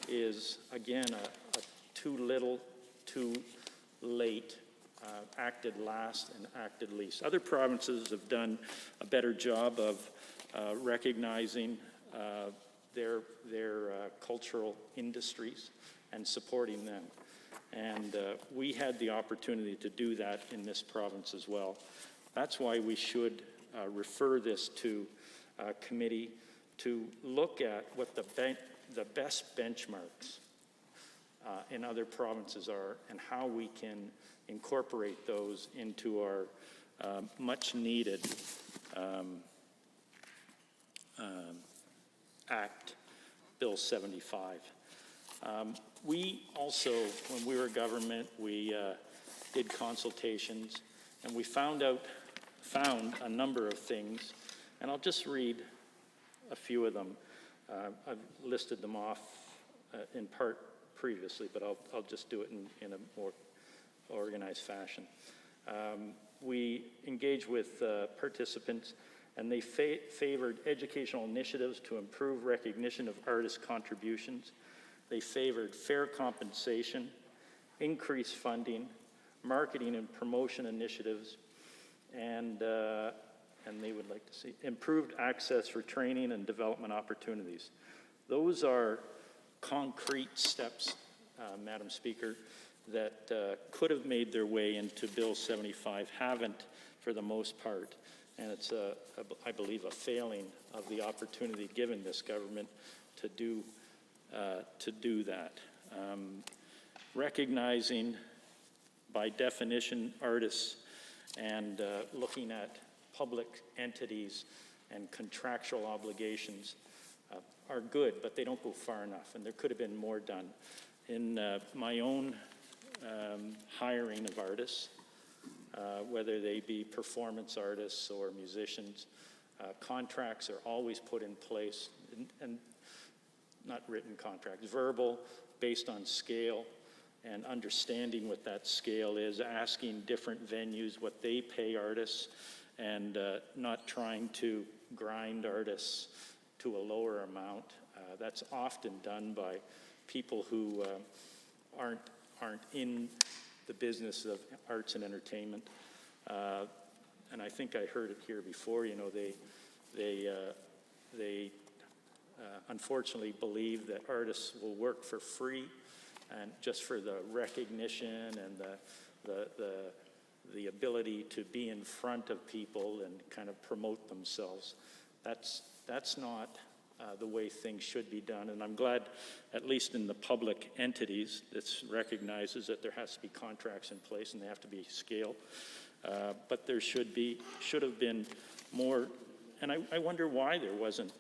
is, again, a too little, too late, acted last and acted least. Other provinces have done a better job of recognizing their cultural industries and supporting them. And we had the opportunity to do that in this province as well. That's why we should refer this to committee to look at what the best benchmarks in other provinces are and how we can incorporate those into our much needed Act, Bill 75. We also, when we were government, we did consultations, and we found a number of things, and I'll just read a few of them. I've listed them off in part previously, but I'll just do it in a more organized fashion. We engaged with participants, and they favored educational initiatives to improve recognition of artist contributions. They favored fair compensation, increased funding, marketing and promotion initiatives, and they would like to see improved access for training and development opportunities. Those are concrete steps, Madam Speaker, that could have made their way into Bill 75, haven't for the most part, and it's, I believe, a failing of the opportunity given this government to do that. Recognizing, by definition, artists and looking at public entities and contractual obligations are good, but they don't go far enough, and there could have been more done. In my own hiring of artists, whether they be performance artists or musicians, contracts are always put in place, and not written contracts, verbal, based on scale, and understanding what that scale is, asking different venues what they pay artists, and not trying to grind artists to a lower amount. That's often done by people who aren't in the business of arts and entertainment. And I think I heard it here before, they unfortunately believe that artists will work for free and just for the recognition and the ability to be in front of people and kind of promote themselves. That's not the way things should be done, and I'm glad, at least in the public entities, this recognizes that there has to be contracts in place and they have to be scaled. But there should have been more and I wonder why there wasn't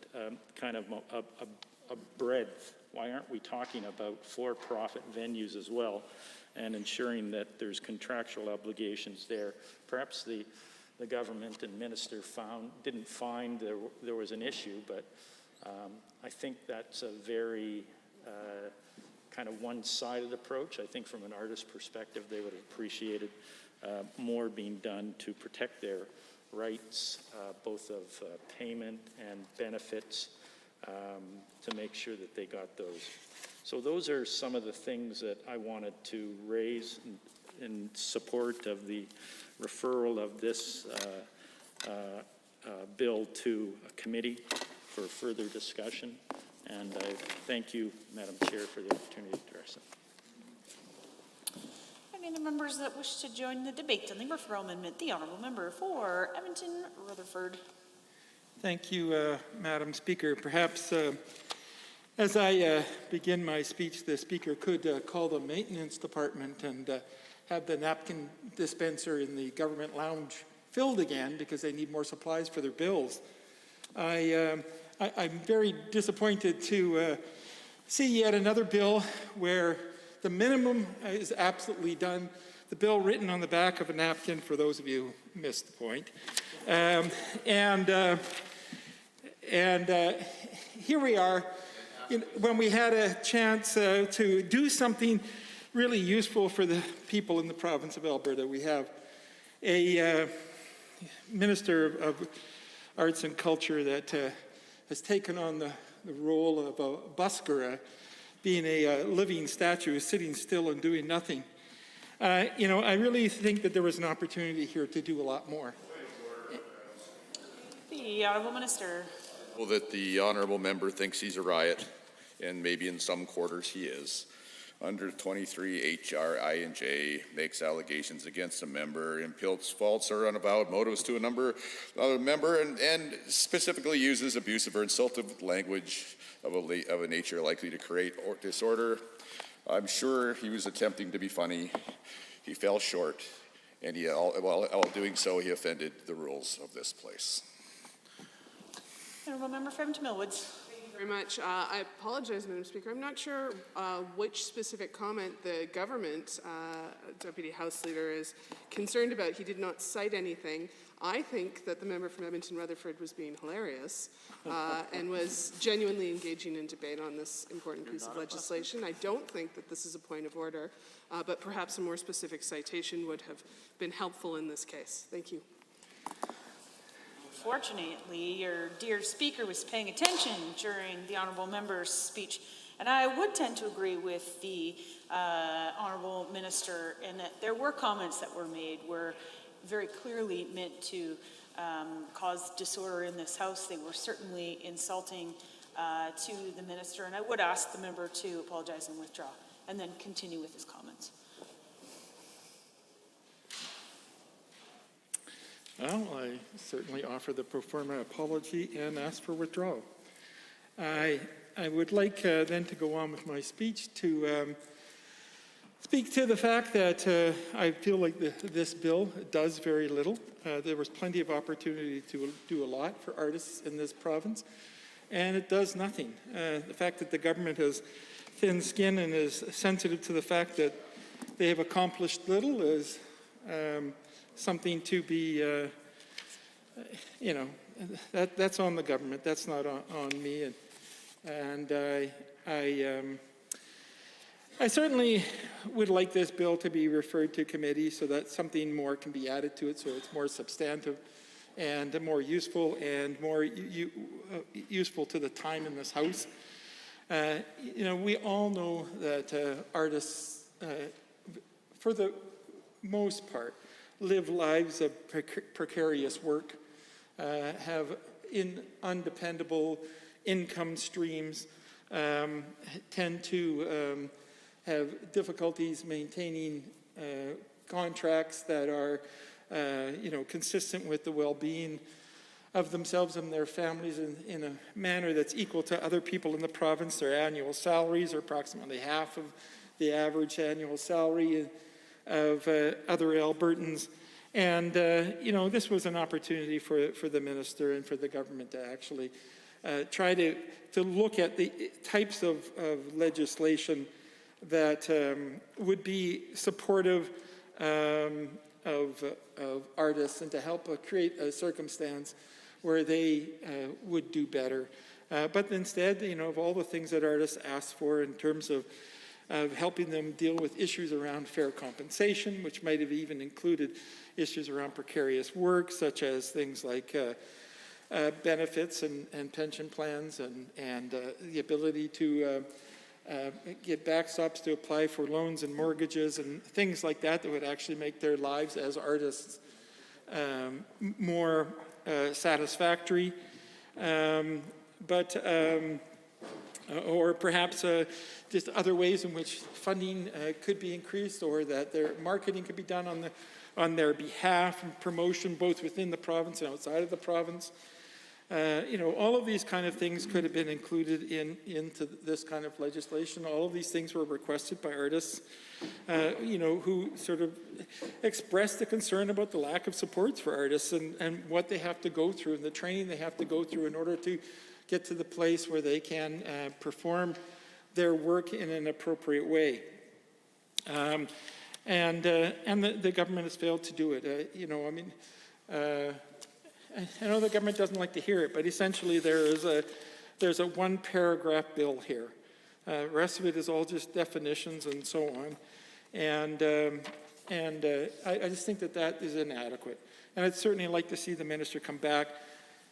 kind of a breadth. Why aren't we talking about for-profit venues as well and ensuring that there's contractual obligations there? Perhaps the government and minister didn't find there was an issue, but I think that's a very kind of one-sided approach. I think from an artist perspective, they would have appreciated more being done to protect their rights, both of payment and benefits, to make sure that they got those. So those are some of the things that I wanted to raise in support of the referral of this bill to a committee for further discussion. And I thank you, Madam Chair, for the opportunity to address it. Any other members that wish to join the debate on the referral amendment? The honourable member for Edmonton Rutherford. Thank you, Madam Speaker. Perhaps as I begin my speech, the Speaker could call the maintenance department and have the napkin dispenser in the government lounge filled again because they need more supplies for their bills. I'm very disappointed to see yet another bill where the minimum is absolutely done. The bill written on the back of a napkin, for those of you who missed the point. Here we are, when we had a chance to do something really useful for the people in the province of Alberta. We have a Minister of Arts and Culture that has taken on the role of a busker, being a living statue, sitting still and doing nothing. I really think that there was an opportunity here to do a lot more. The honourable minister. Well, that the honourable member thinks he's a riot, and maybe in some quarters he is. Under 23 HR I&J makes allegations against a member, imputes false or unavowed motives to a member, and specifically uses abusive or insultive language of a nature likely to create disorder. I'm sure he was attempting to be funny. He fell short, and while doing so, he offended the rules of this place. Honourable member for Edmonton Millwoods. Thank you very much. I apologize, Madam Speaker. I'm not sure which specific comment the government Deputy House Leader is concerned about. He did not cite anything. I think that the member from Edmonton Rutherford was being hilarious and was genuinely engaging in debate on this important piece of legislation. I don't think that this is a point of order, but perhaps a more specific citation would have been helpful in this case. Thank you. Fortunately, your dear speaker was paying attention during the honourable member's speech, and I would tend to agree with the honourable minister in that there were comments that were made were very clearly meant to cause disorder in this House. They were certainly insulting to the minister, and I would ask the member to apologize and withdraw, and then continue with his comments. Well, I certainly offer the pro forma apology and ask for withdrawal. I would like then to go on with my speech to speak to the fact that I feel like this bill does very little. There was plenty of opportunity to do a lot for artists in this province, and it does nothing. The fact that the government has thin skin and is sensitive to the fact that they have accomplished little is something to be, that's on the government. That's not on me. And I certainly would like this bill to be referred to committee so that something more can be added to it, so it's more substantive and more useful and more useful to the time in this House. We all know that artists, for the most part, live lives of precarious work, have undependable income streams, tend to have difficulties maintaining contracts that are, consistent with the well-being of themselves and their families in a manner that's equal to other people in the province. Their annual salaries are approximately half of the average annual salary of other Albertans. And, this was an opportunity for the minister and for the government to actually try to look at the types of legislation that would be supportive of artists and to help create a circumstance where they would do better. But instead, of all the things that artists ask for in terms of helping them deal with issues around fair compensation, which might have even included issues around precarious work, such as things like benefits and pension plans and the ability to get backstops to apply for loans and mortgages and things like that would actually make their lives as artists more satisfactory. Or perhaps just other ways in which funding could be increased, or that their marketing could be done on their behalf, and promotion both within the province and outside of the province. All of these kind of things could have been included into this kind of legislation. All of these things were requested by artists, who sort of expressed the concern about the lack of supports for artists and what they have to go through and the training they have to go through in order to get to the place where they can perform their work in an appropriate way. And the government has failed to do it. I know the government doesn't like to hear it, but essentially there's a one-paragraph bill here. The rest of it is all just definitions and so on. And I just think that is inadequate. And I'd certainly like to see the minister come back,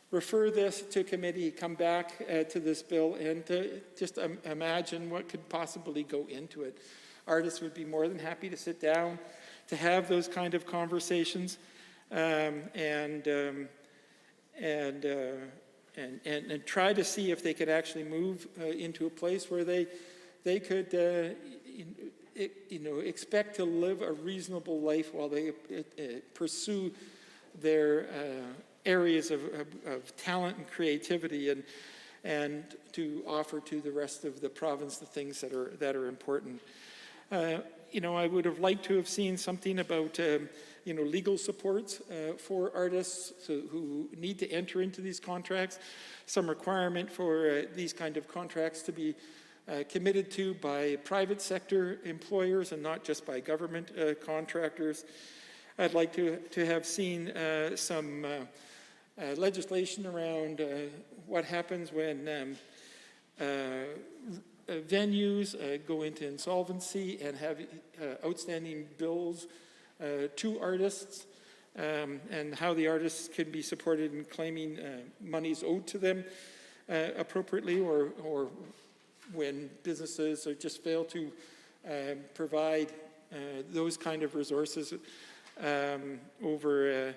refer this to committee, come back to this bill, and to just imagine what could possibly go into it. Artists would be more than happy to sit down, to have those kind of conversations, and try to see if they could actually move into a place where they could, expect to live a reasonable life while they pursue their areas of talent and creativity, and to offer to the rest of the province the things that are important. I would have liked to have seen something about legal supports for artists who need to enter into these contracts, some requirement for these kind of contracts to be committed to by private sector employers and not just by government contractors. I'd like to have seen some legislation around what happens when venues go into insolvency and have outstanding bills to artists, and how the artists can be supported in claiming monies owed to them appropriately, or when businesses just fail to provide those kind of resources over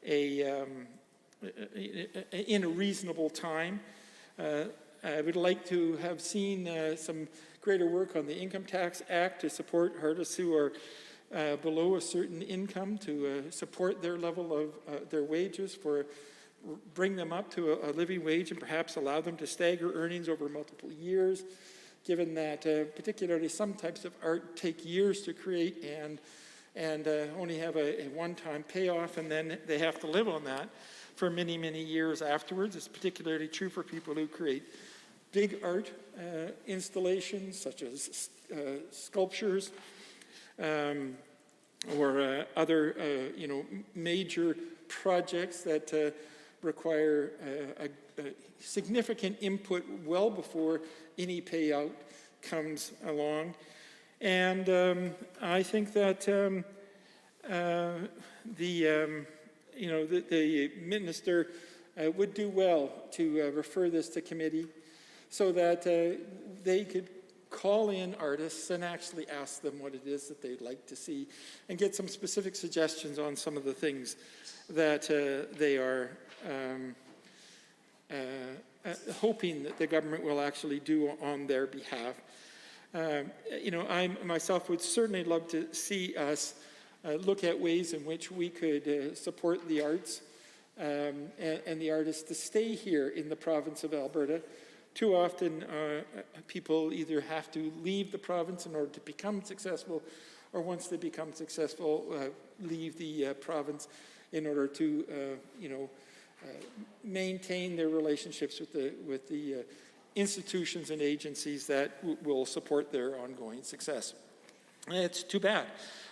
in a reasonable time. I would like to have seen some greater work on the Income Tax Act to support artists who are below a certain income, to support their level of their wages, bring them up to a living wage, and perhaps allow them to stagger earnings over multiple years, given that particularly some types of art take years to create and only have a one-time payoff, and then they have to live on that for many, many years afterwards. It's particularly true for people who create big art installations, such as sculptures, or other, major projects that require a significant input well before any payout comes along. And I think that the minister would do well to refer this to committee so that they could call in artists and actually ask them what it is that they'd like to see, and get some specific suggestions on some of the things that they are hoping that the government will actually do on their behalf. I myself would certainly love to see us look at ways in which we could support the arts and the artists to stay here in the province of Alberta, too often people either have to leave the province in order to become successful, or once they become successful, leave the province in order to, maintain their relationships with the institutions and agencies that will support their ongoing success. And it's too bad.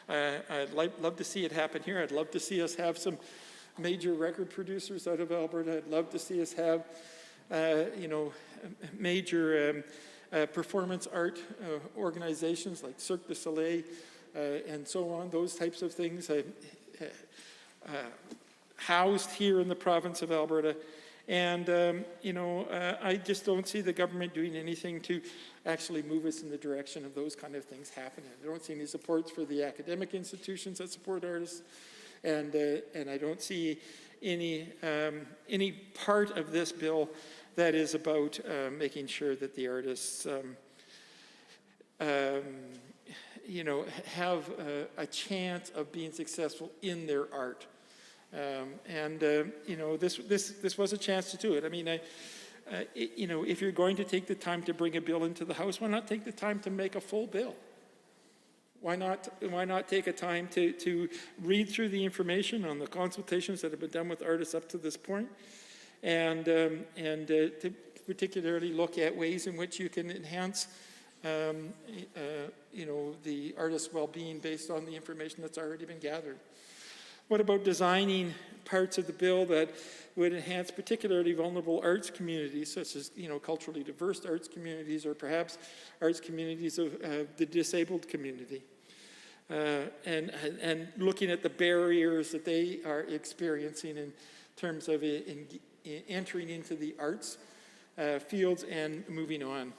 I'd love to see it happen here. I'd love to see us have some major record producers out of Alberta. I'd love to see us have, major performance art organizations like Cirque du Soleil and so on, those types of things housed here in the province of Alberta. And, I just don't see the government doing anything to actually move us in the direction of those kind of things happening. I don't see any supports for the academic institutions that support artists, and I don't see any part of this bill that is about making sure that the artists, have a chance of being successful in their art. This was a chance to do it. I mean, if you're going to take the time to bring a bill into the House, why not take the time to make a full bill? Why not take a time to read through the information on the consultations that have been done with artists up to this point, and to particularly look at ways in which you can enhance, the artist's well-being based on the information that's already been gathered. What about designing parts of the bill that would enhance particularly vulnerable arts communities, such as culturally diverse arts communities, or perhaps arts communities of the disabled community, and looking at the barriers that they are experiencing in terms of entering into the arts fields and moving on.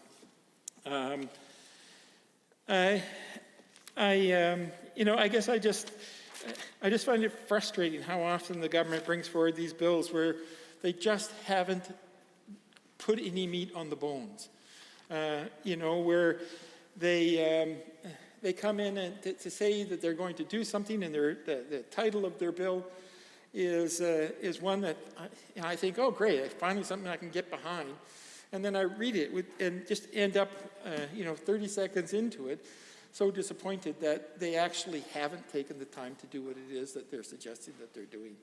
I guess I just find it frustrating how often the government brings forward these bills where they just haven't put any meat on the bones. Where they come in and to say that they're going to do something, and the title of their bill is one that I think, oh great, finally something I can get behind. And then I read it and just end up 30 seconds into it, so disappointed that they actually haven't taken the time to do what it is that they're suggesting that they're doing.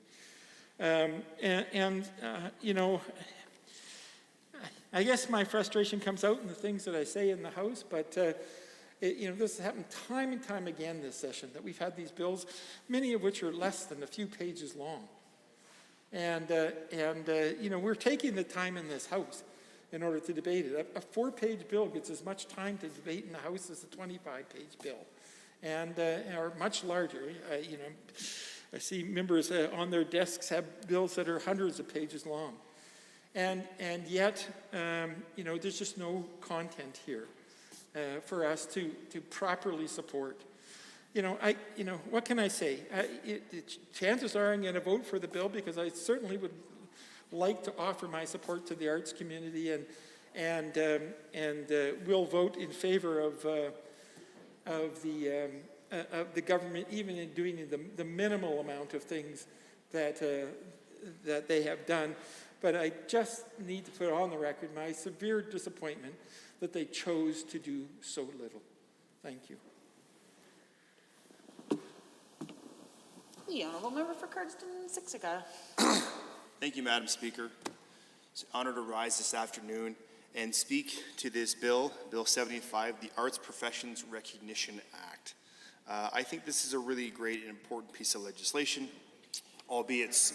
I guess my frustration comes out in the things that I say in the House, but this has happened time and time again this session, that we've had these bills, many of which are less than a few pages long. We're taking the time in this House in order to debate it. A 4-page bill gets as much time to debate in the House as a 25-page bill, and are much larger. I see members on their desks have bills that are hundreds of pages long, and yet there's just no content here for us to properly support. What can I say? Chances are I'm going to vote for the bill because I certainly would like to offer my support to the arts community, and will vote in favor of the government, even in doing the minimal amount of things that they have done. But I just need to put on the record my severe disappointment that they chose to do so little. Thank you. The Honourable Member for Cardston-Siksika. Thank you, Madam Speaker. It's an honor to rise this afternoon and speak to this bill, Bill 75, the Arts Professions Recognition Act. I think this is a really great and important piece of legislation, albeit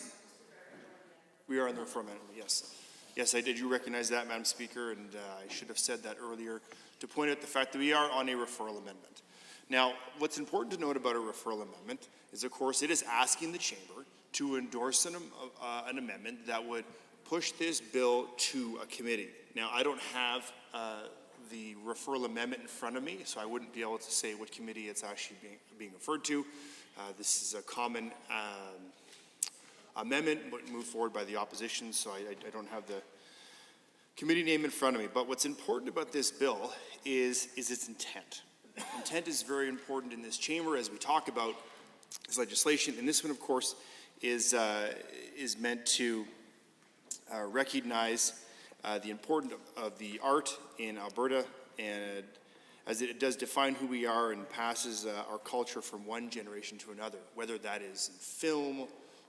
we are on the referral amendment, yes. Yes, I did. You recognize that, Madam Speaker, and I should have said that earlier to point out the fact that we are on a referral amendment. Now, what's important to note about a referral amendment is, of course, it is asking the Chamber to endorse an amendment that would push this bill to a committee. Now, I don't have the referral amendment in front of me, so I wouldn't be able to say what committee it's actually being referred to. This is a common amendment moved forward by the opposition, so I don't have the committee name in front of me. But what's important about this bill is its intent. Intent is very important in this chamber as we talk about this legislation, and this one, of course, is meant to recognize the importance of the art in Alberta, and as it does define who we are and passes our culture from one generation to another, whether that is in film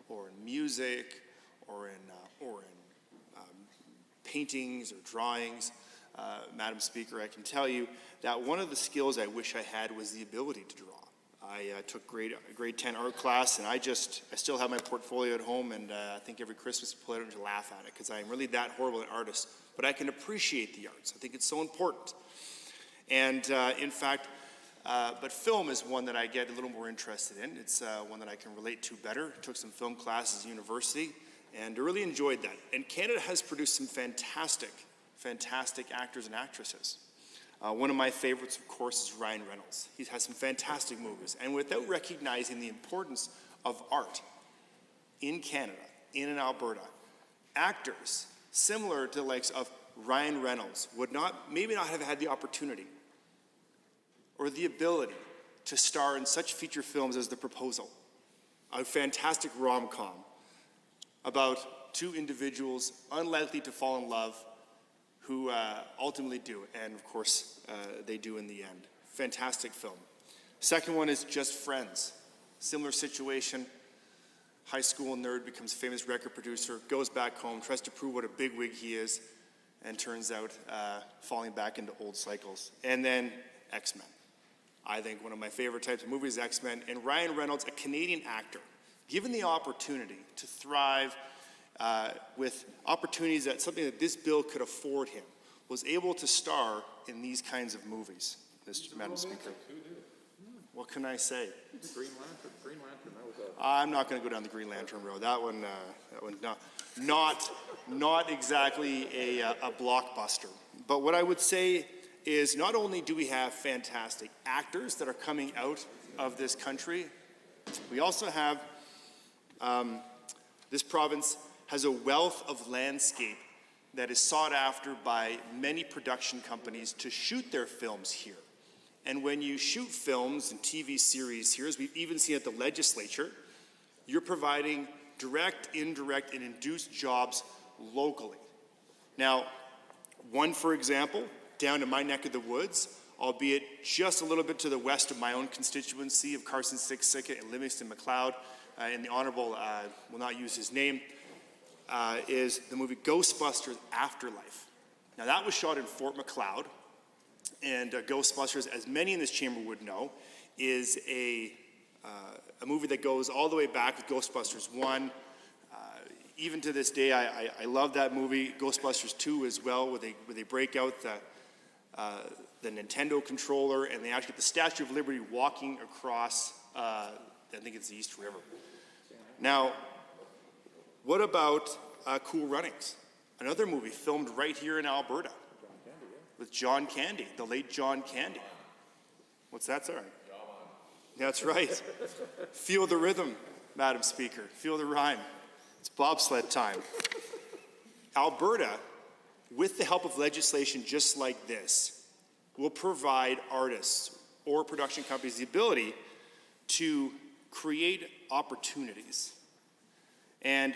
or in music or in paintings or drawings. Madam Speaker, I can tell you that one of the skills I wish I had was the ability to draw. I took grade 10 art class, and I still have my portfolio at home, and I think every Christmas I pull it out and just laugh at it because I'm really that horrible an artist. But I can appreciate the arts. I think it's so important. And in fact, but film is one that I get a little more interested in. It's one that I can relate to better. Took some film classes at university and really enjoyed that. And Canada has produced some fantastic actors and actresses. One of my favorites, of course, is Ryan Reynolds. He has some fantastic movies. And without recognizing the importance of art in Canada, in Alberta, actors similar to the likes of Ryan Reynolds would maybe not have had the opportunity or the ability to star in such feature films as The Proposal, a fantastic rom-com about two individuals unlikely to fall in love who ultimately do, and of course they do in the end. Fantastic film. Second one is Just Friends. Similar situation. High school nerd becomes famous record producer, goes back home, tries to prove what a bigwig he is, and turns out falling back into old cycles. And then X-Men. I think one of my favorite types of movies is X-Men, and Ryan Reynolds, a Canadian actor, given the opportunity to thrive with opportunities that something that this bill could afford him, was able to star in these kinds of movies, Madam Speaker. What can I say? Green Lantern, I'm not going to go down the Green Lantern road. That one not exactly a blockbuster. But what I would say is not only do we have fantastic actors that are coming out of this country, we also have, this province has a wealth of landscape that is sought after by many production companies to shoot their films here. And when you shoot films and TV series here, as we've even seen at the legislature, you're providing direct, indirect, and induced jobs locally. Now, one, for example, down in my neck of the woods, albeit just a little bit to the west of my own constituency of Carson-Siksika and Livingston-McLeod, and the Honourable will not use his name, is the movie Ghostbusters Afterlife. Now that was shot in Fort McLeod, and Ghostbusters, as many in this chamber would know, is a movie that goes all the way back with Ghostbusters 1. Even to this day, I love that movie. Ghostbusters 2 as well, where they break out the Nintendo controller, and they actually get the Statue of Liberty walking across, I think it's the East River. Now, what about Cool Runnings? Another movie filmed right here in Alberta with John Candy, the late John Candy. What's that, sorry? That's right. Feel the rhythm, Madam Speaker. Feel the rhyme. It's bobsled time. Alberta, with the help of legislation just like this, will provide artists or production companies the ability to create opportunities. And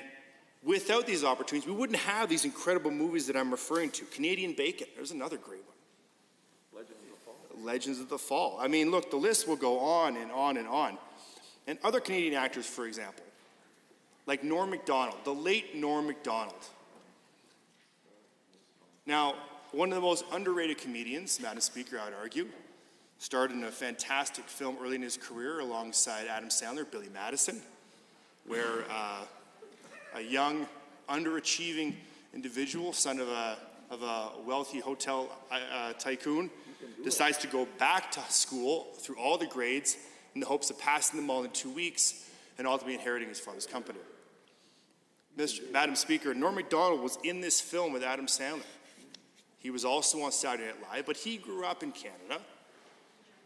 without these opportunities, we wouldn't have these incredible movies that I'm referring to. Canadian Bacon, there's another great one. Legends of the Fall. I mean, look, the list will go on and on and on. And other Canadian actors, for example, like Norm Macdonald, the late Norm Macdonald. Now, one of the most underrated comedians, Madam Speaker, I would argue, starred in a fantastic film early in his career alongside Adam Sandler, Billy Madison, where a young, underachieving individual, son of a wealthy hotel tycoon, decides to go back to school through all the grades in the hopes of passing them all in 2 weeks and ultimately inheriting his father's company. Madam Speaker, Norm Macdonald was in this film with Adam Sandler. He was also on Saturday Night Live, but he grew up in Canada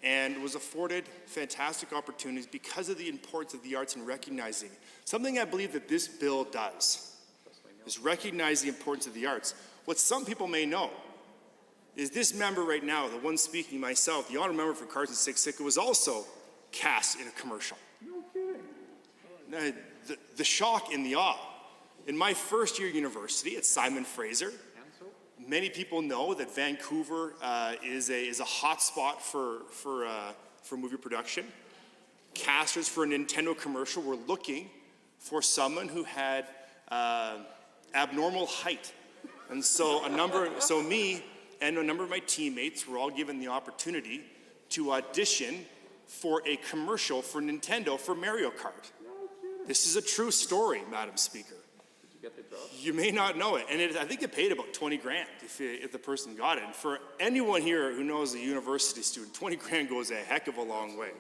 and was afforded fantastic opportunities because of the importance of the arts and recognizing it. Something I believe that this bill does is recognize the importance of the arts. What some people may know is this member right now, the one speaking, myself, the honourable member for Carson-Siksika, was also cast in a commercial. No kidding. The shock and the awe. In my first year at university at Simon Fraser, Many people know that Vancouver is a hot spot for movie production. Casters for a Nintendo commercial were looking for someone who had abnormal height. And so me and a number of my teammates were all given the opportunity to audition for a commercial for Nintendo for Mario Kart. This is a true story, Madam Speaker. You may not know it, and I think it paid about 20 grand if the person got it. And for anyone here who knows a university student, 20 grand goes a heck of a long way.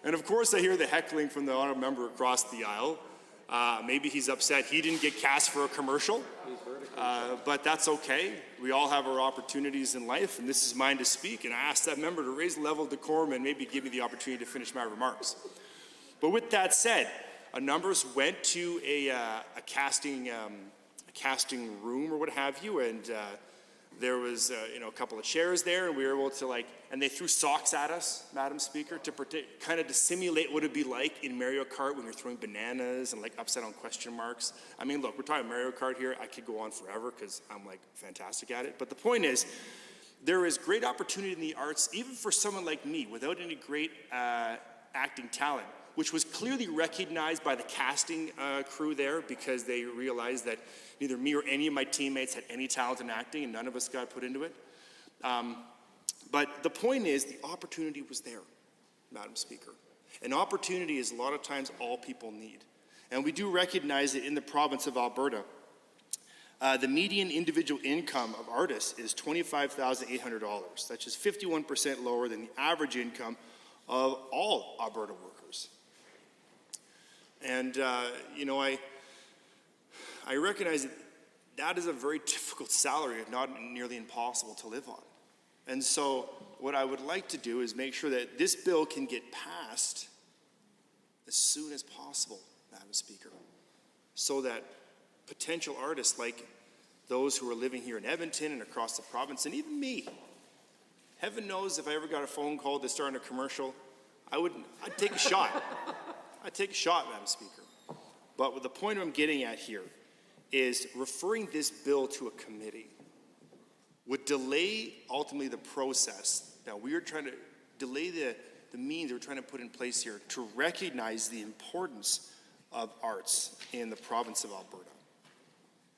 And of course I hear the heckling from the honourable member across the aisle. Maybe he's upset he didn't get cast for a commercial, but that's okay. We all have our opportunities in life, and this is mine to speak, and I ask that member to raise the level of decorum and maybe give me the opportunity to finish my remarks. But with that said, numbers went to a casting room or what have you, and there was a couple of chairs there, and we were able to and they threw socks at us, Madam Speaker, to kind of to simulate what it'd be like in Mario Kart when you're throwing bananas and upside down question marks. I mean, look, we're talking Mario Kart here. I could go on forever because I'm fantastic at it. But the point is, there is great opportunity in the arts, even for someone like me, without any great acting talent, which was clearly recognized by the casting crew there because they realized that neither me or any of my teammates had any talent in acting, and none of us got put into it. But the point is, the opportunity was there, Madam Speaker. And opportunity is a lot of times all people need. And we do recognize that in the province of Alberta, the median individual income of artists is $25,800. That's just 51% lower than the average income of all Alberta workers. And, I recognize that is a very difficult salary, if not nearly impossible to live on. And so what I would like to do is make sure that this bill can get passed as soon as possible, Madam Speaker, so that potential artists like those who are living here in Edmonton and across the province, and even me, heaven knows if I ever got a phone call to start in a commercial, I'd take a shot. I'd take a shot, Madam Speaker. But what the point I'm getting at here is referring this bill to a committee would delay ultimately the process. Now we are trying to delay the means we're trying to put in place here to recognize the importance of arts in the province of Alberta.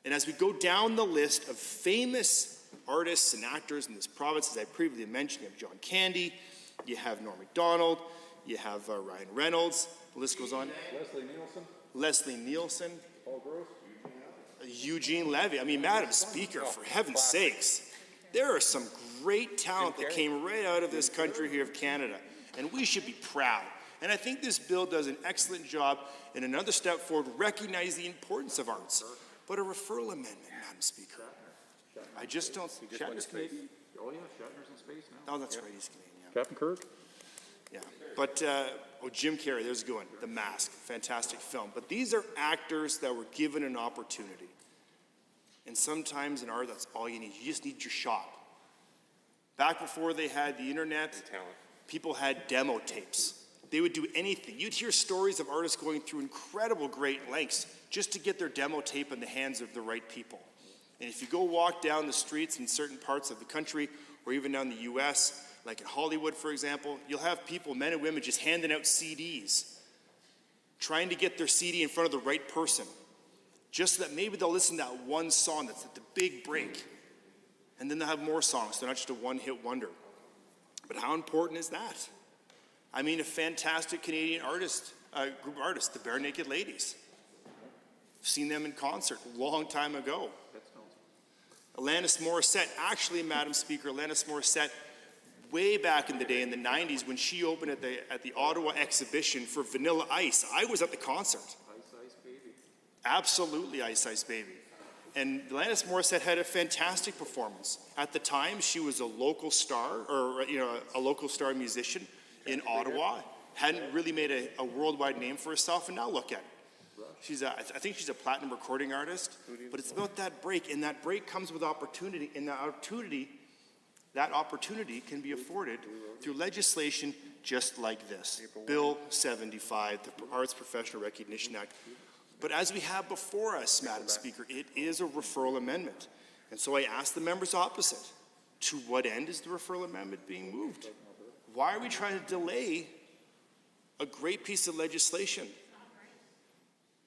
And as we go down the list of famous artists and actors in this province, as I previously mentioned, you have John Candy, you have Norm Macdonald, you have Ryan Reynolds, the list goes on. Leslie Nielsen. Paul Gross. Eugene Levy. I mean, Madam Speaker, for heaven's sakes, there are some great talent that came right out of this country here of Canada, and we should be proud. And I think this bill does an excellent job in another step forward, recognize the importance of arts. But a referral amendment, Madam Speaker, I just don't see. Shatner's Canadian? Oh, yeah, Shatner's in space now. Oh, that's right, he's Canadian. Yeah. Captain Kirk? Yeah, but, Jim Carrey, there's a good one, The Mask, fantastic film. But these are actors that were given an opportunity. And sometimes in art, that's all you need. You just need your shot. Back before they had the internet, people had demo tapes. They would do anything. You'd hear stories of artists going through incredible great lengths just to get their demo tape in the hands of the right people. And if you go walk down the streets in certain parts of the country, or even down the US, like in Hollywood, for example, you'll have people, men and women, just handing out CDs, trying to get their CD in front of the right person, just so that maybe they'll listen to that one song that's at the big break. And then they'll have more songs. They're not just a one-hit wonder. But how important is that? I mean, a fantastic Canadian artist, group of artists, the Bare Naked Ladies. I've seen them in concert a long time ago. Alanis Morissette, actually, Madam Speaker, Alanis Morissette, way back in the day, in the 90s, when she opened at the Ottawa exhibition for Vanilla Ice, I was at the concert. Ice Ice Baby. Absolutely Ice Ice Baby. And Alanis Morissette had a fantastic performance. At the time, she was a local star, or a local star musician in Ottawa. Hadn't really made a worldwide name for herself, and now look at her. I think she's a platinum recording artist, but it's about that break, and that break comes with opportunity, and that opportunity can be afforded through legislation just like this. Bill 75, the Arts Professional Recognition Act. But as we have before us, Madam Speaker, it is a referral amendment. And so I ask the members opposite, to what end is the referral amendment being moved? Why are we trying to delay a great piece of legislation?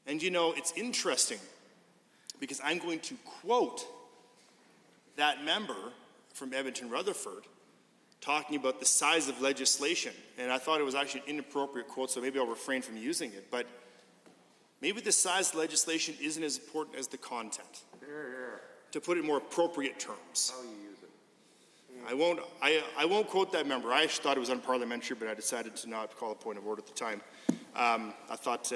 And you know, it's interesting because I'm going to quote that member from Edmonton Rutherford talking about the size of legislation. And I thought it was actually an inappropriate quote, so maybe I'll refrain from using it. But maybe the size of legislation isn't as important as the content. To put it in more appropriate terms. How you use it. I won't quote that member. I actually thought it was unparliamentary, but I decided to not call a point of order at the time. I thought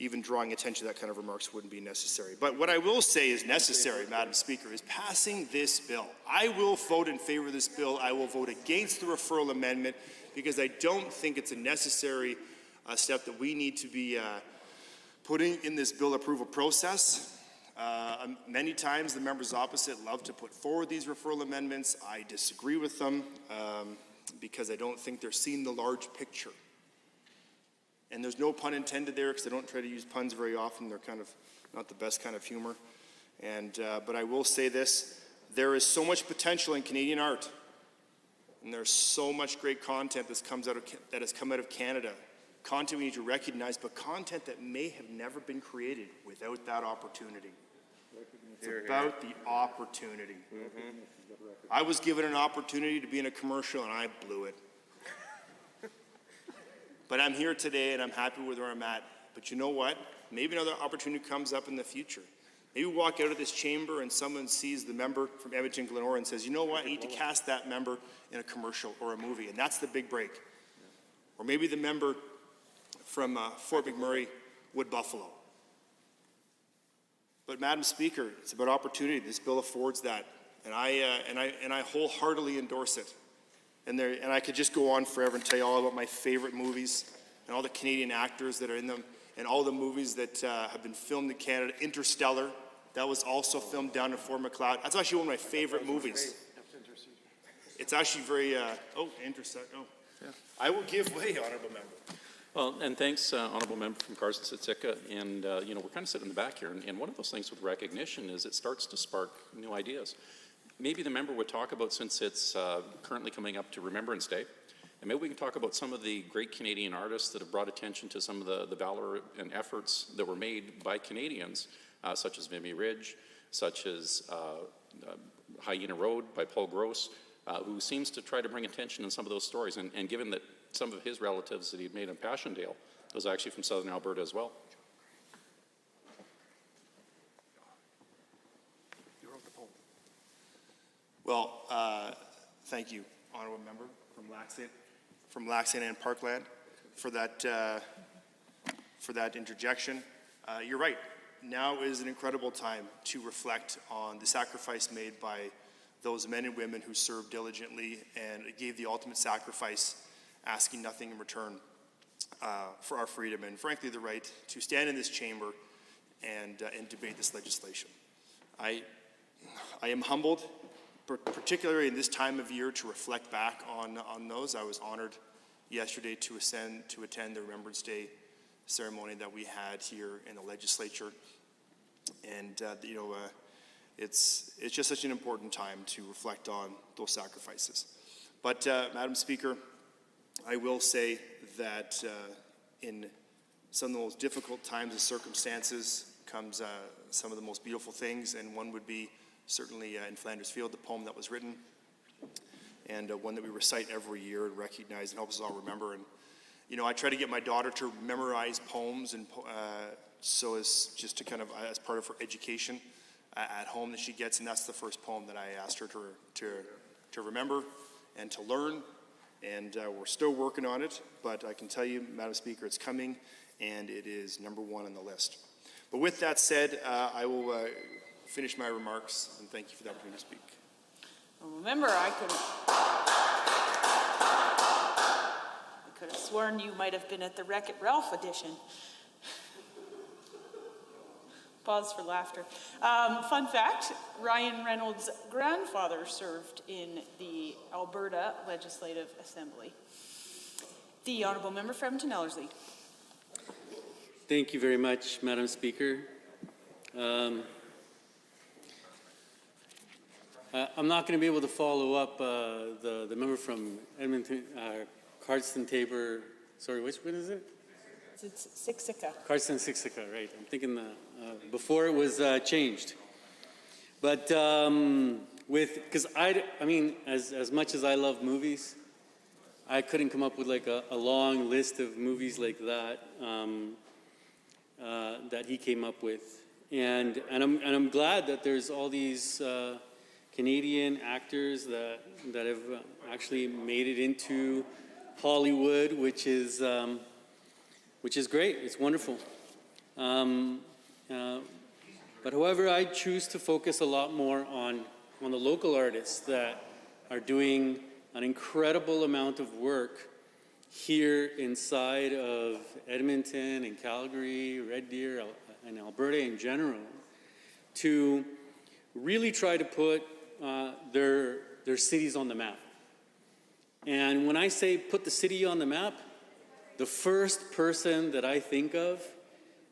even drawing attention to that kind of remarks wouldn't be necessary. But what I will say is necessary, Madam Speaker, is passing this bill. I will vote in favor of this bill. I will vote against the referral amendment because I don't think it's a necessary step that we need to be putting in this bill approval process. Many times the members opposite love to put forward these referral amendments. I disagree with them because I don't think they're seeing the large picture. And there's no pun intended there because I don't try to use puns very often. They're kind of not the best kind of humor. And but I will say this, there is so much potential in Canadian art. And there's so much great content that has come out of Canada. Content we need to recognize, but content that may have never been created without that opportunity. It's about the opportunity. I was given an opportunity to be in a commercial and I blew it. But I'm here today and I'm happy with where I'm at. But you know what? Maybe another opportunity comes up in the future. Maybe we walk out of this chamber and someone sees the member from Edmonton Glenora and says, you know what, I need to cast that member in a commercial or a movie. And that's the big break. Or maybe the member from Fort McMurray, Wood Buffalo. But Madam Speaker, it's about opportunity. This bill affords that. And I wholeheartedly endorse it. And I could just go on forever and tell you all about my favorite movies and all the Canadian actors that are in them and all the movies that have been filmed in Canada. Interstellar, that was also filmed down in Fort Macleod. That's actually one of my favorite movies. It's actually very, Interstellar. Oh, yeah. I will give way, Honourable Member. Well, and thanks, Honourable Member from Carson-Sitsica. And, you know, we're kind of sitting in the back here. And one of those things with recognition is it starts to spark new ideas. Maybe the member would talk about, since it's currently coming up to Remembrance Day, and maybe we can talk about some of the great Canadian artists that have brought attention to some of the valor and efforts that were made by Canadians, such as Vimy Ridge, such as Hyena Road by Paul Gross, who seems to try to bring attention in some of those stories. And given that some of his relatives that he'd made in Passchendaele was actually from southern Alberta as well. Well, thank you, Honourable Member from Laxton and Parkland, for that interjection. You're right. Now is an incredible time to reflect on the sacrifice made by those men and women who served diligently and gave the ultimate sacrifice, asking nothing in return for our freedom and, frankly, the right to stand in this chamber and debate this legislation. I am humbled, particularly in this time of year, to reflect back on those. I was honored yesterday to attend the Remembrance Day ceremony that we had here in the legislature. And, you know, it's just such an important time to reflect on those sacrifices. But, Madam Speaker, I will say that in some of the most difficult times and circumstances comes some of the most beautiful things, and one would be certainly in Flanders Field, the poem that was written, and one that we recite every year and recognize and helps us all remember. And, you know, I try to get my daughter to memorize poems, and so as just to kind of, as part of her education at home that she gets, and that's the first poem that I asked her to remember and to learn, and we're still working on it, but I can tell you, Madam Speaker, it's coming, and it is number one on the list. But with that said, I will finish my remarks, and thank you for the opportunity to speak. Well, remember, I could have sworn you might have been at the Wreck-It Ralph edition. Pause for laughter. Fun fact, Ryan Reynolds' grandfather served in the Alberta Legislative Assembly. The Honourable Member for Edmonton Ellerslie. Thank you very much, Madam Speaker. I'm not going to be able to follow up the member from Edmonton, Cardston Tabor. Sorry, which one is it? It's Siksika. Cardston Siksika, right. I'm thinking before it was changed. But because I mean, as much as I love movies, I couldn't come up with like a long list of movies like that that he came up with. And I'm glad that there's all these Canadian actors that have actually made it into Hollywood, which is great. It's wonderful. But however, I choose to focus a lot more on the local artists that are doing an incredible amount of work here inside of Edmonton and Calgary, Red Deer, and Alberta in general, to really try to put their cities on the map. And when I say put the city on the map, the first person that I think of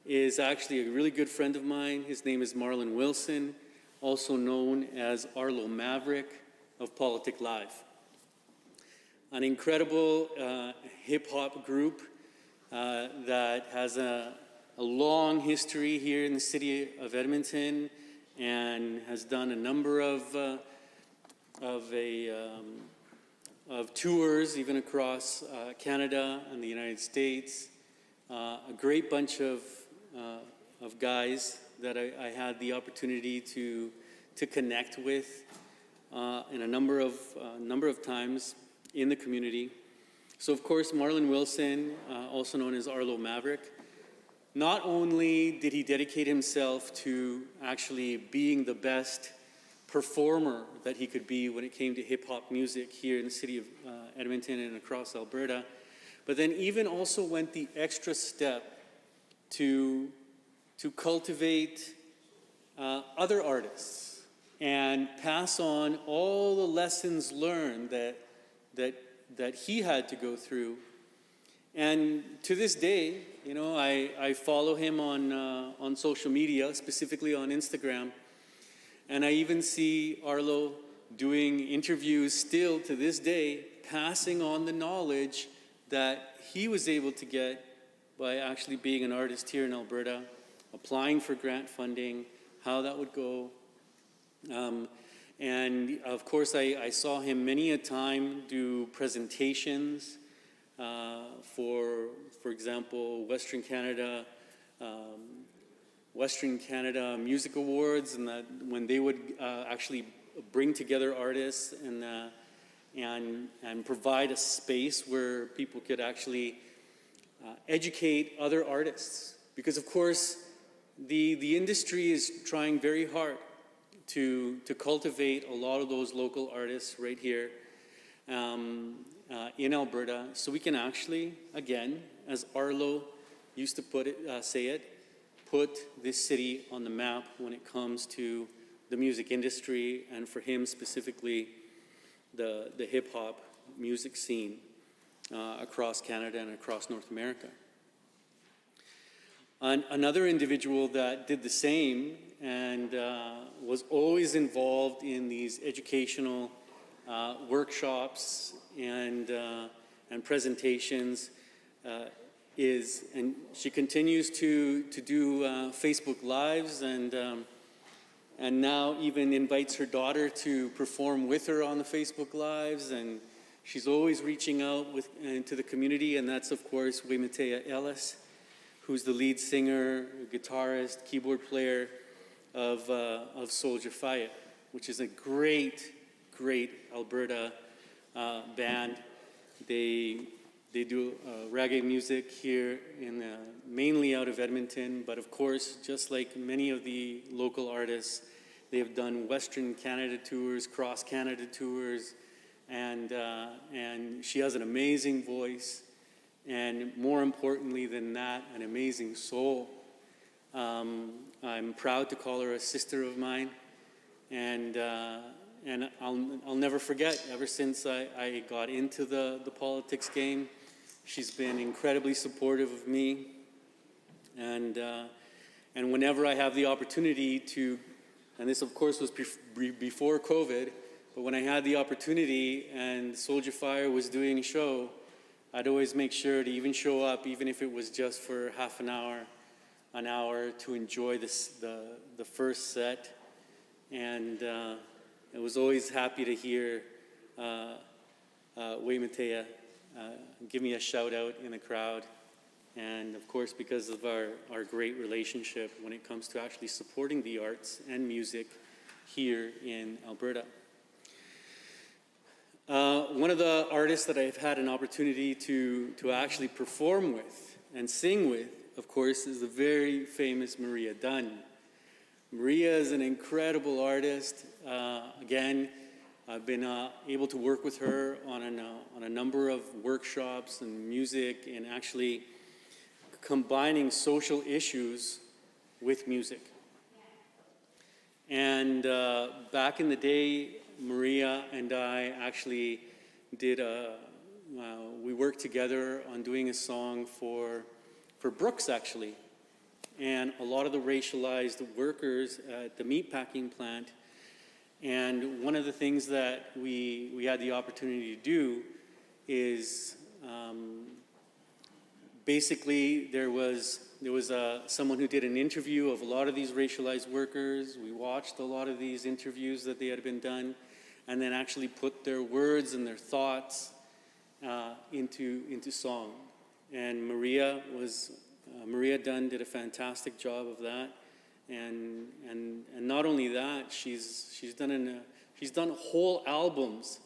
is actually a really good friend of mine. His name is Marlon Wilson, also known as Arlo Maverick of Politic Live. An incredible hip-hop group that has a long history here in the city of Edmonton and has done a number of tours even across Canada and the United States. A great bunch of guys that I had the opportunity to connect with in a number of times in the community. So of course, Marlon Wilson, also known as Arlo Maverick, not only did he dedicate himself to actually being the best performer that he could be when it came to hip-hop music here in the city of Edmonton and across Alberta, but then even also went the extra step to cultivate other artists and pass on all the lessons learned that he had to go through. And to this day, you know, I follow him on social media, specifically on Instagram, and I even see Arlo doing interviews still to this day, passing on the knowledge that he was able to get by actually being an artist here in Alberta, applying for grant funding, how that would go. And of course, I saw him many a time do presentations for example, Western Canada Music Awards, and that when they would actually bring together artists and provide a space where people could actually educate other artists. Because of course, the industry is trying very hard to cultivate a lot of those local artists right here in Alberta, so we can actually, again, as Arlo used to say it, put this city on the map when it comes to the music industry, and for him specifically, the hip-hop music scene across Canada and across North America. Another individual that did the same and was always involved in these educational workshops and presentations and she continues to do Facebook Lives and now even invites her daughter to perform with her on the Facebook Lives, and she's always reaching out into the community, and that's of course Waymatea Ellis, who's the lead singer, guitarist, keyboard player of Soldier Fire, which is a great Alberta band. They do reggae music here mainly out of Edmonton, but of course, just like many of the local artists, they have done Western Canada tours, cross Canada tours, and she has an amazing voice, and more importantly than that, an amazing soul. I'm proud to call her a sister of mine, and I'll never forget, ever since I got into the politics game, she's been incredibly supportive of me And whenever I have the opportunity to, and this of course was before COVID, but when I had the opportunity and Soldier Fire was doing a show, I'd always make sure to even show up, even if it was just for half an hour, to enjoy the first set. And I was always happy to hear Waymatea give me a shout out in the crowd. And of course, because of our great relationship when it comes to actually supporting the arts and music here in Alberta. One of the artists that I've had an opportunity to actually perform with and sing with, of course, is the very famous Maria Dunn. Maria is an incredible artist. Again, I've been able to work with her on a number of workshops and music and actually combining social issues with music. And back in the day, Maria and I actually did we worked together on doing a song for Brooks, actually. And a lot of the racialized workers at the meatpacking plant. And one of the things that we had the opportunity to do is basically there was someone who did an interview of a lot of these racialized workers. We watched a lot of these interviews that they had been done, and then actually put their words and their thoughts into song. And Maria Dunn did a fantastic job of that. And not only that, she's done whole albums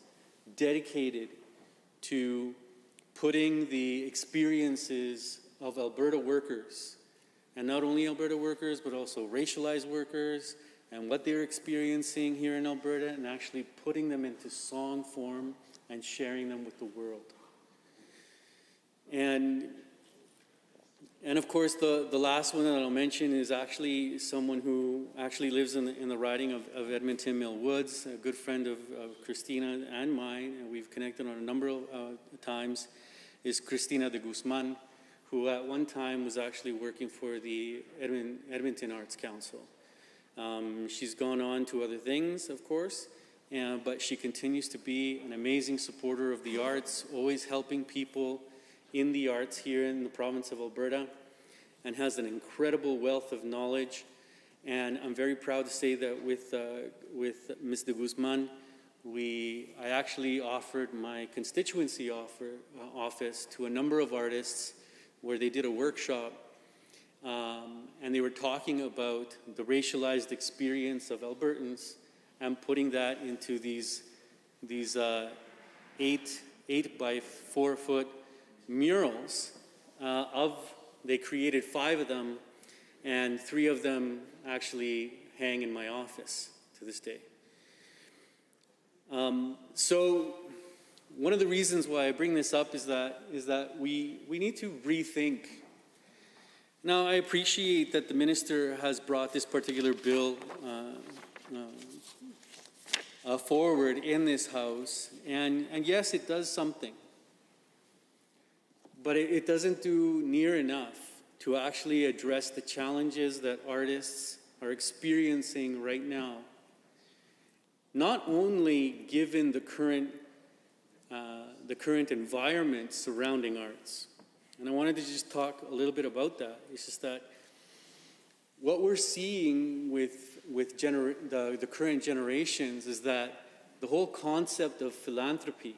dedicated to putting the experiences of Alberta workers, and not only Alberta workers, but also racialized workers, and what they're experiencing here in Alberta, and actually putting them into song form and sharing them with the world. And of course, the last one that I'll mention is actually someone who actually lives in the riding of Edmonton Mill Woods, a good friend of Christina and mine, and we've connected on a number of times, is Cristina de Guzman, who at one time was actually working for the Edmonton Arts Council. She's gone on to other things, of course, but she continues to be an amazing supporter of the arts, always helping people in the arts here in the province of Alberta, and has an incredible wealth of knowledge. And I'm very proud to say that with Ms. de Guzman, I actually offered my constituency office to a number of artists where they did a workshop, and they were talking about the racialized experience of Albertans and putting that into these 8 by 4 foot murals. They created 5 of them, and 3 of them actually hang in my office to this day. So one of the reasons why I bring this up is that we need to rethink. Now, I appreciate that the minister has brought this particular bill forward in this House, and yes, it does something. But it doesn't do near enough to actually address the challenges that artists are experiencing right now. Not only given the current environment surrounding arts. And I wanted to just talk a little bit about that. It's just that what we're seeing with the current generations is that the whole concept of philanthropy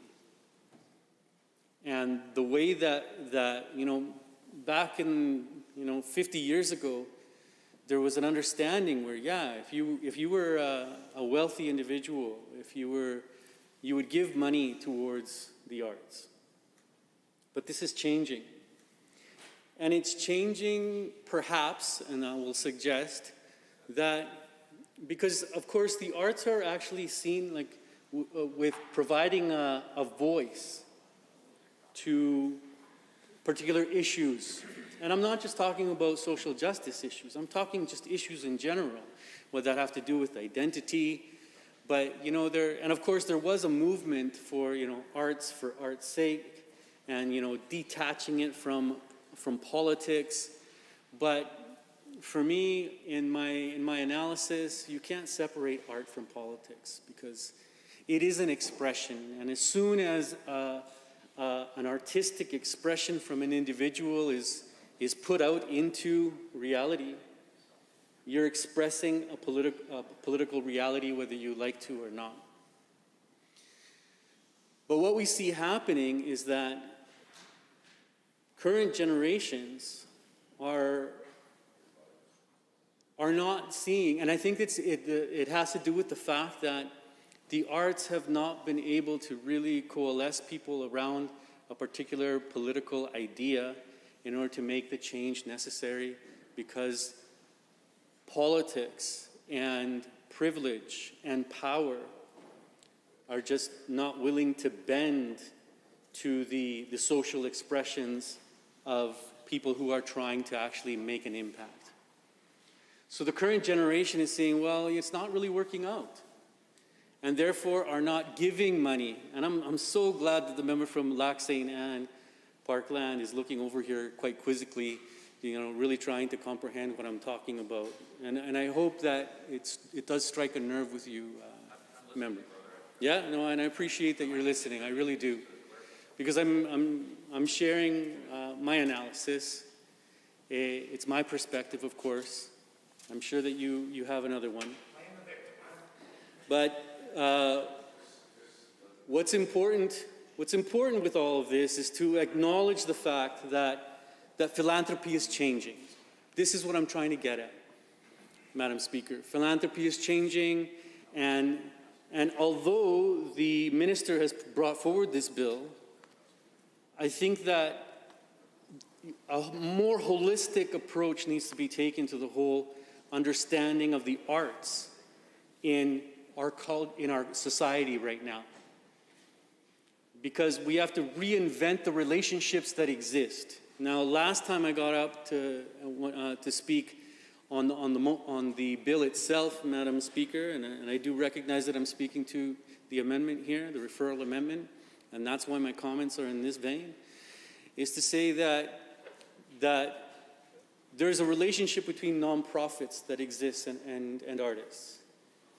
and the way that back in 50 years ago, there was an understanding where, if you were a wealthy individual, you would give money towards the arts. But this is changing. And it's changing perhaps, and I will suggest, that because of course the arts are actually seen like with providing a voice to particular issues. And I'm not just talking about social justice issues. I'm talking just issues in general, whether that have to do with identity. But, and of course there was a movement for, arts for art's sake and, detaching it from politics. But for me, in my analysis, you can't separate art from politics because it is an expression. And as soon as an artistic expression from an individual is put out into reality, you're expressing a political reality whether you like to or not. But what we see happening is that current generations are not seeing, and I think it has to do with the fact that the arts have not been able to really coalesce people around a particular political idea in order to make the change necessary, because politics and privilege and power are just not willing to bend to the social expressions of people who are trying to actually make an impact. So the current generation is saying, well, it's not really working out, and therefore are not giving money. And I'm so glad that the member from Lac St. Anne Parkland is looking over here quite quizzically, really trying to comprehend what I'm talking about. And I hope that it does strike a nerve with you, member. Yeah, no, and I appreciate that you're listening. I really do, because I'm sharing my analysis. It's my perspective, of course. I'm sure that you have another one. But what's important with all of this is to acknowledge the fact that philanthropy is changing. This is what I'm trying to get at, Madam Speaker. Philanthropy is changing, and although the minister has brought forward this bill, I think that a more holistic approach needs to be taken to the whole understanding of the arts in our society right now. Because we have to reinvent the relationships that exist. Now, last time I got up to speak on the bill itself, Madam Speaker, and I do recognize that I'm speaking to the amendment here, the referral amendment, and that's why my comments are in this vein, is to say that there's a relationship between nonprofits that exists and artists,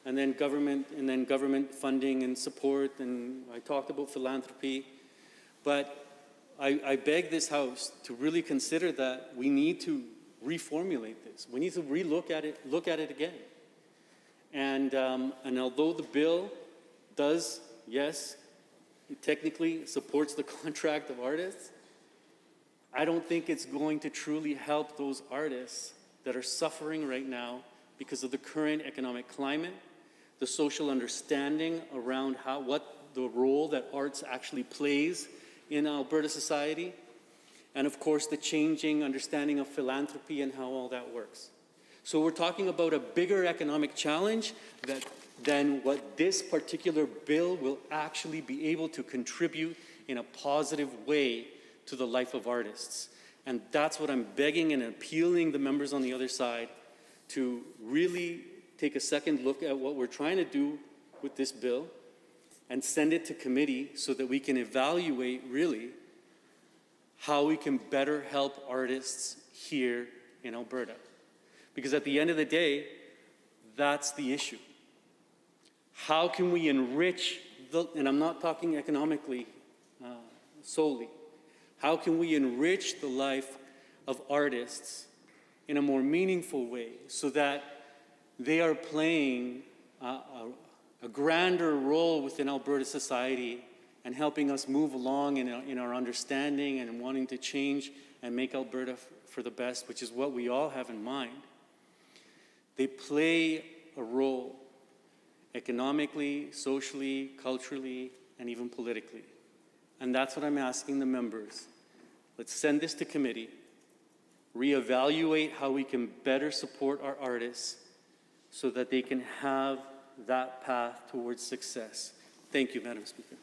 and then government funding and support, and I talked about philanthropy, but I beg this House to really consider that we need to reformulate this. We need to look at it again. And although the bill does, yes, it technically supports the contract of artists, I don't think it's going to truly help those artists that are suffering right now because of the current economic climate, the social understanding around what the role that arts actually plays in Alberta society, and of course the changing understanding of philanthropy and how all that works. So we're talking about a bigger economic challenge than what this particular bill will actually be able to contribute in a positive way to the life of artists. And that's what I'm begging and appealing the members on the other side to really take a second look at what we're trying to do with this bill and send it to committee so that we can evaluate really how we can better help artists here in Alberta. Because at the end of the day, that's the issue. How can we enrich and I'm not talking economically solely, how can we enrich the life of artists in a more meaningful way so that they are playing a grander role within Alberta society and helping us move along in our understanding and wanting to change and make Alberta for the best, which is what we all have in mind. They play a role economically, socially, culturally, and even politically. And that's what I'm asking the members. Let's send this to committee, reevaluate how we can better support our artists so that they can have that path towards success. Thank you, Madam Speaker.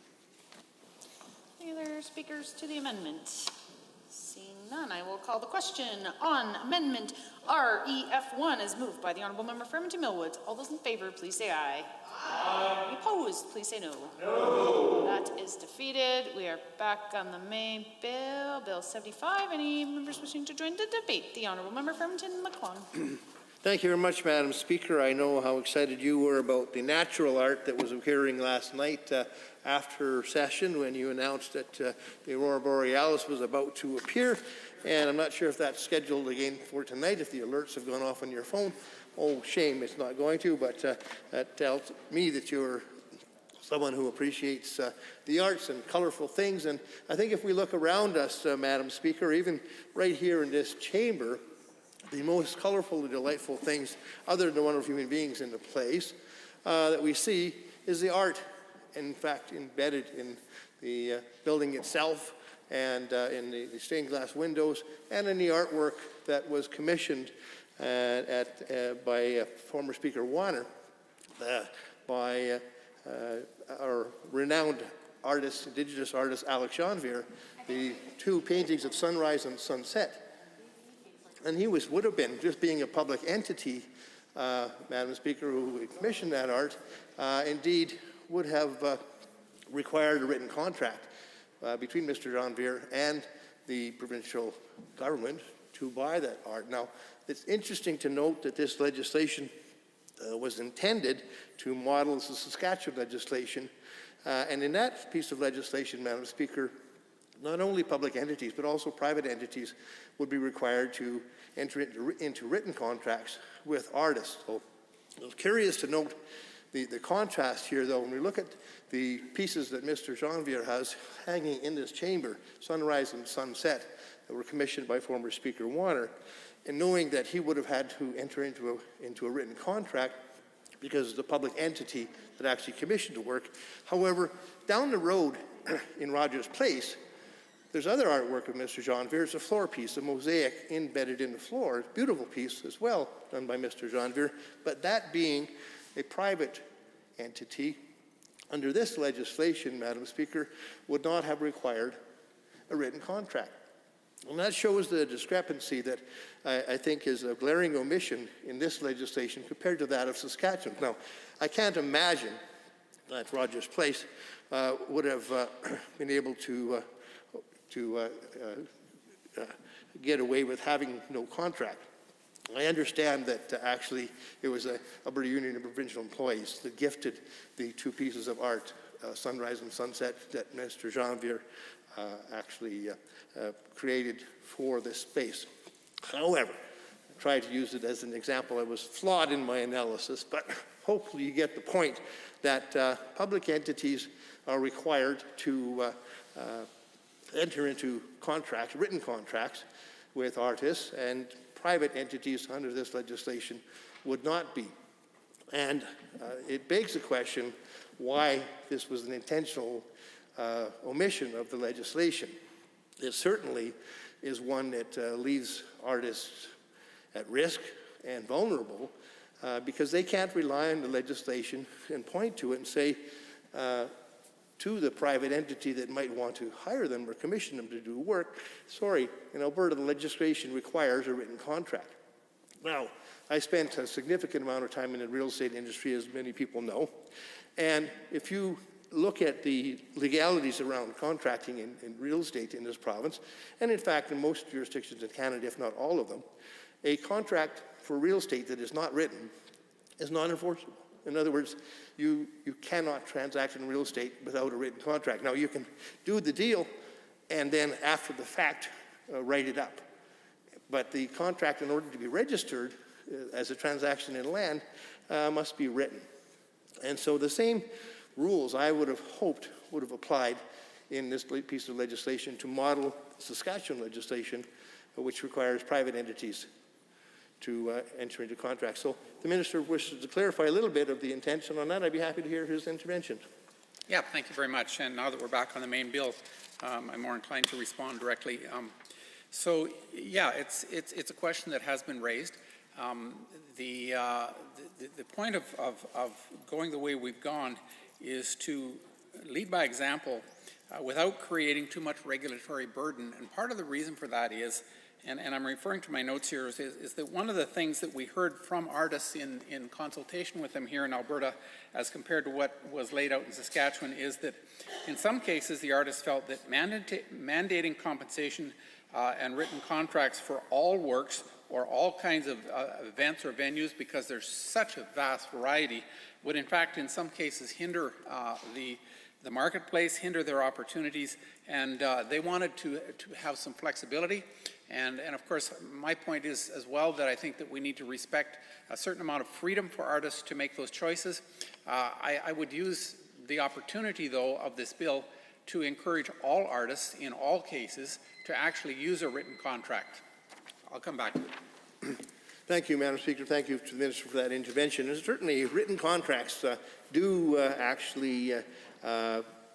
Any other speakers to the amendment? Seeing none, I will call the question on Amendment REF1 as moved by the Honourable Member for Edmonton Millwoods. All those in favour, please say aye. Aye. Any opposed, please say no. No. That is defeated. We are back on the main bill, Bill 75. Any members wishing to join the debate? The Honourable Member for Edmonton McClung. Thank you very much, Madam Speaker. I know how excited you were about the natural art that was occurring last night after session when you announced that the Aurora Borealis was about to appear. And I'm not sure if that's scheduled again for tonight, if the alerts have gone off on your phone. Oh, shame it's not going to, but that tells me that you're someone who appreciates the arts and colorful things. And I think if we look around us, Madam Speaker, even right here in this chamber, the most colorful and delightful things, other than the wonderful human beings in the place, that we see is the art, in fact, embedded in the building itself and in the stained glass windows and in the artwork that was commissioned by former Speaker Warner, by our renowned artist, Indigenous artist, Alex Janvier, the two paintings of Sunrise and Sunset. And he would have been, just being a public entity, Madam Speaker, who commissioned that art, indeed would have required a written contract between Mr. Janvier and the provincial government to buy that art. Now, it's interesting to note that this legislation was intended to model the Saskatchewan legislation. And in that piece of legislation, Madam Speaker, not only public entities, but also private entities would be required to enter into written contracts with artists. So I was curious to note the contrast here, though, when we look at the pieces that Mr. Janvier has hanging in this chamber, Sunrise and Sunset, that were commissioned by former Speaker Warner, and knowing that he would have had to enter into a written contract because of the public entity that actually commissioned the work. However, down the road in Rogers Place, there's other artwork of Mr. Janvier. It's a floor piece, a mosaic embedded in the floor. Beautiful piece as well, done by Mr. Janvier. But that being a private entity, under this legislation, Madam Speaker, would not have required a written contract. And that shows the discrepancy that I think is a glaring omission in this legislation compared to that of Saskatchewan. Now, I can't imagine that Rogers Place would have been able to get away with having no contract. I understand that actually it was Alberta Union of Provincial Employees that gifted the two pieces of art, Sunrise and Sunset, that Mr. Janvier actually created for this space. However, I tried to use it as an example. I was flawed in my analysis, but hopefully you get the point that public entities are required to enter into contracts, written contracts with artists, and private entities under this legislation would not be. And it begs the question why this was an intentional omission of the legislation. It certainly is one that leaves artists at risk and vulnerable because they can't rely on the legislation and point to it and say, to the private entity that might want to hire them or commission them to do work, sorry, in Alberta, the legislation requires a written contract. Now, I spent a significant amount of time in the real estate industry, as many people know, and if you look at the legalities around contracting in real estate in this province, and in fact in most jurisdictions in Canada, if not all of them, a contract for real estate that is not written is not enforceable. In other words, you cannot transact in real estate without a written contract. Now, you can do the deal and then after the fact write it up. But the contract, in order to be registered as a transaction in land, must be written. And so the same rules I would have hoped would have applied in this piece of legislation to model Saskatchewan legislation, which requires private entities to enter into contracts. So the Minister wishes to clarify a little bit of the intention on that. I'd be happy to hear his intervention. Yeah, thank you very much. And now that we're back on the main bill, I'm more inclined to respond directly. So yeah, it's a question that has been raised. The point of going the way we've gone is to lead by example without creating too much regulatory burden. And part of the reason for that is, and I'm referring to my notes here, is that one of the things that we heard from artists in consultation with them here in Alberta as compared to what was laid out in Saskatchewan is that in some cases the artists felt that mandating compensation and written contracts for all works or all kinds of events or venues, because there's such a vast variety, would in fact in some cases hinder the marketplace, hinder their opportunities, and they wanted to have some flexibility. And of course, my point is as well that I think that we need to respect a certain amount of freedom for artists to make those choices. I would use the opportunity, though, of this bill to encourage all artists in all cases to actually use a written contract. I'll come back to it. Thank you, Madam Speaker. Thank you to the Minister for that intervention. And certainly, written contracts do actually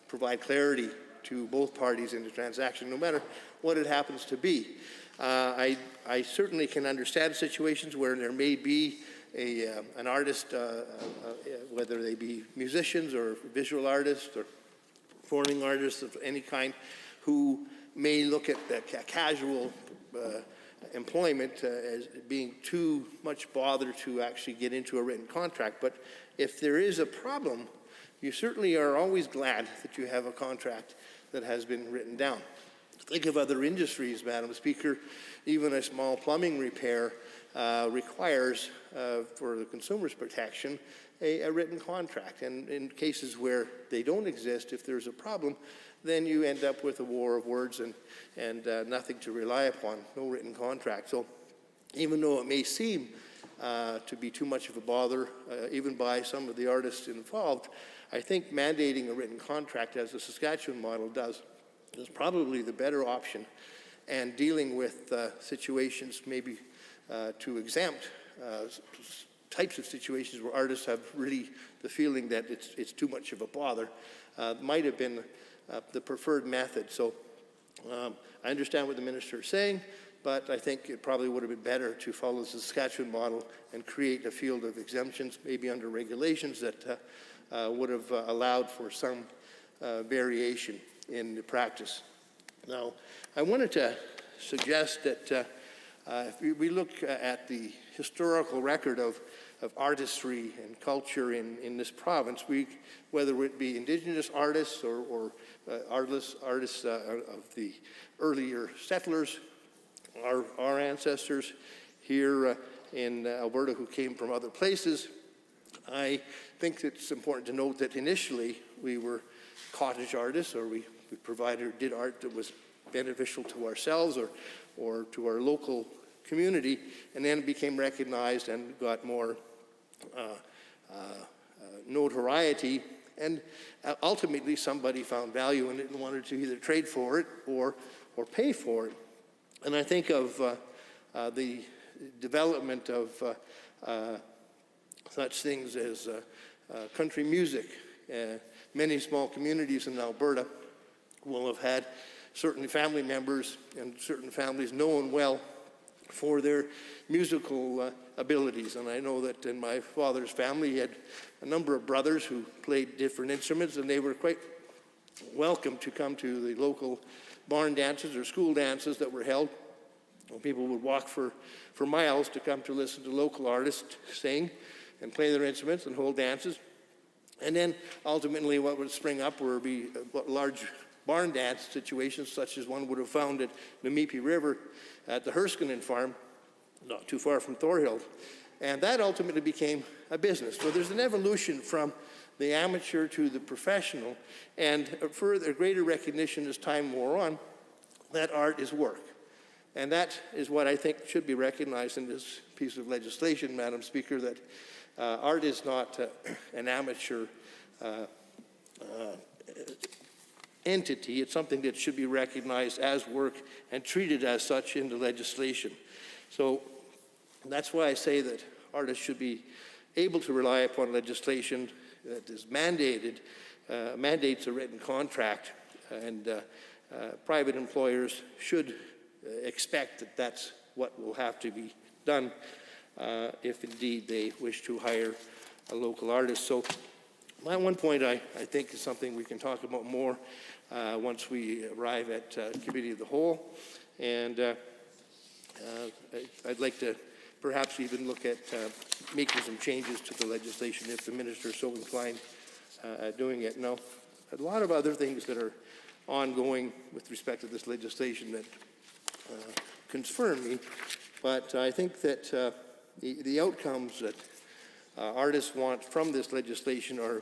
provide clarity to both parties in the transaction, no matter what it happens to be. I certainly can understand situations where there may be an artist, whether they be musicians or visual artists or performing artists of any kind, who may look at casual employment as being too much bother to actually get into a written contract. But if there is a problem, you certainly are always glad that you have a contract that has been written down. Think of other industries, Madam Speaker. Even a small plumbing repair requires, for the consumer's protection, a written contract. And in cases where they don't exist, if there's a problem, then you end up with a war of words and nothing to rely upon, no written contract. So even though it may seem to be too much of a bother, even by some of the artists involved, I think mandating a written contract, as the Saskatchewan model does, is probably the better option, and dealing with situations maybe to exempt types of situations where artists have really the feeling that it's too much of a bother might have been the preferred method. So I understand what the Minister is saying, but I think it probably would have been better to follow the Saskatchewan model and create a field of exemptions, maybe under regulations that would have allowed for some variation in the practice. Now, I wanted to suggest that if we look at the historical record of artistry and culture in this province, whether it be Indigenous artists or artists of the earlier settlers, our ancestors here in Alberta who came from other places, I think it's important to note that initially we were cottage artists, or we did art that was beneficial to ourselves or to our local community, and then became recognized and got more notoriety, and ultimately somebody found value in it and wanted to either trade for it or pay for it. And I think of the development of such things as country music. Many small communities in Alberta will have had certain family members and certain families known well for their musical abilities. And I know that in my father's family, he had a number of brothers who played different instruments, and they were quite welcome to come to the local barn dances or school dances that were held. People would walk for miles to come to listen to local artists sing and play their instruments and hold dances. And then ultimately what would spring up would be large barn dance situations, such as one would have found at the Meepy River at the Herskinen farm, not too far from Thorhill. And that ultimately became a business. So there's an evolution from the amateur to the professional, and a further greater recognition as time wore on that art is work. And that is what I think should be recognized in this piece of legislation, Madam Speaker, that art is not an amateur entity. It's something that should be recognized as work and treated as such in the legislation. So that's why I say that artists should be able to rely upon legislation that is mandates a written contract, and private employers should expect that that's what will have to be done if indeed they wish to hire a local artist. So My one point I think is something we can talk about more once we arrive at Committee of the Whole. And I'd like to perhaps even look at making some changes to the legislation if the minister is so inclined doing it. Now, a lot of other things that are ongoing with respect to this legislation that concern me, but I think that the outcomes that artists want from this legislation are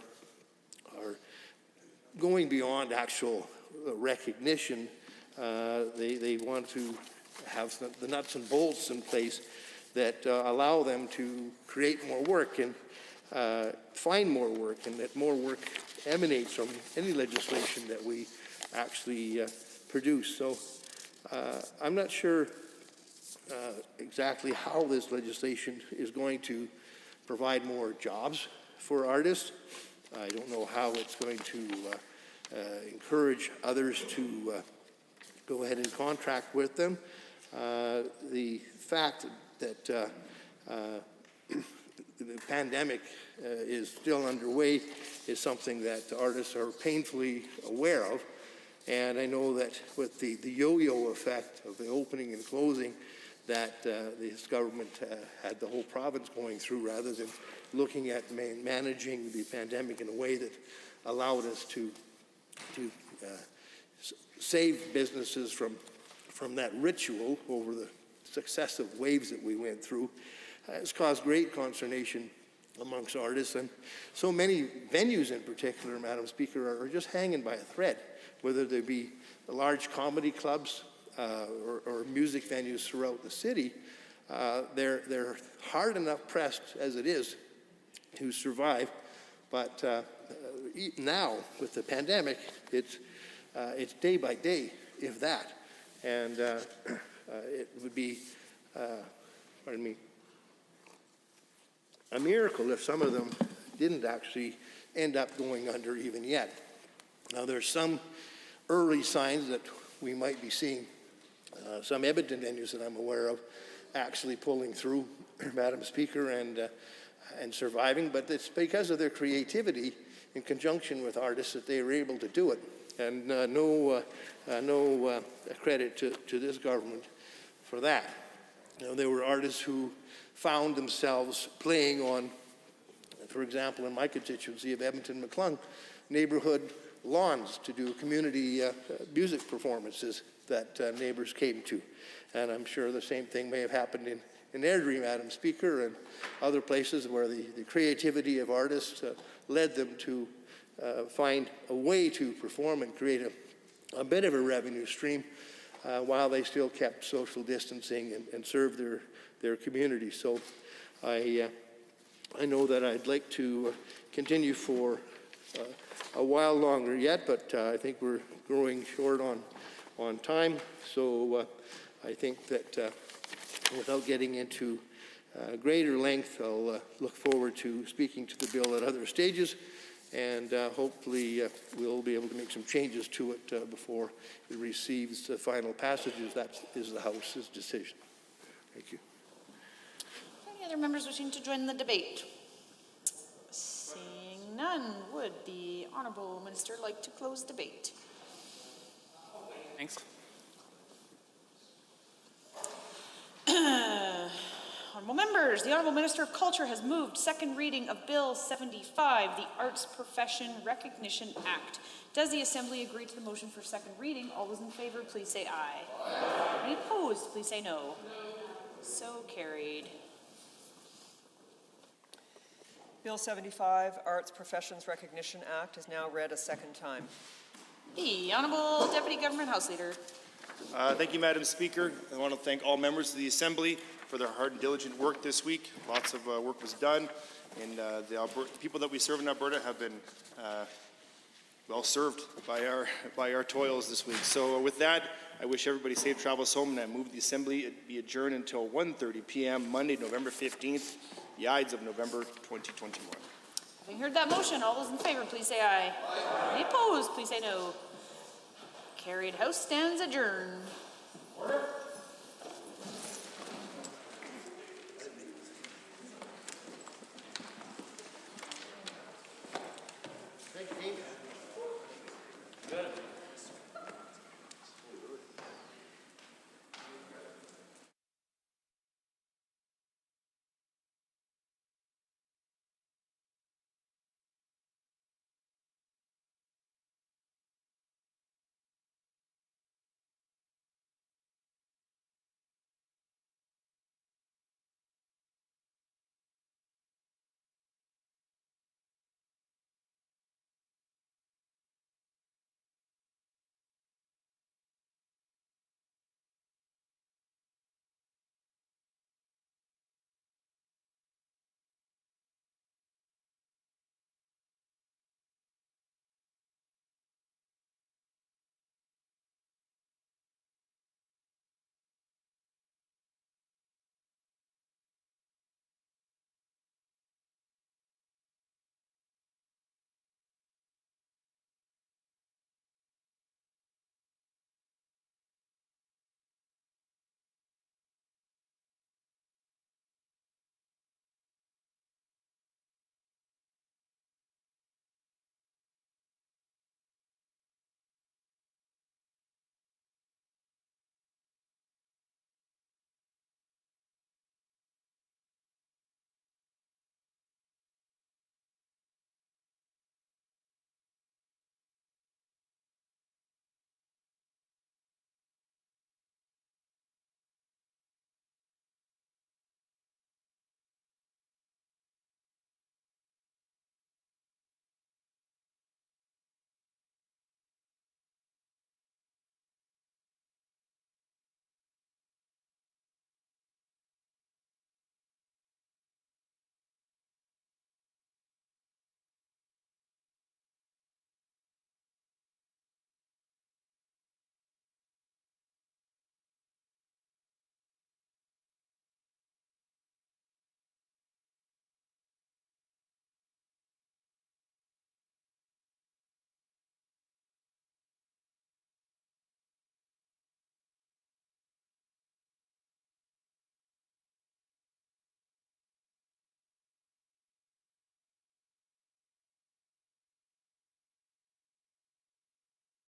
going beyond actual recognition. They want to have the nuts and bolts in place that allow them to create more work and find more work, and that more work emanates from any legislation that we actually produce. So I'm not sure exactly how this legislation is going to provide more jobs for artists. I don't know how it's going to encourage others to go ahead and contract with them. The fact that the pandemic is still underway is something that artists are painfully aware of. And I know that with the yo-yo effect of the opening and closing that this government had the whole province going through, rather than looking at managing the pandemic in a way that allowed us to save businesses from that ritual over the successive waves that we went through, has caused great consternation amongst artists. And so many venues in particular, Madam Speaker, are just hanging by a thread, whether they be the large comedy clubs or music venues throughout the city. They're hard enough pressed as it is to survive, but now with the pandemic, it's day by day, if that. And it would be, pardon me, a miracle if some of them didn't actually end up going under even yet. Now, there's some early signs that we might be seeing some Edmonton venues that I'm aware of actually pulling through, Madam Speaker, and surviving, but it's because of their creativity in conjunction with artists that they were able to do it. And no credit to this government for that. You know, there were artists who found themselves playing on, for example, in my constituency of Edmonton-McClung, neighborhood lawns to do community music performances that neighbors came to. And I'm sure the same thing may have happened in Airdrie, Madam Speaker, and other places where the creativity of artists led them to find a way to perform and create a bit of a revenue stream while they still kept social distancing and served their community. So I know that I'd like to continue for a while longer yet, but I think we're growing short on time. So I think that without getting into greater length, I'll look forward to speaking to the bill at other stages, and hopefully we'll be able to make some changes to it before it receives the final passages. That is the House's decision. Thank you. Any other members wishing to join the debate? Seeing none, would the Honourable Minister like to close debate? Thanks. Honourable members, the Honourable Minister of Culture has moved second reading of Bill 75, the Arts Profession Recognition Act. Does the Assembly agree to the motion for second reading? All those in favour, please say aye. Any opposed, please say no. So carried. Bill 75, Arts Professions Recognition Act, is now read a second time. The Honourable Deputy Government House Leader. Thank you, Madam Speaker. I want to thank all members of the Assembly for their hard and diligent work this week. Lots of work was done, and the people that we serve in Alberta have been well served by our toils this week. So with that, I wish everybody safe travels home, and I move the Assembly be adjourned until 1:30 p.m. Monday, November 15th, the Ides of November 2021. Having heard that motion, all those in favour, please say aye. Any opposed, please say no. Carried. House stands adjourned. Order.